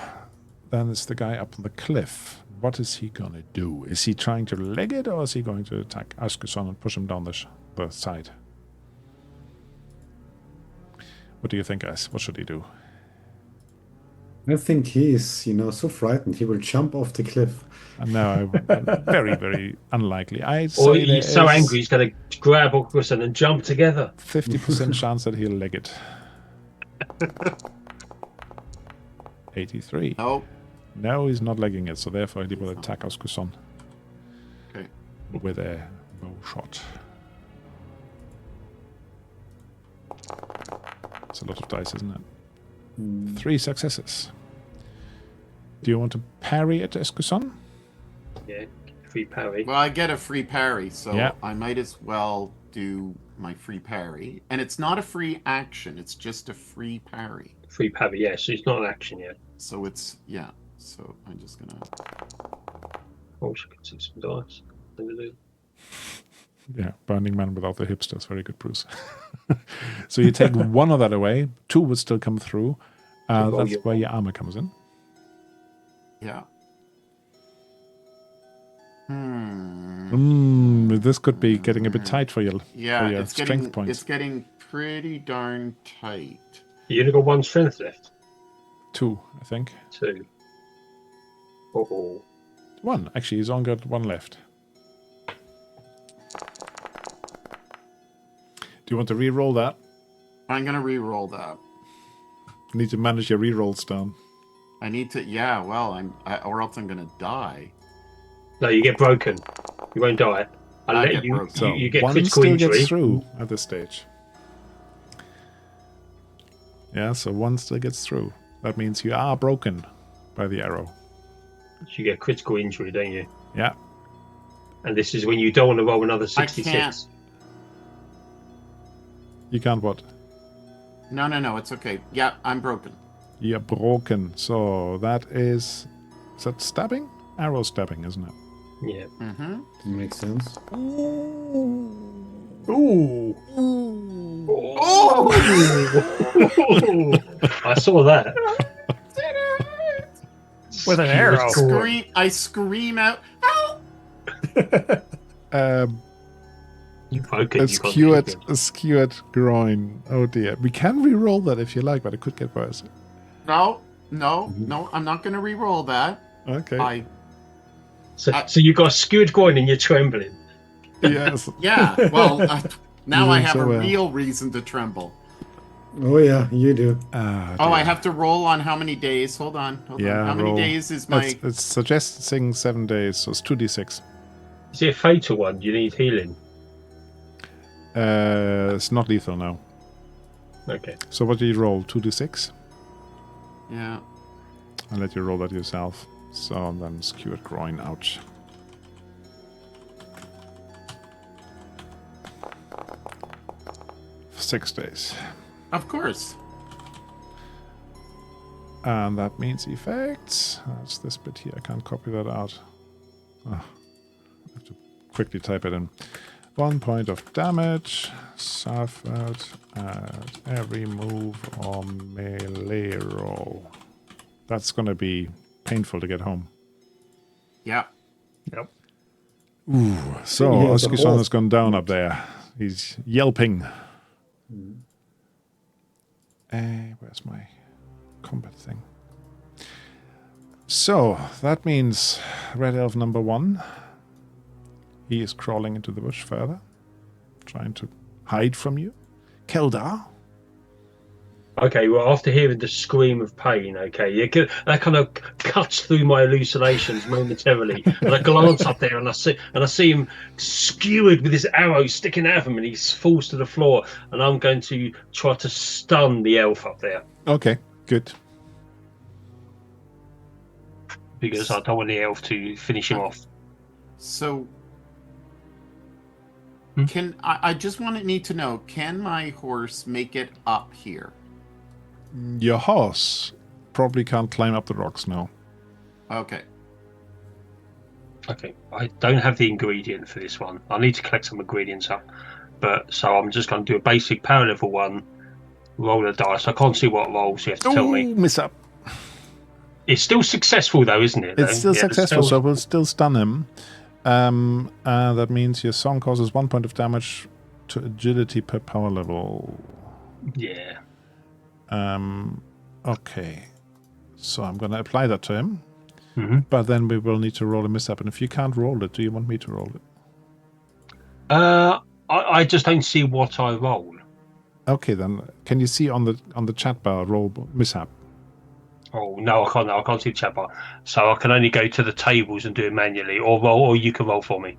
then it's the guy up on the cliff. What is he going to do? Is he trying to leg it, or is he going to attack Askeson and push him down the side? What do you think, guys? What should he do? I think he is, so frightened. He will jump off the cliff. No, very, very unlikely. I'd Or say he's so angry he's going to grab Okrison and jump together. 50% chance that he'll leg it. 83. Oh, No, he's not legging it, so therefore he will attack Askeson okay. with a bow shot. It's a lot of dice, isn't it? 3 successes. Do you want to parry at Askeson? Yeah, free parry. Well, I get a free parry, so Yeah. I might as well do my free parry. And it's not a free action, it's just a free parry. Free parry, yes. Yeah, so it's not an action yet. So it's, yeah. So I'm just gonna. Oh, she can see some dice. Yeah, Burning Man without the hipsters. Very good, Bruce. So you take one of that away. 2 would still come through. That's where your armor comes in. Yeah. This could be getting a bit tight for your it's strength points. It's getting pretty darn tight. You only got 1 strength left. 2, I think. 2. Oh. 1. Actually, he's only got 1 left. Do you want to re-roll that? I'm gonna re-roll that. You need to manage your re-rolls down. I need to. Yeah. Well, or else I'm gonna die. No, you get broken. You won't die. I get broken. So you get 1 critical still injury. gets through at this stage. Yeah, so 1 still gets through. That means you are broken by the arrow. You get critical injury, don't you? Yeah. And this is when you don't want to roll another 66. I can't. You can't what? No. It's okay. Yeah, I'm broken. You're broken. So that is that stabbing? Arrow stabbing, isn't it? Yeah. Mm-hmm. Makes sense. Ooh. Oh! I saw that. With an arrow. I scream out, help! You broken. A skewered groin. Oh dear. We can re-roll that if you like, but it could get worse. No, I'm not going to re-roll that. Okay. So you got a skewered groin and you're trembling. Yes. Yeah, well, now I have so a well. real reason to tremble. Oh yeah, you do. I have to roll on how many days? Hold on. Yeah, How many roll. days is my... It's suggesting 7 days, so it's 2d6. Is it a fatal one? Do you need healing? It's not lethal now. Okay. So what do you roll? 2d6? Yeah. I'll let you roll that yourself. So then skewered groin, ouch. For 6 days. Of course. And that means effects. That's this bit here. I can't copy that out. Oh, I have to quickly type it in. 1 point of damage suffered at every move or melee roll. That's going to be painful to get home. Yeah. Yep. Ooh, so Yeah, the Oski-san horse. has gone down up there. He's yelping. Where's my combat thing? So, that means Red Elf number 1. He is crawling into the bush further, trying to hide from you. Keldar? Okay, well, after hearing the scream of pain, that kind of cuts through my hallucinations momentarily. And I glance up there and I see him skewered with his arrow sticking out of him, and he falls to the floor. And I'm going to try to stun the elf up there Okay, good. because I don't want the elf to finish him off. So, I just need to know, can my horse make it up here? Your horse probably can't climb up the rocks now. Okay. Okay, I don't have the ingredient for this one. I need to collect some ingredients up. So I'm just going to do a basic power level 1, roll a dice. I can't see what rolls, you have to tell me. Miss up. It's still successful though, isn't it? It's still successful, so we'll still stun him. That means your song causes 1 point of damage to agility per power level. Yeah. Okay. So I'm going to apply that to him. Mm-hmm. But then we will need to roll a miss-up. And if you can't roll it, do you want me to roll it? I just don't see what I roll. Okay, then. Can you see on the chat bar roll mishap? Oh no, I can't. No, I can't see the chat bar. So I can only go to the tables and do it manually, or you can roll for me.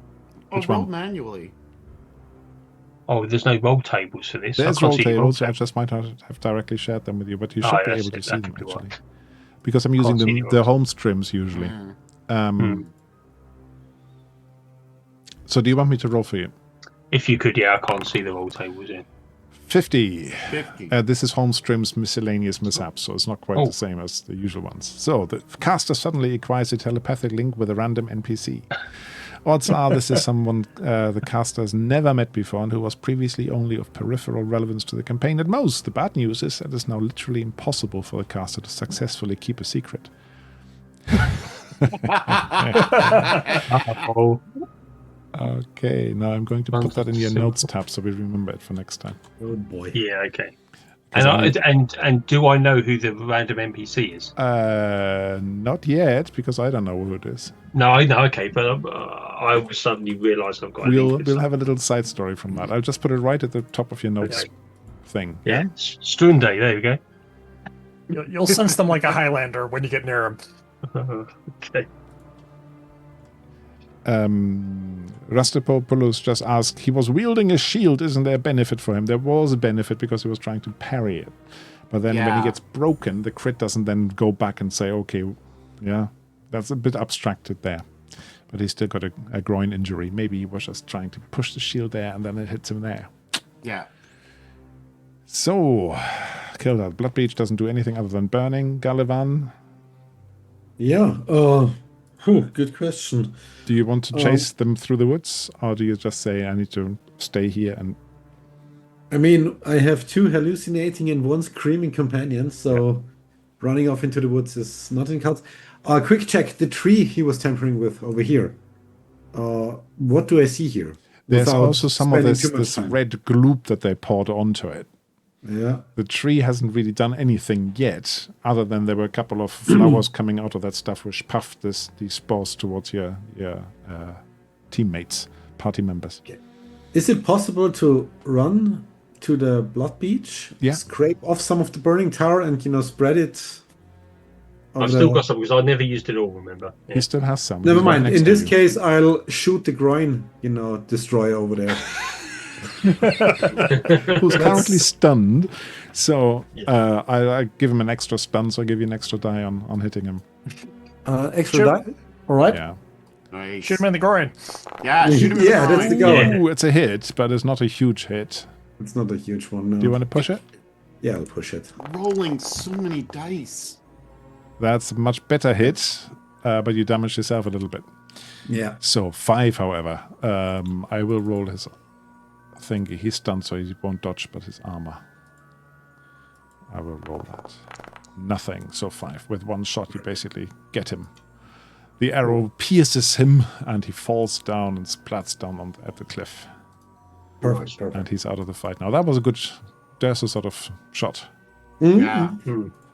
Which roll one? manually. Oh, there's no roll tables for this. There's I can't roll see your tables. I just might not have directly shared them with you, but you should be that's able to it. see That them could be actually. right. Because I'm using Can't see the yours. home streams usually. So do you want me to roll for you? If you could, yeah, I can't see the roll tables. Yeah. 50. 50. This is Holmström's miscellaneous mishaps, so it's not quite the same as the usual ones. So the caster suddenly acquires a telepathic link with a random NPC. Odds are this is someone the caster has never met before and who was previously only of peripheral relevance to the campaign at most. The bad news is it is now literally impossible for the caster to successfully keep a secret. Oh, Okay, now I'm going to put that in your notes tab so we remember it for next time. Oh boy. yeah, okay. And do I know who the random NPC is? Not yet, because I don't know who it is. No, I know. Okay, but I will suddenly realise I've got. We'll have a little side story from that. I'll just put it right at the top of your notes Okay. thing. Yeah, Stunde. There we go. You'll sense them like a Highlander when you get near them. Okay. Rastapopoulos just asked, he was wielding a shield, isn't there a benefit for him? There was a benefit because he was trying to parry it. But then when he gets broken, the crit doesn't then go back and say, okay, yeah, that's a bit abstracted there. But he's still got a groin injury. Maybe he was just trying to push the shield there and then it hits him there. Yeah. So, kill that. Bloodmarch doesn't do anything other than burning. Galavan, Yeah. Good question. do you want to chase them through the woods? Or do you just say, I need to stay here and... I mean, I have 2 hallucinating and 1 screaming companions, so running off into the woods is not in cards. Quick check, the tree he was tampering with over here. What do I see here? There's Without also some of spending too much this time. red gloop that they poured onto it. Yeah. The tree hasn't really done anything yet, other than there were a couple of flowers coming out of that stuff which puffed these spores towards your teammates, party members. Is it possible to run to the blood beach, Yeah. scrape off some of the burning tar, and spread it? I've still got some because I never used it all. Remember? He still has some. Never He's right mind. next In to this you. case, I'll shoot the groin, destroyer over there. Who's currently stunned. So I give him an extra stun, so I give you an extra die on hitting him. Extra Sure. die. All right. Yeah. Nice. Shoot him in the groin. Yeah, shoot him in Yeah, the that's the groin. goal. Ooh, it's a hit, but it's not a huge hit. It's not a huge one. No. Do you want to push it? Yeah, I'll push it. Rolling so many dice. That's a much better hit, but you damage yourself a little bit. Yeah. So 5, however. I will roll his thingy. He's stunned, so he won't dodge, but his armor. I will roll that. Nothing. So 5. With one shot, you basically get him. The arrow pierces him, and he falls down and splats down at the cliff. Perfect. And he's out of the fight now. That was a good Dursa sort of shot. Yeah.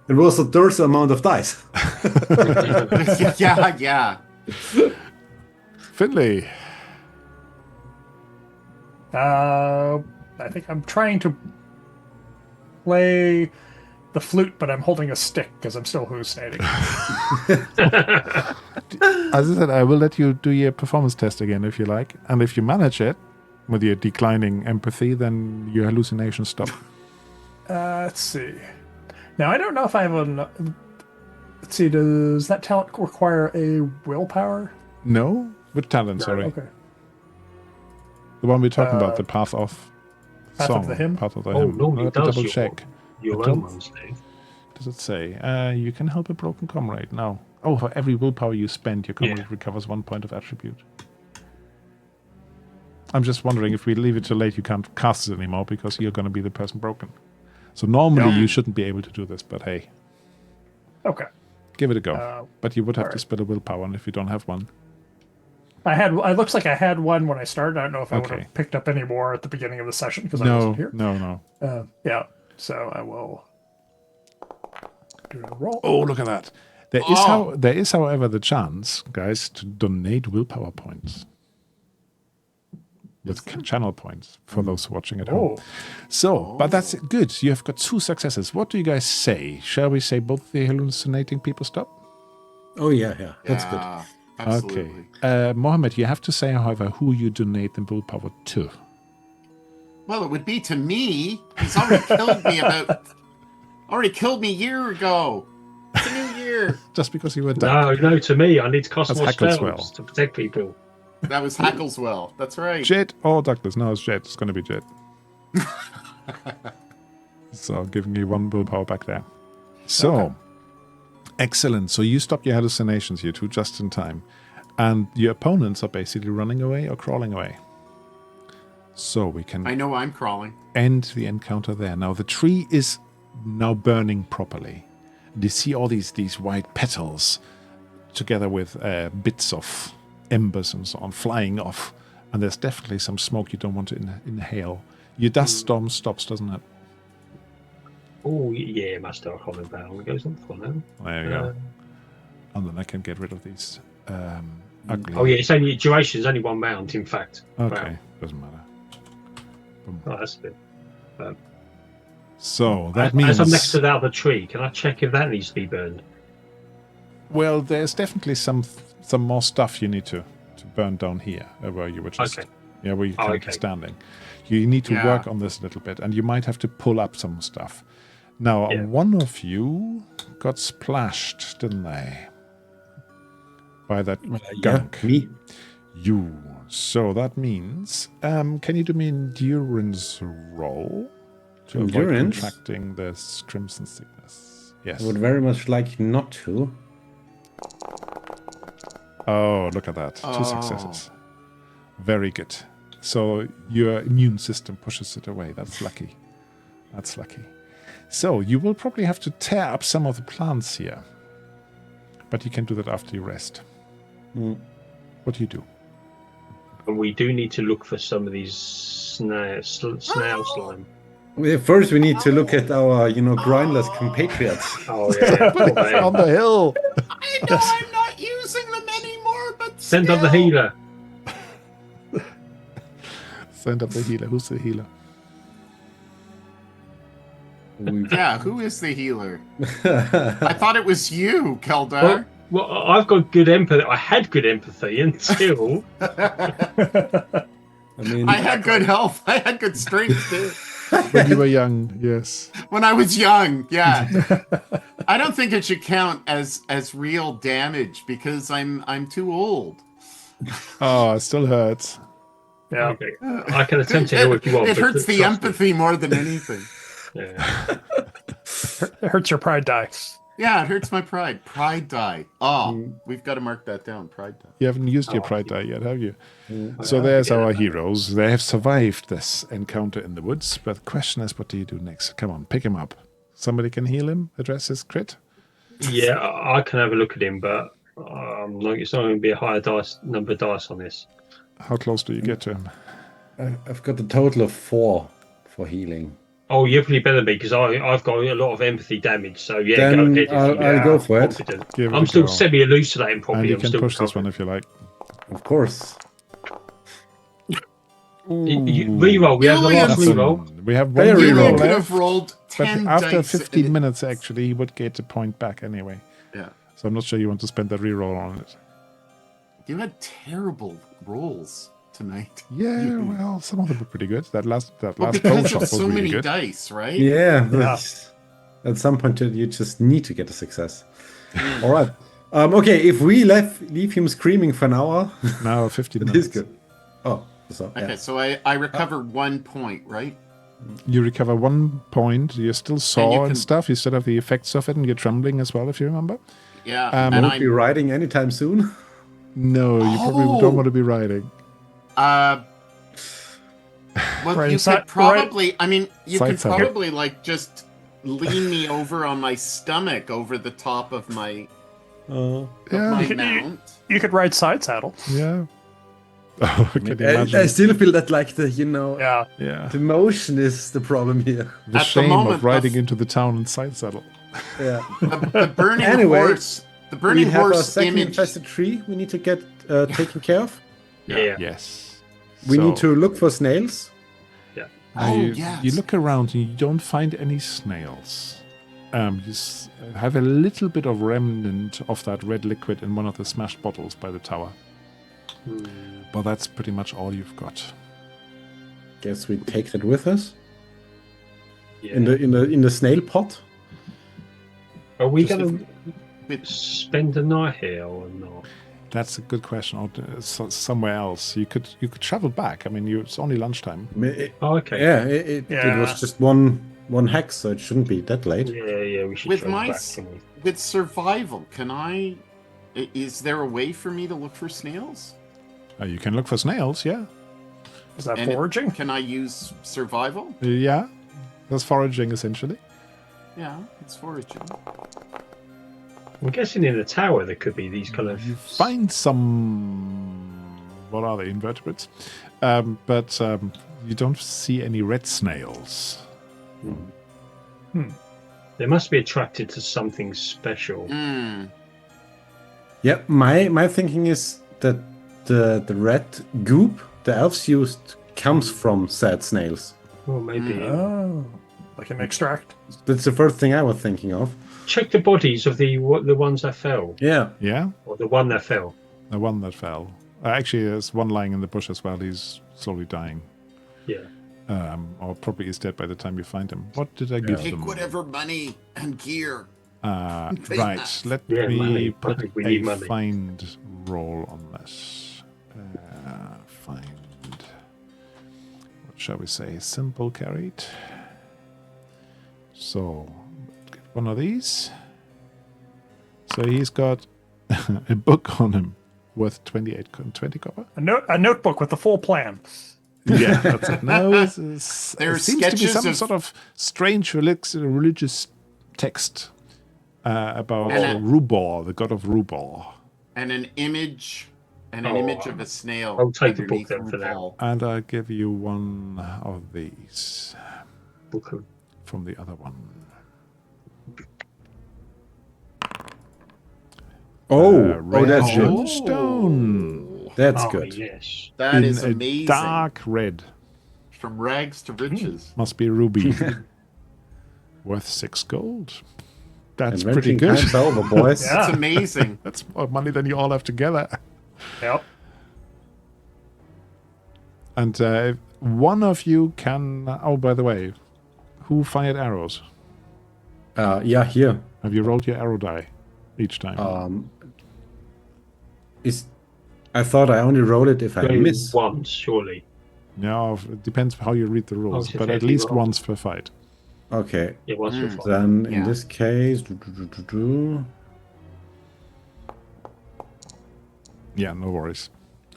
It was a third amount of dice. yeah. Finley. I think I'm trying to play the flute, but I'm holding a stick because I'm still hallucinating. As I said, I will let you do your performance test again if you like. And if you manage it with your declining empathy, then your hallucinations stop. Let's see. Now, I don't know if I have a... Let's see, does that talent require a willpower? No? With talent, sorry. Okay. The one we're talking about, the Path of Path Song. of the Hymn? Path of the Oh, Hymn. normally I'll it does double your- check. Your It own does. ones, Dave. Does it say? You can help a broken comrade. No. Oh, for every willpower you spend, your comrade recovers 1 point of attribute. I'm just wondering if we leave it too late, you can't cast it anymore because you're going to be the person broken. So normally you shouldn't be able to do this, but hey, Okay. give it a go. But you would have to alright. spend a willpower, and if you don't have one, It looks like I had one when I started. I don't know if I would Okay. have picked up any more at the beginning of the session because I no, wasn't here. no. Yeah. So I will do a roll. Oh, look at that. There is, however, the chance, guys, to donate willpower points. With channel points for those watching at home. So, but that's good. You have got 2 successes. What do you guys say? Shall we say both the hallucinating people stop? Oh yeah. That's good. Yeah, absolutely. Okay. Mohammed, you have to say, however, who you donate the willpower to. Well, it would be to me. He's already killed me a year ago. It's a new year. Just because you were done. No, to me, I need to cast That's more Hackleswell. spells to protect people. That was Hackleswell. That's right. Jet or Douglas? No, it's Jet. It's going to be Jet. So giving you 1 willpower back there. So, Okay. excellent. So you stopped your hallucinations, you two, just in time. And your opponents are basically running away or crawling away. So we can I know I'm crawling. end the encounter there. Now the tree is now burning properly. You see all these white petals together with bits of embers and so on flying off. And there's definitely some smoke you don't want to inhale. Your dust storm stops, doesn't it? Oh, yeah, my star coming down. It goes on for now. There you go. And then I can get rid of these ugly... Oh, yeah, it's only duration is only 1 round, in fact. Okay, doesn't matter. Boom. Oh, that's good. So that means... As I'm next to the other tree, can I check if that needs to be burned? Well, there's definitely some more stuff you need to burn down here, where you were just... Okay. Yeah, where you're currently standing. You need to work on this a little bit, and you might have to pull up some stuff. Now, one of you got splashed, didn't they? By that gunk. Yeah, me. You. So that means... can you do me an endurance roll? To avoid Endurance? contracting this crimson sickness. Yes. I would very much like not to. Oh, look at that. 2 Oh. successes. Very good. So your immune system pushes it away. That's lucky. That's lucky. So you will probably have to tear up some of the plants here. But you can do that after you rest. What do you do? And we do need to look for some of these snail slime. Well, first, we need to look at our, grindless compatriots. Oh, yeah. Put it on the hill. I know I'm not using them anymore, but Send up the still. healer. Send up the healer. Who's the healer? Yeah, who is the healer? I thought it was you, Keldar. Well, I've got good empathy. I had good empathy until... I mean, I had good health. I had good strength too. When you were young, yes. When I was young, yeah. I don't think it should count as real damage because I'm too old. Oh, it still hurts. Yeah. Okay. I can attempt to heal if you want. It but hurts the trust me. empathy more than anything. Yeah. It hurts your pride die. Yeah, it hurts my pride. Pride die. Oh, we've got to mark that down. Pride die. You haven't used your pride die yet, have you? So there's our heroes. They have survived this encounter in the woods. But the question is, what do you do next? Come on, pick him up. Somebody can heal him, address his crit. Yeah, I can have a look at him, but it's not going to be a higher number of dice on this. How close do you get to him? I've got a total of 4 for healing. Oh, you probably better be, because I've got a lot of empathy damage. So yeah, Then go ahead. if I'll you're go for it. confident. Give it I'm a still go. semi-elucidating And properly. you I'm can still push this covered. one if you like. Of course. Reroll. We have the last Julian. reroll. We have one Very Julian reroll could left. have rolled But 10 after dice 15 and- minutes, actually, he would get a point back anyway. Yeah. So I'm not sure you want to spend that reroll on it. You had terrible rolls tonight. Yeah, well, some of them were pretty good. That last Well, bow because shot of was so really many good. dice, right? Yeah, but at some point you just need to get a success. All right. Okay, if we leave him screaming for an hour, Now 15 it minutes. is good. Oh, so Okay, so I recover 1 point, right? You recover 1 point. You're still sore and can- stuff. You still have the effects of it, and you're trembling as well, if you remember. Yeah. Um, and won't be riding anytime soon. No, you probably Oh. don't want to be riding. well, Right, you side- could probably. I mean, you Side could saddle. probably like just lean me over on my stomach over the top of my Yeah, mount. You could ride side saddle. yeah. Oh, can you imagine? I still feel that like the Yeah. Yeah. the motion is the problem here. The At the shame moment, of riding the- into the town in side saddle. Yeah. The burning Anyway, horse. The We burning have a horse second image. infested tree we need to get taken care of. Yeah. Yes. We So, need to look for snails. now Oh, you, yes. you look around and you don't find any snails. Have a little bit of remnant of that red liquid in one of the smashed bottles by the tower. But that's pretty much all you've got. Guess we take that with us Yeah. in the snail pot. Are we Just going to spend the night here or not? That's a good question. Or somewhere else. You could travel back. I mean, it's only lunchtime. Oh, okay. Yeah, it was just one hex, so it shouldn't be that late. Yeah, we should With travel my back. s- Can we? With survival, is there a way for me to look for snails? You can look for snails, yeah. Is that And foraging? Can I use survival? Yeah. That's foraging, essentially. Yeah, it's foraging. I'm guessing in the tower there could be these kind of. You find some... What are they? Invertebrates? But you don't see any red snails. They must be attracted to something special. Hmm. Yeah, my thinking is that the red goop the elves used comes from sad snails. Well, maybe. Oh, like an extract. That's the first thing I was thinking of. Check the bodies of the ones that fell, Yeah. Yeah? or the one that fell. The one that fell. Actually, there's one lying in the bush as well. He's slowly dying. Yeah. Or probably is dead by the time you find him. What did I give Take them? whatever money and gear. Right. Let Yeah, me money. put Money. We a need money. find roll on this. Find. What shall we say? Simple carried. So, get one of these. So he's got a book on him worth 20 copper. A notebook with the full plan. Yeah, that's it. No, There are it seems to be sketches some of- sort of strange religious text about And Rubor, the god of Rubor. And an image of a snail. I'll take the book underneath then for now. RuPaul. And I'll give you one of these Book of- from the other one. That's red good. stone. That's Oh, good. yes. That In is a amazing. dark red. From rags to riches. Must be ruby. Worth 6 gold. That's And pretty renting good. time's over, boys. Yeah. It's amazing. That's more money than you all have together. Yep. And one of you can... Oh, by the way, who fired arrows? Yeah, here. Have you rolled your arrow die each time? I thought I only roll it if I Go miss. once, surely. No, it depends how you read the rules, it's but okay at if you least roll. once per fight. Okay, Yeah, once Mm. before. then in Yeah. this case, Yeah, no worries.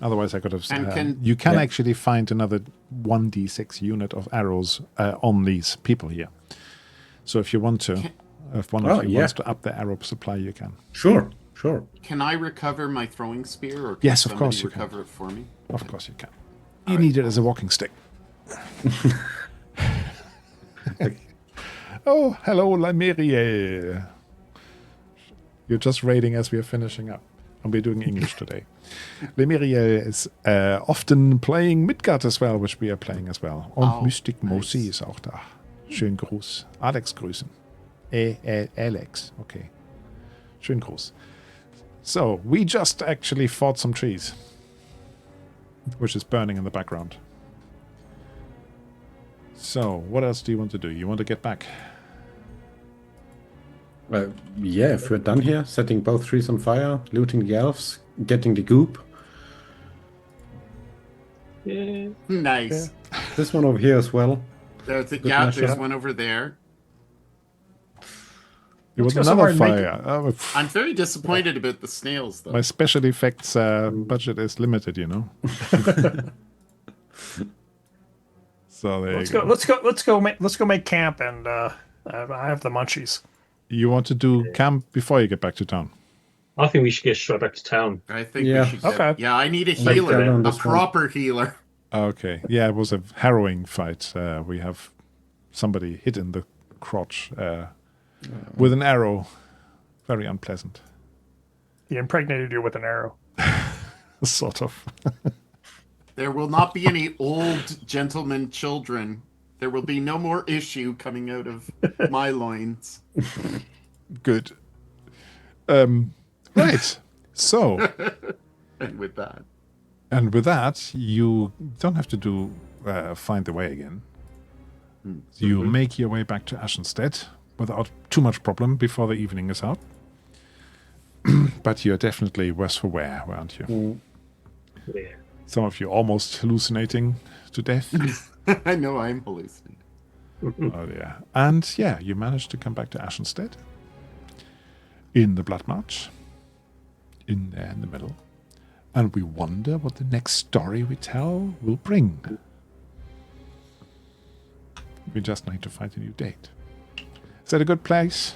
Otherwise, I could have. And you can yeah. actually find another 1d6 unit of arrows on these people here. So if you want to, if one of you wants to up the arrow supply, you can. sure. Can I recover my throwing spear, or can Yes, of somebody course you can. recover it for me? Of course, you can. You need it as a walking stick. Oh, hello, Lameriel. You're just raiding as we are finishing up. And we're doing English today. Lemiriel is often playing Midgard as well, which we are playing as well. Und Oh, Mystic nice. Mosi ist auch da. Schönen Gruß. Alex grüßen. Alex, okay. Schönen Gruß. So, we just actually fought some trees, which is burning in the background. So, what else do you want to do? You want to get back? Yeah, if we're done here, setting both trees on fire, looting the elves, getting the goop. Yeah. Nice. This one over here as well. There's mashup. one over there. You want go another somewhere and make fire? Oh, I'm very disappointed about the snails, though. my special effects budget is limited, you know. So there Let's you go. Let's go make camp, and I have the munchies. You want to do camp before you get back to town? I think we should get straight back to town. I think Yeah. we should get, Okay. Yeah, I need a Like healer. that on A this one. proper healer. Okay. Yeah, it was a harrowing fight. We have somebody hit in the crotch with an arrow. Very unpleasant. He impregnated you with an arrow. Sort of. There will not be any old gentlemen children. There will be no more issue coming out of my loins. Good. Right. So, And with that. and with that, you don't have to do find the way again. You make your way back to Ashenstead without too much problem before the evening is out. but you're definitely worse for wear, aren't you? Mm. Yeah. Some of you almost hallucinating to death. I know I'm hallucinating. Oh, yeah. And yeah, you managed to come back to Ashenstead in the Bloodmarch, in there in the middle. And we wonder what the next story we tell will bring. We just need to find a new date. Is that a good place?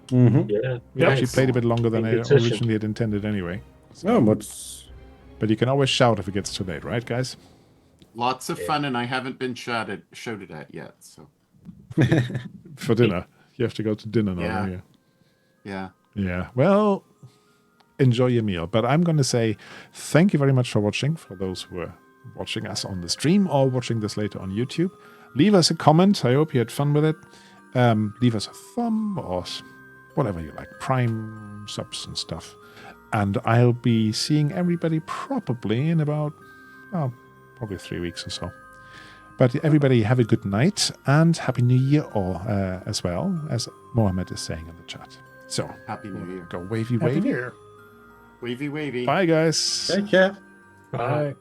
Mm-hmm. Yeah. We Yeah, actually it's played a bit longer than I in good session. originally had intended anyway. Oh, but But you can always shout if it gets too late, right, guys? Lots of fun, and I haven't been shouted at yet. So For dinner. You have to go to dinner now, Yeah. don't you? yeah, Yeah. Well, enjoy your meal. But I'm going to say thank you very much for watching, for those who are watching us on the stream or watching this later on YouTube. Leave us a comment. I hope you had fun with it. Leave us a thumb or whatever you like. Prime subs and stuff. And I'll be seeing everybody probably in about, probably 3 weeks or so. But everybody have a good night and Happy New Year or as well, as Mohammed is saying in the chat. So, Happy New Year. go wavy Happy New wavy. Year. Wavy, wavy. Bye, guys. Take care. Bye. Bye.